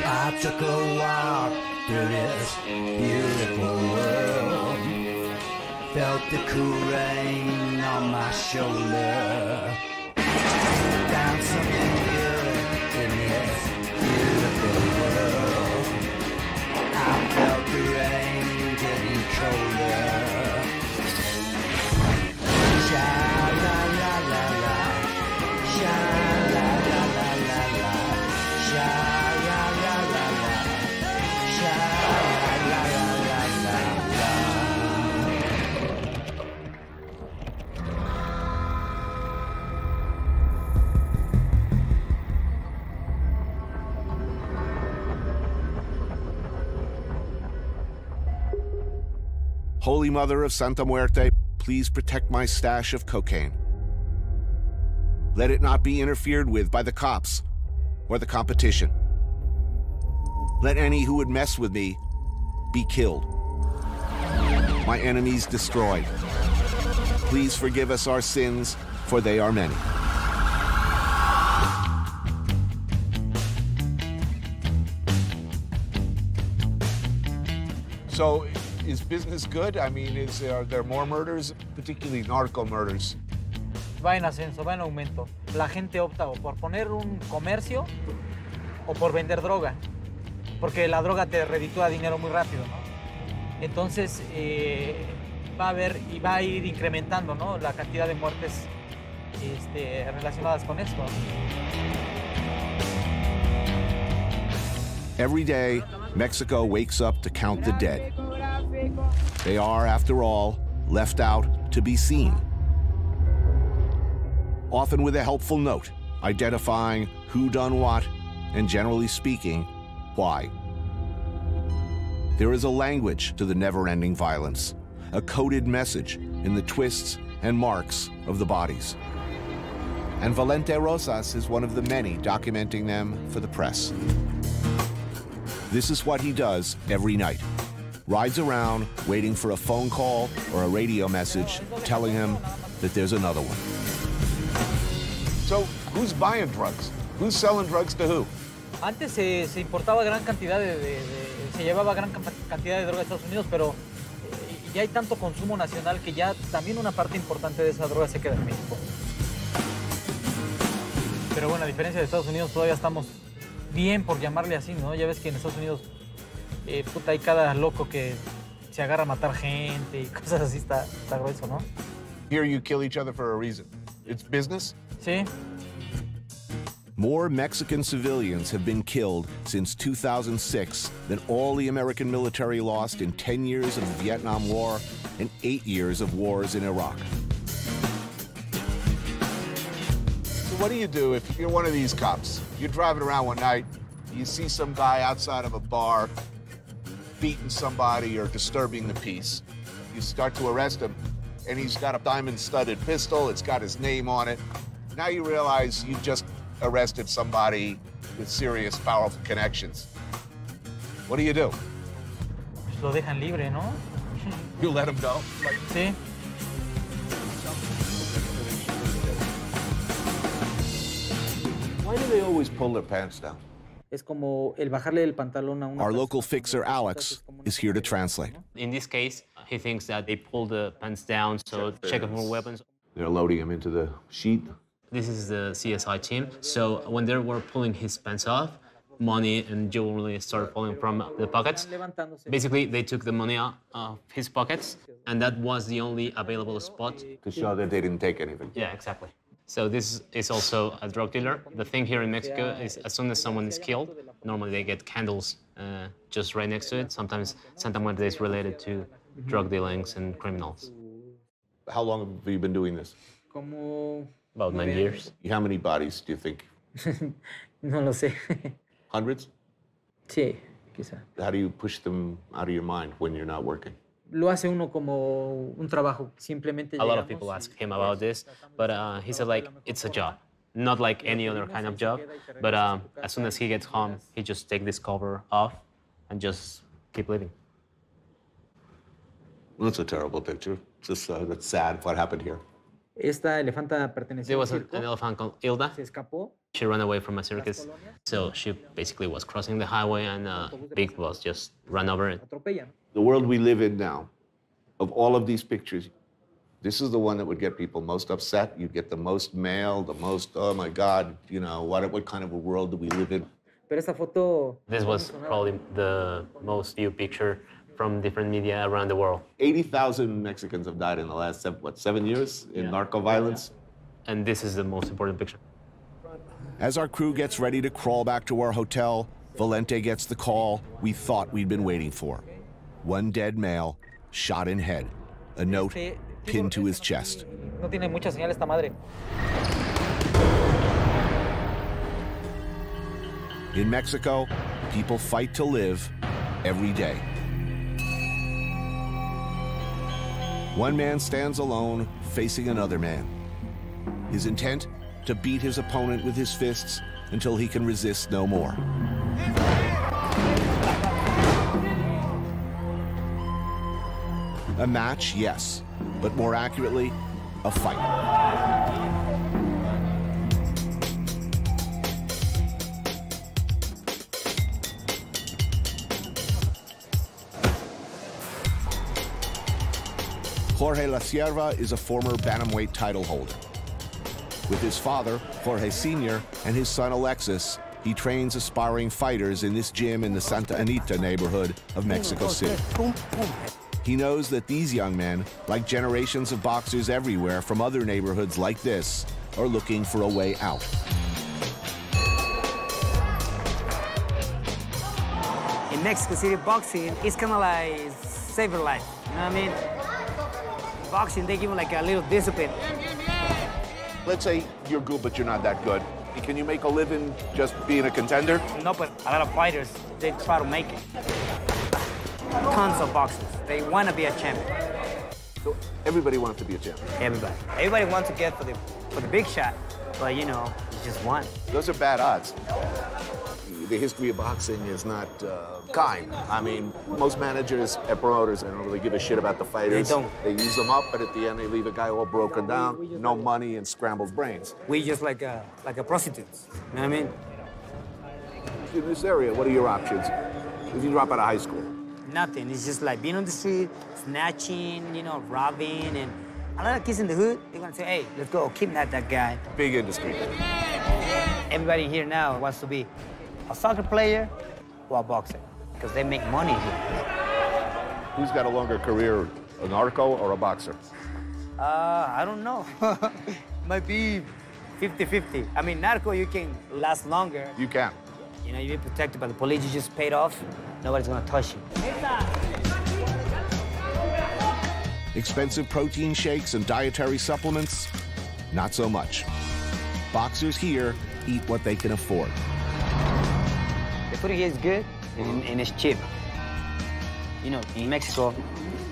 I took a walk through this beautiful world, felt the cool rain on my shoulder, found something good in this beautiful world. I felt the rain getting colder. Holy Mother of Santa Muerte, please protect my stash of cocaine. Let it not be interfered with by the cops or the competition. Let any who would mess with me be killed. My enemies destroyed. Please forgive us our sins, for they are many. So Is business good? I mean, are there more murders, particularly narco murders? Va en ascenso, va en aumento. La gente opta o por poner un comercio o por vender droga, porque la droga te reditúa dinero muy rápido, ¿no? Entonces, va a haber y va a ir incrementando, ¿no?, la cantidad de muertes relacionadas con esto. Every day, Mexico wakes up to count the dead. They are, after all, left out to be seen. Often with a helpful note, identifying who done what, and generally speaking, why. There is a language to the never-ending violence, a coded message in the twists and marks of the bodies. And Valente Rosas is one of the many documenting them for the press. This is what he does every night. Rides around waiting for a phone call or a radio message telling him that there's another one. So, who's buying drugs? Who's selling drugs to who? Antes se importaba gran cantidad se llevaba gran cantidad de droga a Estados Unidos, pero ya hay tanto consumo nacional que ya también una parte importante de esa droga se queda en México. Pero bueno, a diferencia de Estados Unidos, todavía estamos bien, por llamarle así, ¿no? Ya ves que en Estados Unidos, hay cada loco que se agarra a matar gente y cosas así, está grueso, ¿no? Here you kill each other for a reason. It's business? Sí. More Mexican civilians have been killed since 2006 than all the American military lost in 10 years of the Vietnam War and 8 years of wars in Iraq. So what do you do if you're one of these cops? You're driving around one night, you see some guy outside of a bar beating somebody or disturbing the peace. You start to arrest him, and he's got a diamond-studded pistol, it's got his name on it. Now you realize you just arrested somebody with serious, powerful connections. What do you do? Lo dejan libre, ¿no? You let him go? Sí. Why do they always pull their pants down? Es como el bajarle el pantalón a una. Our local fixer, Alex, is here to translate. In this case, he thinks that they pull the pants down, so check for weapons. They're loading him into the sheet. This is the CSI team. So when they were pulling his pants off, money and jewelry started falling from the pockets. Basically, they took the money out of his pockets, and that was the only available spot. To show that they didn't take anything. Yeah, exactly. So this is also a drug dealer. The thing here in Mexico is as soon as someone is killed, normally they get candles just right next to it. Sometimes Santa Muerte is related to drug dealings and criminals. How long have you been doing this? Como About 9 years. How many bodies do you think? No lo sé. Hundreds? Sí, quizá. How do you push them out of your mind when you're not working? Lo hace uno como un trabajo. Simplemente a lot of people ask him about this, but he said, like, it's a job. Not like any other kind of job, but as soon as he gets home, he just takes this cover off and just keep living. Well, that's a terrible picture. Just, that's sad what happened here. Esta elefanta pertenecía There was an elephant called Hilda. Se escapó. She ran away from a circus. So she basically was crossing the highway and a big bus just ran over it. The world we live in now, of all of these pictures, this is the one that would get people most upset. You'd get the most mail, the most, oh my God, you know, what kind of a world do we live in? Pero esta foto. This was probably the most viewed picture from different media around the world. 80,000 Mexicans have died in the last, 7 years in narco violence? And this is the most important picture. As our crew gets ready to crawl back to our hotel, Valente gets the call we thought we'd been waiting for. One dead male, shot in head. A note pinned to his chest. No tiene mucha señal esta madre. In Mexico, people fight to live every day. One man stands alone, facing another man. His intent? To beat his opponent with his fists until he can resist no more. A match, yes, but more accurately, a fight. Jorge La Sierva is a former bantamweight title holder. With his father, Jorge Sr., and his son, Alexis, he trains aspiring fighters in this gym in the Santa Anita neighborhood of Mexico City. He knows that these young men, like generations of boxers everywhere from other neighborhoods like this, are looking for a way out. In Mexico City, boxing is kind of like save your life. You know what I mean? Boxing, they give you like a little discipline. Let's say you're good, but you're not that good. Can you make a living just being a contender? No, but a lot of fighters, they try to make it. Tons of boxers, they want to be a champion. So everybody wants to be a champion? Everybody. Everybody wants to get for the big shot, but you know, it's just one. Those are bad odds. The history of boxing is not kind. I mean, most managers and promoters, they don't really give a shit about the fighters. They don't. They use them up, but at the end, they leave a guy all broken down, no money, and scrambled brains. We just like a prostitutes. You know what I mean? In this area, what are your options if you drop out of high school? Nothing. It's just like being on the street, snatching, you know, robbing, and a lot of kids in the hood, they're gonna say, hey, let's go kidnap that guy. Big industry. Everybody here now wants to be a soccer player or a boxer, because they make money here. Who's got a longer career, a narco or a boxer? I don't know. Might be 50-50. I mean, narco, you can last longer. You can. You know, you're protected by the police, you just paid off, nobody's gonna touch you. Expensive protein shakes and dietary supplements? Not so much. Boxers here eat what they can afford. The food here is good and it's cheap. You know, in Mexico,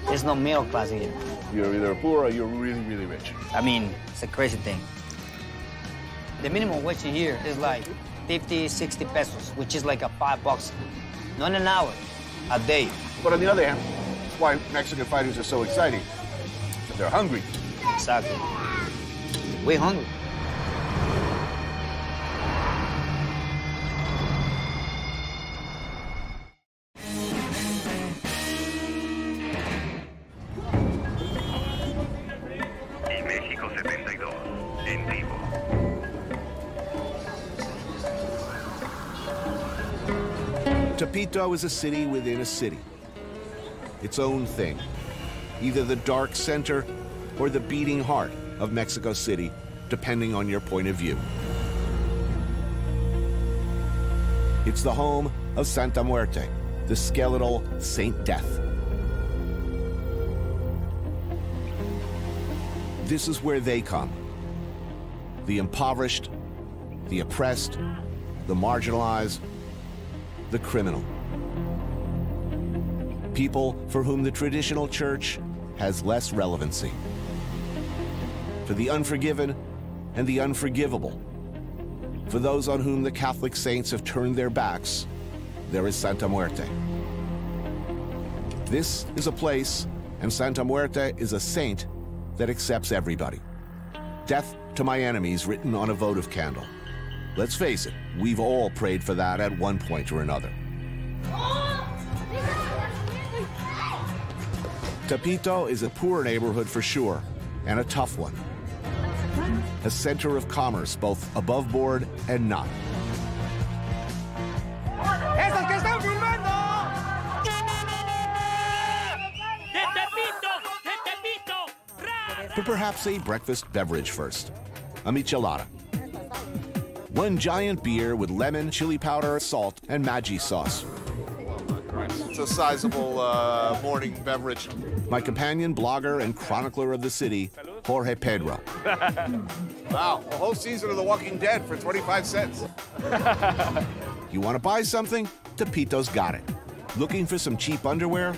there's no middle class here. You're either poor or you're really, really rich. I mean, it's a crazy thing. The minimum wage here is like 50, 60 pesos, which is like a $5, not an hour, a day. But on the other hand, that's why Mexican fighters are so exciting. They're hungry. Exactly. We're hungry. Tepito is a city within a city. Its own thing. Either the dark center or the beating heart of Mexico City, depending on your point of view. It's the home of Santa Muerte, the skeletal Saint Death. This is where they come. The impoverished, the oppressed, the marginalized, the criminal. People for whom the traditional church has less relevancy. For the unforgiven and the unforgivable. For those on whom the Catholic saints have turned their backs, there is Santa Muerte. This is a place, and Santa Muerte is a saint that accepts everybody. Death to my enemies written on a votive candle. Let's face it, we've all prayed for that at one point or another. Tepito is a poor neighborhood for sure, and a tough one. A center of commerce, both above board and not. To perhaps a breakfast beverage first, a michelada. One giant beer with lemon, chili powder, salt, and Maggi sauce. It's a sizable morning beverage. My companion, blogger, and chronicler of the city, Jorge Pedro. Wow, a whole season of The Walking Dead for 25 cents. You want to buy something? Tepito's got it. Looking for some cheap underwear?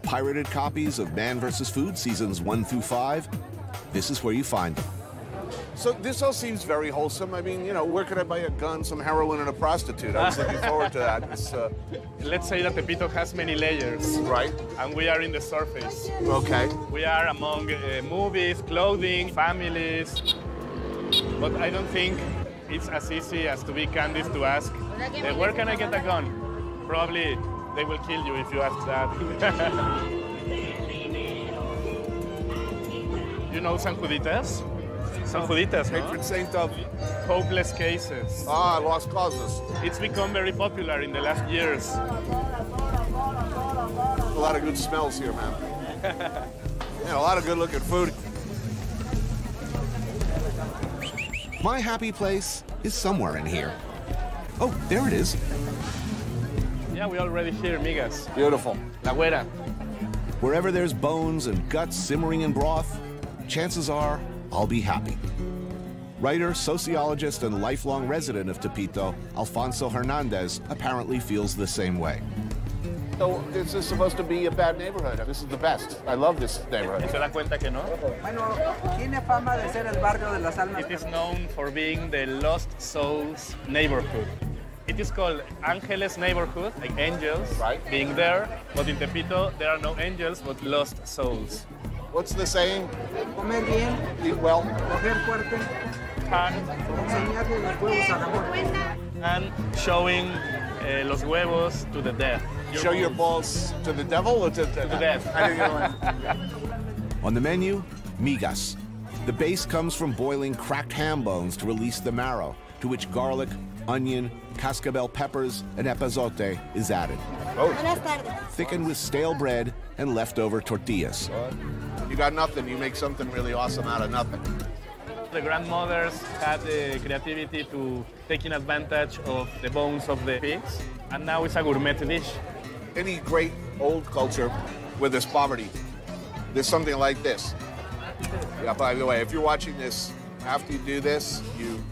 Pirated copies of Man vs. Food seasons 1 through 5? This is where you find them. So this all seems very wholesome. I mean, you know, where could I buy a gun, some heroin, and a prostitute? I was looking forward to that. Let's say that Tepito has many layers. Right. And we are in the surface. Okay. We are among movies, clothing, families. But I don't think it's as easy as to be candid to ask, where can I get a gun? Probably they will kill you if you ask that. You know San Juditas? San Juditas, patron saint of hopeless cases. Ah, lost causes. It's become very popular in the last years. A lot of good smells here, man. And a lot of good-looking food. My happy place is somewhere in here. Oh, there it is. Yeah, we already hear migas. Beautiful. La güera. Wherever there's bones and guts simmering in broth, chances are I'll be happy. Writer, sociologist, and lifelong resident of Tepito, Alfonso Hernandez apparently feels the same way. So this is supposed to be a bad neighborhood. This is the best. I love this neighborhood. ¿Se da cuenta que no? Bueno, tiene fama de ser el barrio de las almas. It is known for being the Lost Souls neighborhood. It is called Ángeles neighborhood, like angels being there. But in Tepito, there are no angels, but lost souls. What's the saying? Comer bien. Eat well. Coger fuerte. Enseñarle los huevos al amor. And showing los huevos to the death. Show your balls to the devil or to the death? On the menu, migas. The base comes from boiling cracked ham bones to release the marrow, to which garlic, onion, cascabel peppers, and epazote is added. Thickened with stale bread and leftover tortillas. You got nothing, you make something really awesome out of nothing. The grandmothers had the creativity to taking advantage of the bones of the pigs, and now it's a gourmet dish. Any great old culture where there's poverty, there's something like this. Yeah, by the way, if you're watching this, after you do this, you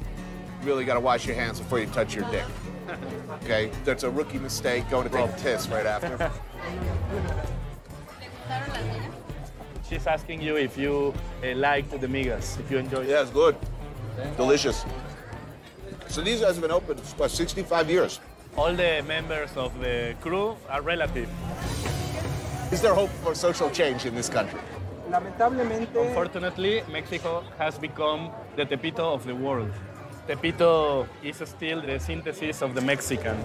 really got to wash your hands before you touch your dick. Okay? That's a rookie mistake, going to take a piss right after. She's asking you if you liked the migas, if you enjoyed it. Yeah, it's good. Delicious. So these guys have been open for 65 years. All the members of the crew are relative. Is there hope for social change in this country? Unfortunately, Mexico has become the Tepito of the world. Tepito is still the synthesis of the Mexican.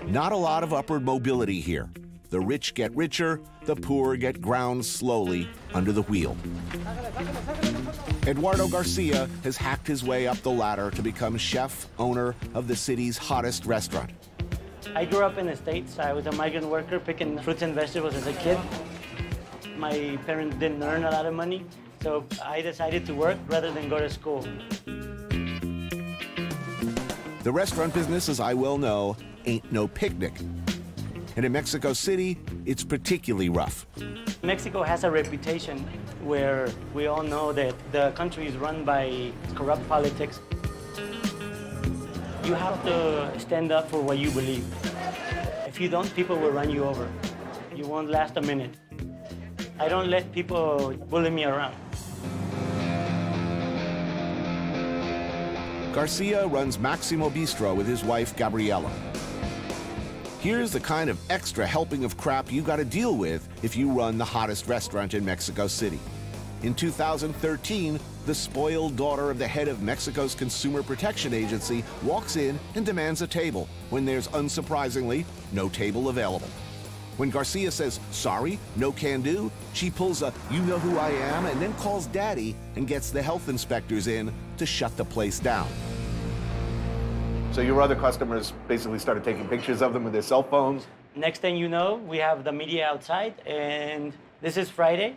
Not a lot of upward mobility here. The rich get richer, the poor get ground slowly under the wheel. Eduardo Garcia has hacked his way up the ladder to become chef, owner of the city's hottest restaurant. I grew up in the States. I was a migrant worker picking fruits and vegetables as a kid. My parents didn't earn a lot of money, so I decided to work rather than go to school. The restaurant business, as I well know, ain't no picnic. And in Mexico City, it's particularly rough. Mexico has a reputation where we all know that the country is run by corrupt politics. You have to stand up for what you believe. If you don't, people will run you over. You won't last a minute. I don't let people bully me around. Garcia runs Maximo Bistro with his wife, Gabriela. Here's the kind of extra helping of crap you got to deal with if you run the hottest restaurant in Mexico City. In 2013, the spoiled daughter of the head of Mexico's Consumer Protection Agency walks in and demands a table when there's, unsurprisingly, no table available. When Garcia says, sorry, no can do, she pulls a you know who I am and then calls daddy and gets the health inspectors in to shut the place down. So your other customers basically started taking pictures of them with their cell phones? Next thing you know, we have the media outside, and this is Friday.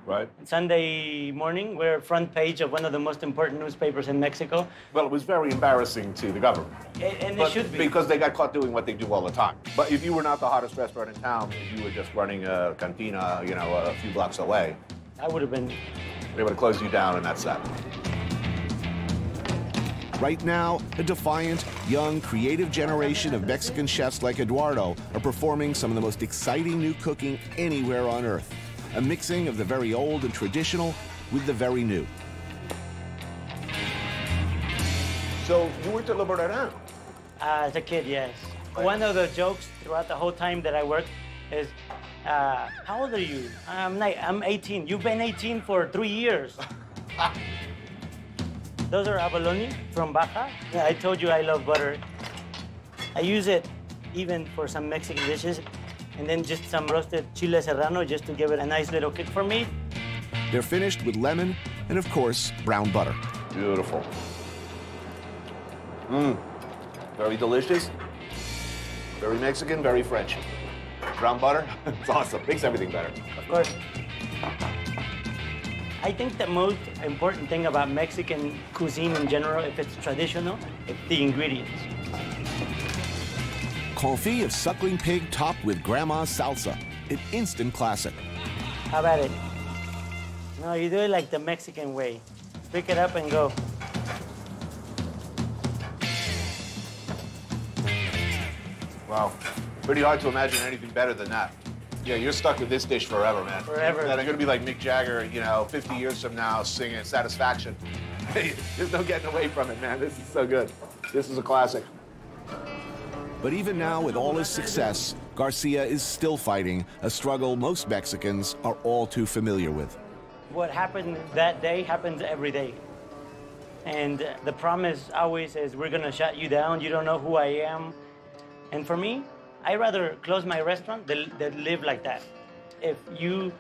Right. Sunday morning, we're front page of one of the most important newspapers in Mexico. Well, it was very embarrassing to the government. And it should be. Because they got caught doing what they do all the time. But if you were not the hottest restaurant in town, if you were just running a cantina, you know, a few blocks away, I would have been. They would have closed you down, and that's that. Right now, a defiant, young, creative generation of Mexican chefs like Eduardo are performing some of the most exciting new cooking anywhere on earth. A mixing of the very old and traditional with the very new. So you worked at Le Bourdain? As a kid, yes. One of the jokes throughout the whole time that I worked is, how old are you? I'm 18. You've been 18 for 3 years. Those are abalone from Baja. Yeah, I told you I love butter. I use it even for some Mexican dishes, and then just some roasted chile serrano just to give it a nice little kick for me. They're finished with lemon and, of course, brown butter. Beautiful. Mmm. Very delicious. Very Mexican, very French. Brown butter, it's awesome. Makes everything better. Of course. I think the most important thing about Mexican cuisine in general, if it's traditional, it's the ingredients. Confit of suckling pig topped with grandma's salsa, an instant classic. How about it? No, you do it like the Mexican way. Pick it up and go. Wow. Pretty hard to imagine anything better than that. Yeah, you're stuck with this dish forever, man. Forever. And I'm gonna be like Mick Jagger, you know, 50 years from now, singing Satisfaction. There's no getting away from it, man. This is so good. This is a classic. But even now, with all his success, Garcia is still fighting a struggle most Mexicans are all too familiar with. What happened that day happens every day. And the promise always is, we're gonna shut you down, you don't know who I am. And for me, I'd rather close my restaurant than live like that. If you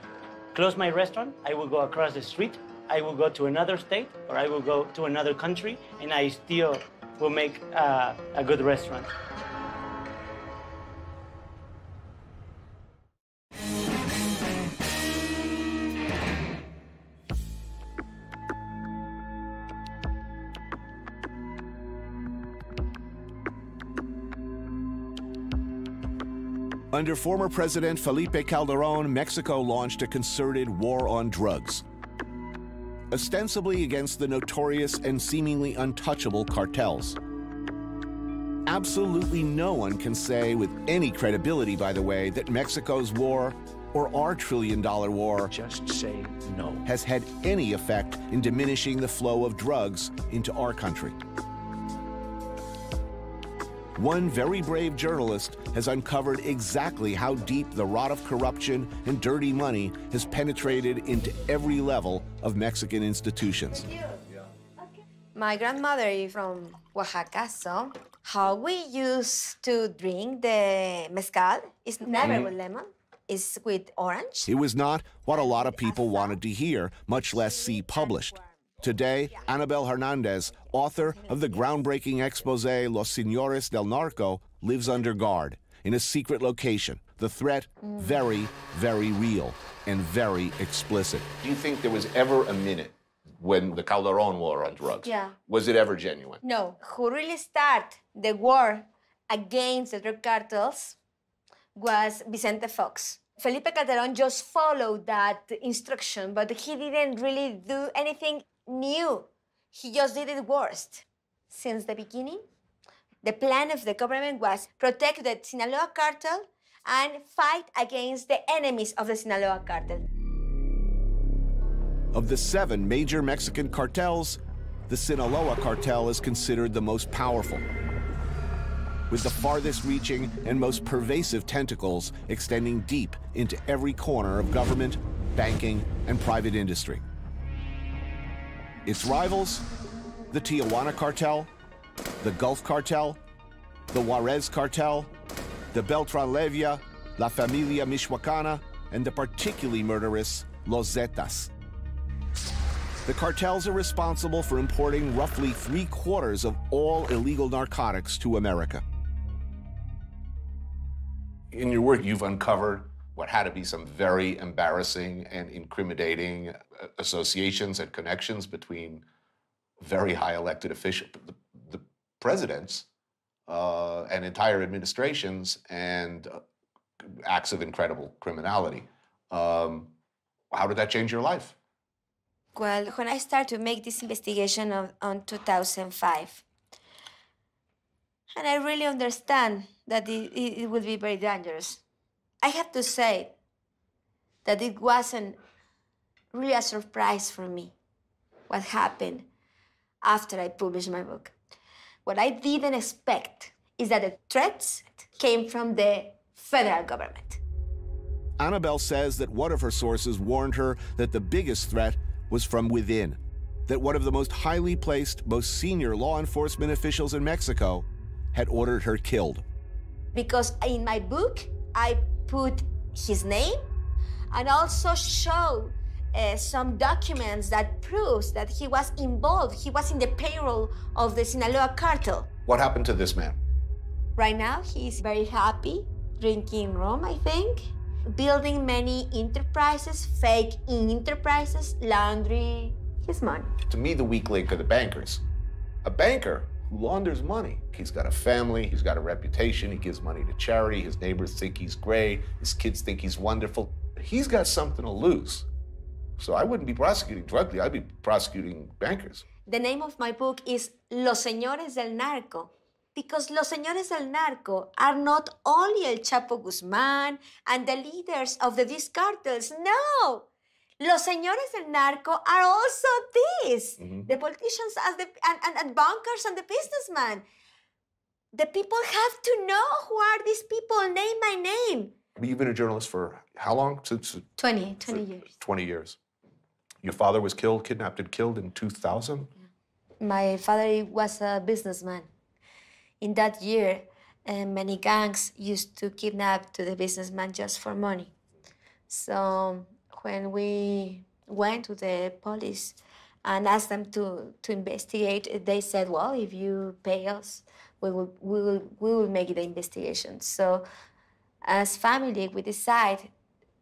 close my restaurant, I will go across the street, I will go to another state, or I will go to another country, and I still will make a good restaurant. Under former President Felipe Calderón, Mexico launched a concerted war on drugs, ostensibly against the notorious and seemingly untouchable cartels. Absolutely no one can say with any credibility, by the way, that Mexico's war, or our trillion-dollar war, just say no, has had any effect in diminishing the flow of drugs into our country. One very brave journalist has uncovered exactly how deep the rot of corruption and dirty money has penetrated into every level of Mexican institutions. My grandmother is from Oaxaca, so how we used to drink the mezcal is never with lemon, it's with orange. It was not what a lot of people wanted to hear, much less see published. Today, Anabel Hernandez, author of the groundbreaking expose Los Señores del Narco, lives under guard in a secret location. The threat, very, very real and very explicit. Do you think there was ever a minute when the Calderón war on drugs, was it ever genuine? No. Who really started the war against the drug cartels was Vicente Fox. Felipe Calderón just followed that instruction, but he didn't really do anything new. He just did it worse. Since the beginning, the plan of the government was protect the Sinaloa cartel and fight against the enemies of the Sinaloa cartel. Of the 7 major Mexican cartels, the Sinaloa cartel is considered the most powerful, with the farthest reaching and most pervasive tentacles extending deep into every corner of government, banking, and private industry. Its rivals, the Tijuana cartel, the Gulf cartel, the Juarez cartel, the Beltran-Leyva, La Familia Michoacana, and the particularly murderous Los Zetas. The cartels are responsible for importing roughly 3/4 of all illegal narcotics to America. In your work, you've uncovered what had to be some very embarrassing and incriminating associations and connections between very high elected officials, the presidents and entire administrations, and acts of incredible criminality. How did that change your life? Well, when I started to make this investigation on 2005, and I really understand that it would be very dangerous. I have to say that it wasn't really a surprise for me what happened after I published my book. What I didn't expect is that the threats came from the federal government. Anabel says that one of her sources warned her that the biggest threat was from within, that one of the most highly placed, most senior law enforcement officials in Mexico had ordered her killed. Because in my book, I put his name and also show some documents that proves that he was involved. He was in the payroll of the Sinaloa cartel. What happened to this man? Right now, he's very happy, drinking rum, I think, building many enterprises, fake enterprises, laundry, his money. To me, the weak link are the bankers. A banker who launders money. He's got a family, he's got a reputation, he gives money to charity, his neighbors think he's great, his kids think he's wonderful. He's got something to lose. So I wouldn't be prosecuting drug dealers, I'd be prosecuting bankers. The name of my book is Los Señores del Narco, because Los Señores del Narco are not only El Chapo Guzmán and the leaders of these cartels, no! Los Señores del Narco are also these, the politicians and bankers and the businessmen. The people have to know who are these people, name by name. You've been a journalist for how long? Since 20 years. 20 years. Your father was kidnapped and killed in 2000? My father was a businessman. In that year, many gangs used to kidnap the businessman just for money. So when we went to the police and asked them to investigate, they said, well, if you pay us, we will make the investigation. So as family, we decide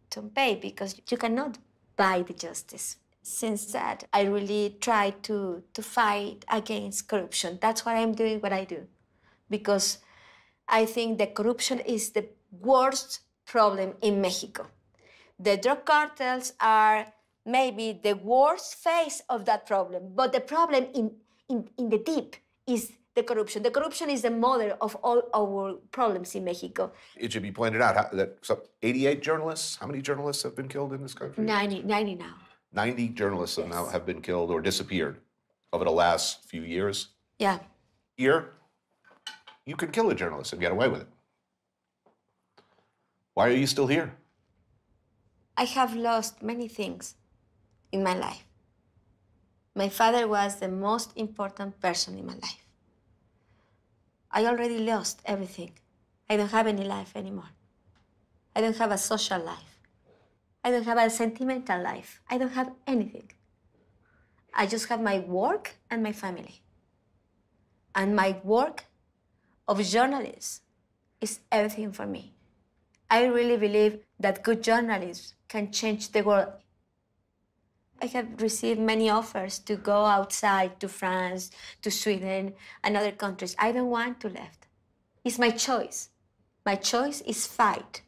to pay because you cannot buy the justice. Since that, I really try to fight against corruption. That's why I'm doing what I do. Because I think that corruption is the worst problem in Mexico. The drug cartels are maybe the worst face of that problem, but the problem in the deep is the corruption. The corruption is the mother of all our problems in Mexico. It should be pointed out that 88 journalists, how many journalists have been killed in this country? 90 now. 90 journalists now have been killed or disappeared over the last few years. Yeah. Here, you could kill a journalist and get away with it. Why are you still here? I have lost many things in my life. My father was the most important person in my life. I already lost everything. I don't have any life anymore. I don't have a social life. I don't have a sentimental life. I don't have anything. I just have my work and my family. And my work of journalist is everything for me. I really believe that good journalists can change the world. I have received many offers to go outside to France, to Sweden, and other countries. I don't want to leave. It's my choice. My choice is fight.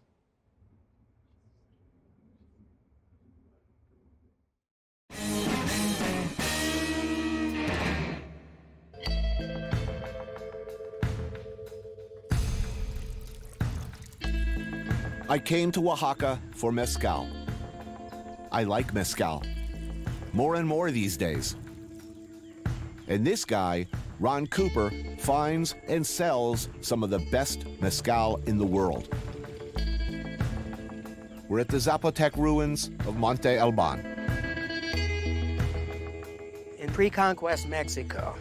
I came to Oaxaca for mezcal. I like mezcal. More and more these days. And this guy, Ron Cooper, finds and sells some of the best mezcal in the world. We're at the Zapotec ruins of Monte Alban. In pre-conquest Mexico,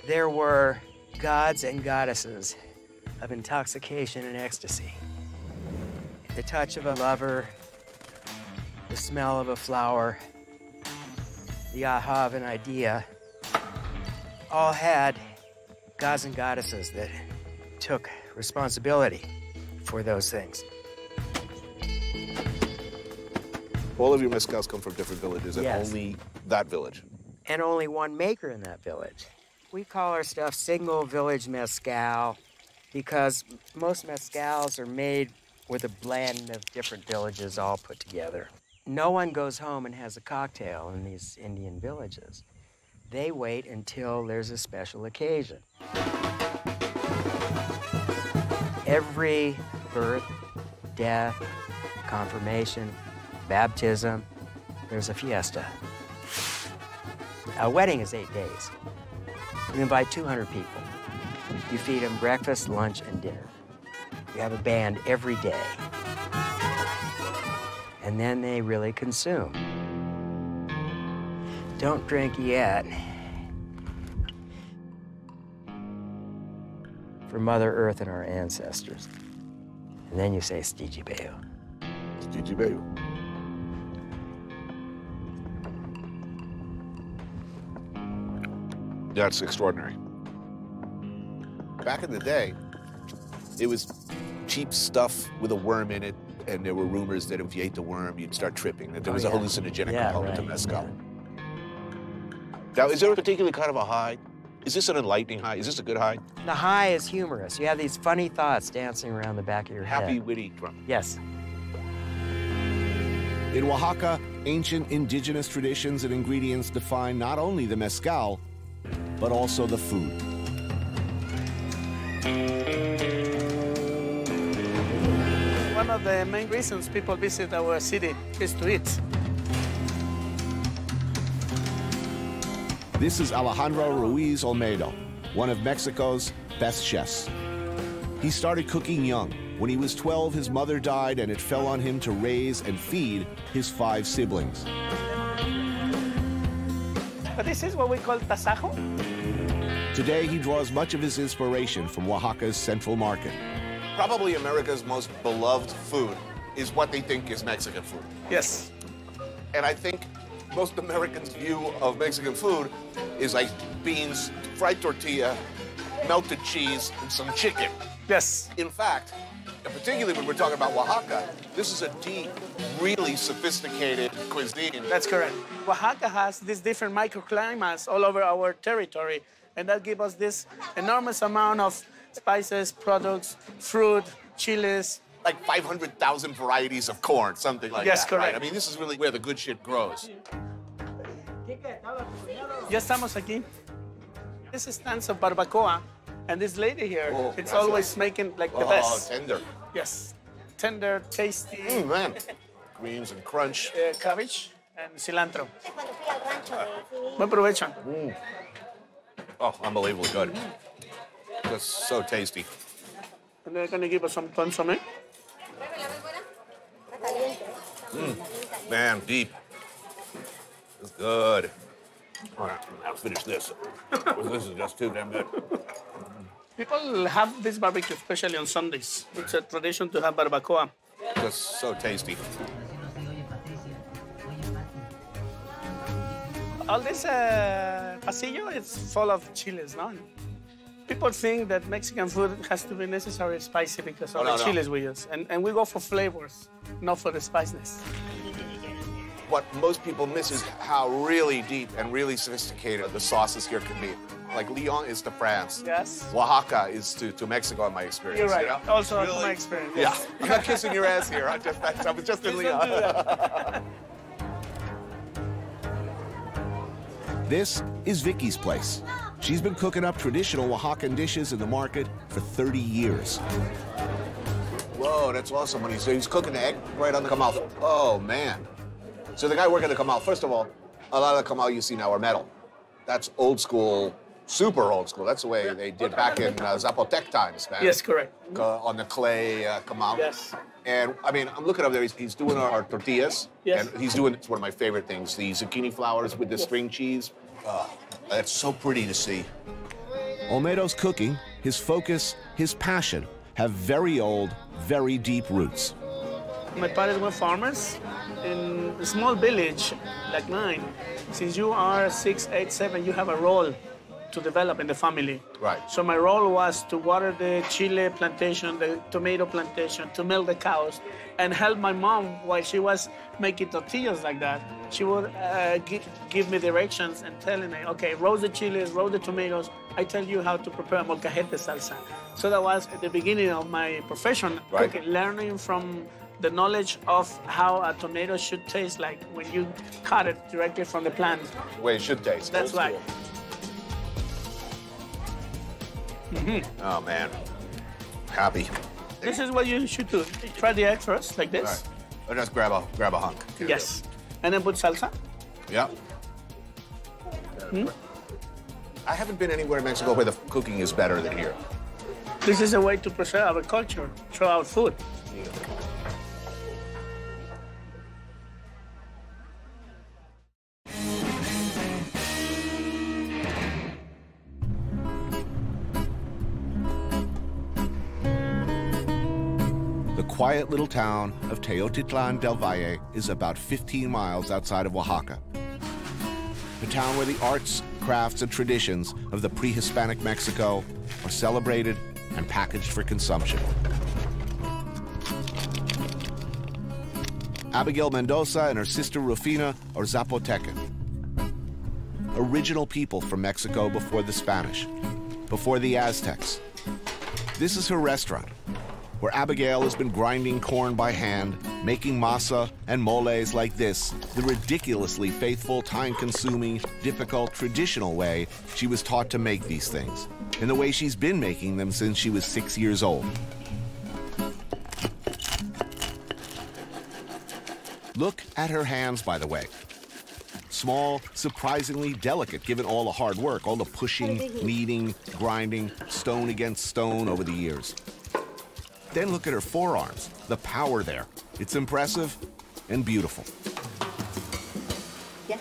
there were gods and goddesses of intoxication and ecstasy. The touch of a lover, the smell of a flower, the aha of an idea, all had gods and goddesses that took responsibility for those things. All of your mezcals come from different villages, and Yes. only that village. And only one maker in that village. We call our stuff single village mezcal because most mezcals are made with a blend of different villages all put together. No one goes home and has a cocktail in these Indian villages. They wait until there's a special occasion. Every birth, death, confirmation, baptism, there's a fiesta. A wedding is 8 days. You invite 200 people. You feed them breakfast, lunch, and dinner. You have a band every day. And then they really consume. Don't drink yet. For Mother Earth and our ancestors. And then you say, Stijibeo. Stijibeo. That's extraordinary. Back in the day, it was cheap stuff with a worm in it, and there were rumors that if you ate the worm, you'd start tripping, that there was a hallucinogenic component to mezcal. Now, is there a particular kind of a high? Is this an enlightening high? Is this a good high? The high is humorous. You have these funny thoughts dancing around the back of your head. Happy, witty drum. Yes. In Oaxaca, ancient indigenous traditions and ingredients define not only the mezcal, but also the food. One of the main reasons people visit our city is to eat. This is Alejandro Ruiz Olmedo, one of Mexico's best chefs. He started cooking young. When he was 12, his mother died, and it fell on him to raise and feed his 5 siblings. But this is what we call tasajo. Today, he draws much of his inspiration from Oaxaca's central market. Probably America's most beloved food is what they think is Mexican food. Yes. And I think most Americans' view of Mexican food is like beans, fried tortilla, melted cheese, and some chicken. Yes. In fact, particularly when we're talking about Oaxaca, this is a deep, really sophisticated cuisine. That's correct. Oaxaca has these different microclimates all over our territory, and that gives us this enormous amount of spices, products, fruit, chilies. Like 500,000 varieties of corn, something like yes, that. Correct. Right? I mean, this is really where the good shit grows. Ya estamos aquí. This is stands of barbacoa, and this lady here, it's always making like the best. Oh, tender. Yes, tender, tasty. Man, greens and crunch. Cabbage and cilantro. Buen provecho. Oh, unbelievably good. Just so tasty. And they're gonna give us some consomme. Man, deep. It's good. All right, I'll finish this. This is just too damn good. People have this barbecue, especially on Sundays. It's a tradition to have barbacoa. Just so tasty. All this pasillo is full of chiles, no? People think that Mexican food has to be necessarily spicy because of the chiles we use. And we go for flavors, not for the spiciness. What most people miss is how really deep and really sophisticated the sauces here can be. Like Lyon is to France. Yes. Oaxaca is to Mexico, in my experience. You're right. You know? Also, really, my experience. Yeah. Yes. I'm not kissing your ass here. I was just in Lyon. This is Vicky's place. She's been cooking up traditional Oaxacan dishes in the market for 30 years. Whoa, that's awesome. When he's cooking the egg right on the camal. Oh, man. So the guy working the camal, first of all, a lot of the camal you see now are metal. That's old school, super old school. That's the way they did back in Zapotec times, man. Yes, correct. On the clay camal. Yes. And, I mean, I'm looking up there. He's doing our tortillas. Yes. And he's doing, it's one of my favorite things, the zucchini flowers with the string cheese. Oh, that's so pretty to see. Olmedo's cooking, his focus, his passion have very old, very deep roots. My parents were farmers in a small village like mine. Since you are 6, 8, 7, you have a role to develop in the family. Right. So my role was to water the chile plantation, the tomato plantation, to milk the cows, and help my mom while she was making tortillas like that. She would give me directions and telling me, okay, roast the chiles, roast the tomatoes. I tell you how to prepare molcajete salsa. So that was at the beginning of my profession, right. Cooking, learning from the knowledge of how a tomato should taste like when you cut it directly from the plant. The way it should taste. That's right. Oh, man. Happy. This is what you should do. Try the egg first, like this. Right. Or just grab a hunk. Yes. And then put salsa. Yeah. I haven't been anywhere in Mexico where the cooking is better than here. This is a way to preserve our culture through our food. The quiet little town of Teotitlán del Valle is about 15 miles outside of Oaxaca. a town where the arts, crafts, and traditions of the pre-Hispanic Mexico are celebrated and packaged for consumption. Abigail Mendoza and her sister Rufina are Zapotecan, original people from Mexico before the Spanish, before the Aztecs. This is her restaurant, where Abigail has been grinding corn by hand, making masa and moles like this, the ridiculously faithful, time-consuming, difficult, traditional way she was taught to make these things, and the way she's been making them since she was 6 years old. Look at her hands, by the way. Small, surprisingly delicate, given all the hard work, all the pushing, kneading, grinding, stone against stone over the years. Then look at her forearms, the power there. It's impressive and beautiful. Yeah.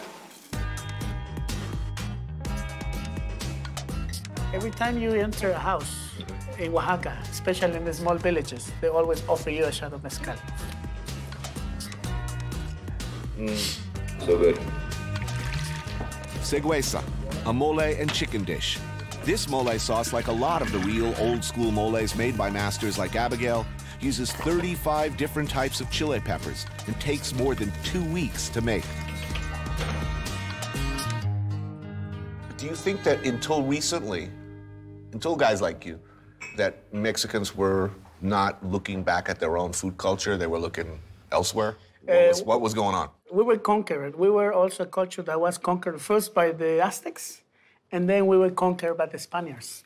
Every time you enter a house in Oaxaca, especially in the small villages, they always offer you a shot of mezcal. So good. Següesa, a mole and chicken dish. This mole sauce, like a lot of the real old-school moles made by masters like Abigail, uses 35 different types of chile peppers and takes more than 2 weeks to make. Do you think that until recently, until guys like you, that Mexicans were not looking back at their own food culture, they were looking elsewhere? What was going on? We were conquered. We were also a culture that was conquered first by the Aztecs, and then we were conquered by the Spaniards.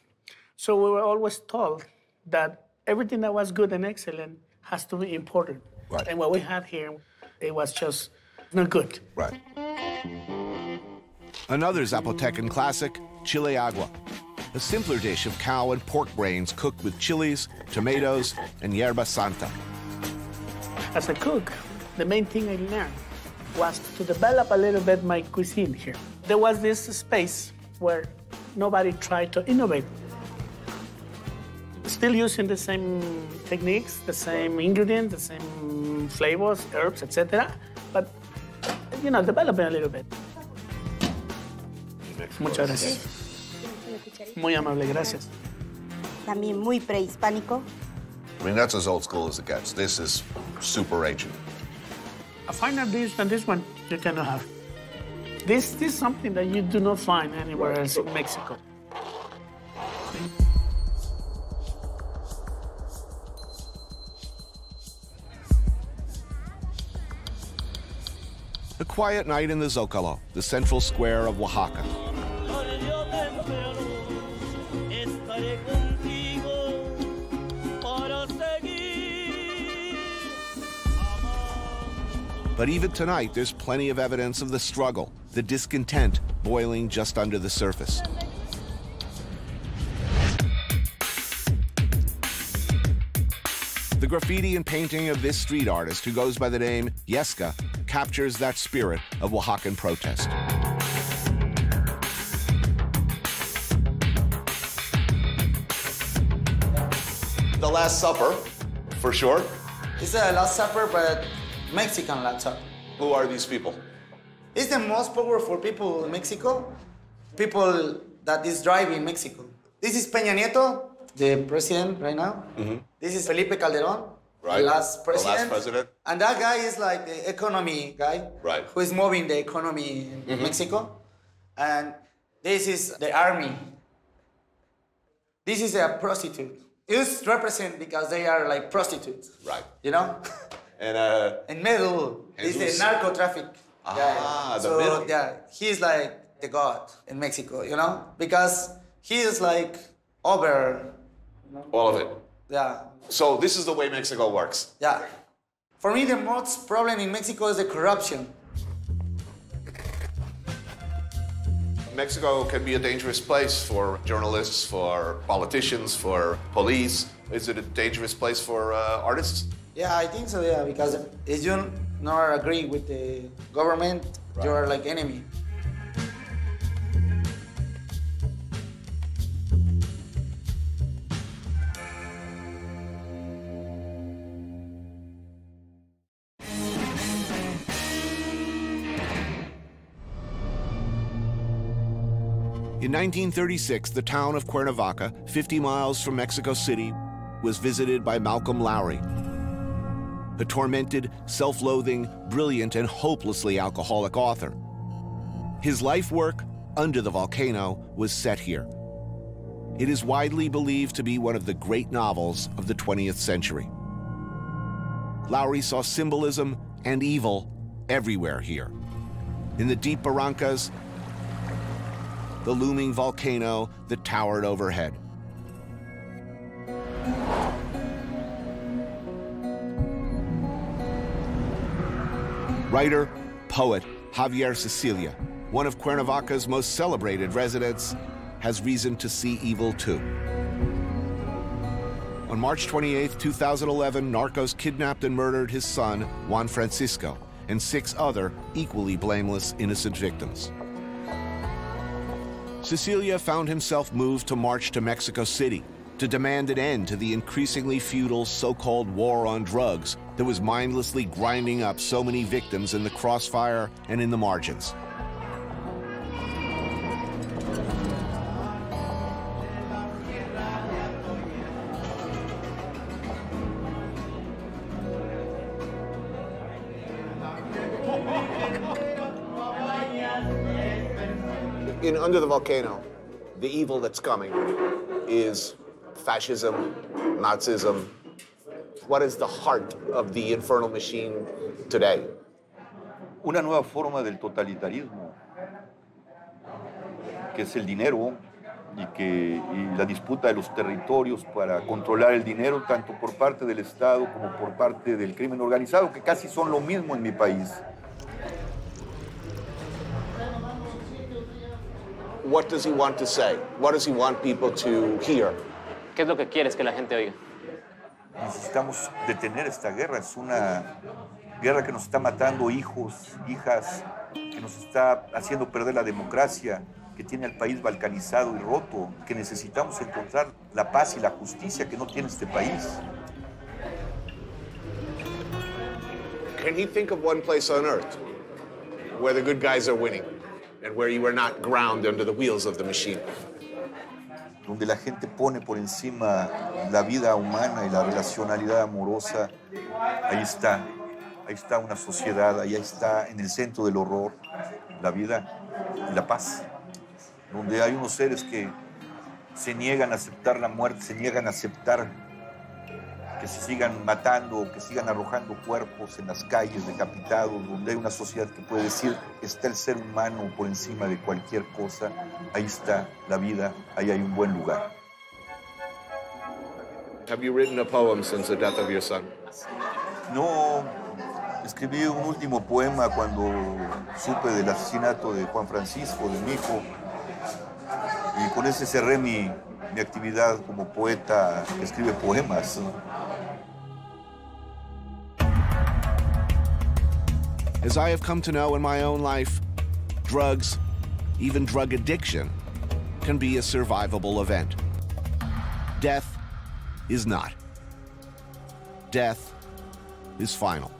So we were always told that everything that was good and excellent has to be imported. Right. And what we had here, it was just not good. Right. Another Zapotecan classic, chile agua, a simpler dish of cow and pork brains cooked with chilies, tomatoes, and yerba santa. As a cook, the main thing I learned was to develop a little bit my cuisine here. There was this space where nobody tried to innovate. Still using the same techniques, the same ingredients, the same flavors, herbs, etc. But, you know, developing a little bit. Muchas gracias. Muy amable, gracias. También muy prehispánico. I mean, that's as old school as it gets. This is super ancient. A finer dish than this one you cannot have. This is something that you do not find anywhere else in Mexico. A quiet night in the Zócalo, the central square of Oaxaca. But even tonight, there's plenty of evidence of the struggle, the discontent boiling just under the surface. The graffiti and painting of this street artist, who goes by the name Yesca, captures that spirit of Oaxacan protest. The Last Supper, for sure. It's the Last Supper, but Mexican Last Supper. Who are these people? It's the most powerful people in Mexico, people that is driving Mexico. This is Peña Nieto, the president right now. Mm-hmm. This is Felipe Calderón, Right. the last president. The last president. And that guy is like the economy guy, Right. who is moving the economy in Mhm. Mexico. And this is the army. This is a prostitute. It's represent because they are like prostitutes. Right. You know? And In middle is Jesus. the narco traffic. Ah, the so, middle. Yeah, he's like the god in Mexico, you know? Because he is like over. You know? all of it. Yeah, So this is the way Mexico works. yeah. For me, the most problem in Mexico is the corruption. Mexico can be a dangerous place for journalists, for politicians, for police. Is it a dangerous place for artists? Yeah, I think so, yeah, because if you not agree with the government, you are like enemy. In 1936, the town of Cuernavaca, 50 miles from Mexico City, was visited by Malcolm Lowry, a tormented, self-loathing, brilliant, and hopelessly alcoholic author. His life work, Under the Volcano, was set here. It is widely believed to be one of the great novels of the 20th century. Lowry saw symbolism and evil everywhere here. In the deep barrancas, the looming volcano that towered overhead. Writer, poet Javier Cecilia, one of Cuernavaca's most celebrated residents, has reason to see evil too. On March 28, 2011, narcos kidnapped and murdered his son, Juan Francisco, and 6 other equally blameless innocent victims. Cecilia found himself moved to march to Mexico City to demand an end to the increasingly futile so-called war on drugs that was mindlessly grinding up so many victims in the crossfire and in the margins. In Under the Volcano, the evil that's coming is fascism, Nazism. What is the heart of the infernal machine today? Una nueva forma del totalitarismo, que es el dinero y la disputa de los territorios para controlar el dinero, tanto por parte del Estado como por parte del crimen organizado, que casi son lo mismo en mi país. What does he want to say? What does he want people to hear? ¿Qué es lo que quieres que la gente oiga? Necesitamos detener esta guerra. Es una guerra que nos está matando hijos, hijas, que nos está haciendo perder la democracia, que tiene al país balcanizado y roto, que necesitamos encontrar la paz y la justicia que no tiene este país. Can he think of one place on earth where the good guys are winning and where you are not ground under the wheels of the machine? Donde la gente pone por encima la vida humana y la relacionalidad amorosa, ahí está una sociedad, ahí está en el centro del horror, la vida y la paz. Donde hay unos seres que se niegan a aceptar la muerte, se niegan a aceptar que se sigan matando, que sigan arrojando cuerpos en las calles decapitados, donde hay una sociedad que puede decir, está el ser humano por encima de cualquier cosa, ahí está la vida, ahí hay un buen lugar. Have you written a poem since the death of your son? No, escribí un último poema cuando supe del asesinato de Juan Francisco, de mi hijo, y con ese cerré mi actividad como poeta que escribe poemas. As I have come to know in my own life, drugs, even drug addiction, can be a survivable event. Death is not. Death is final.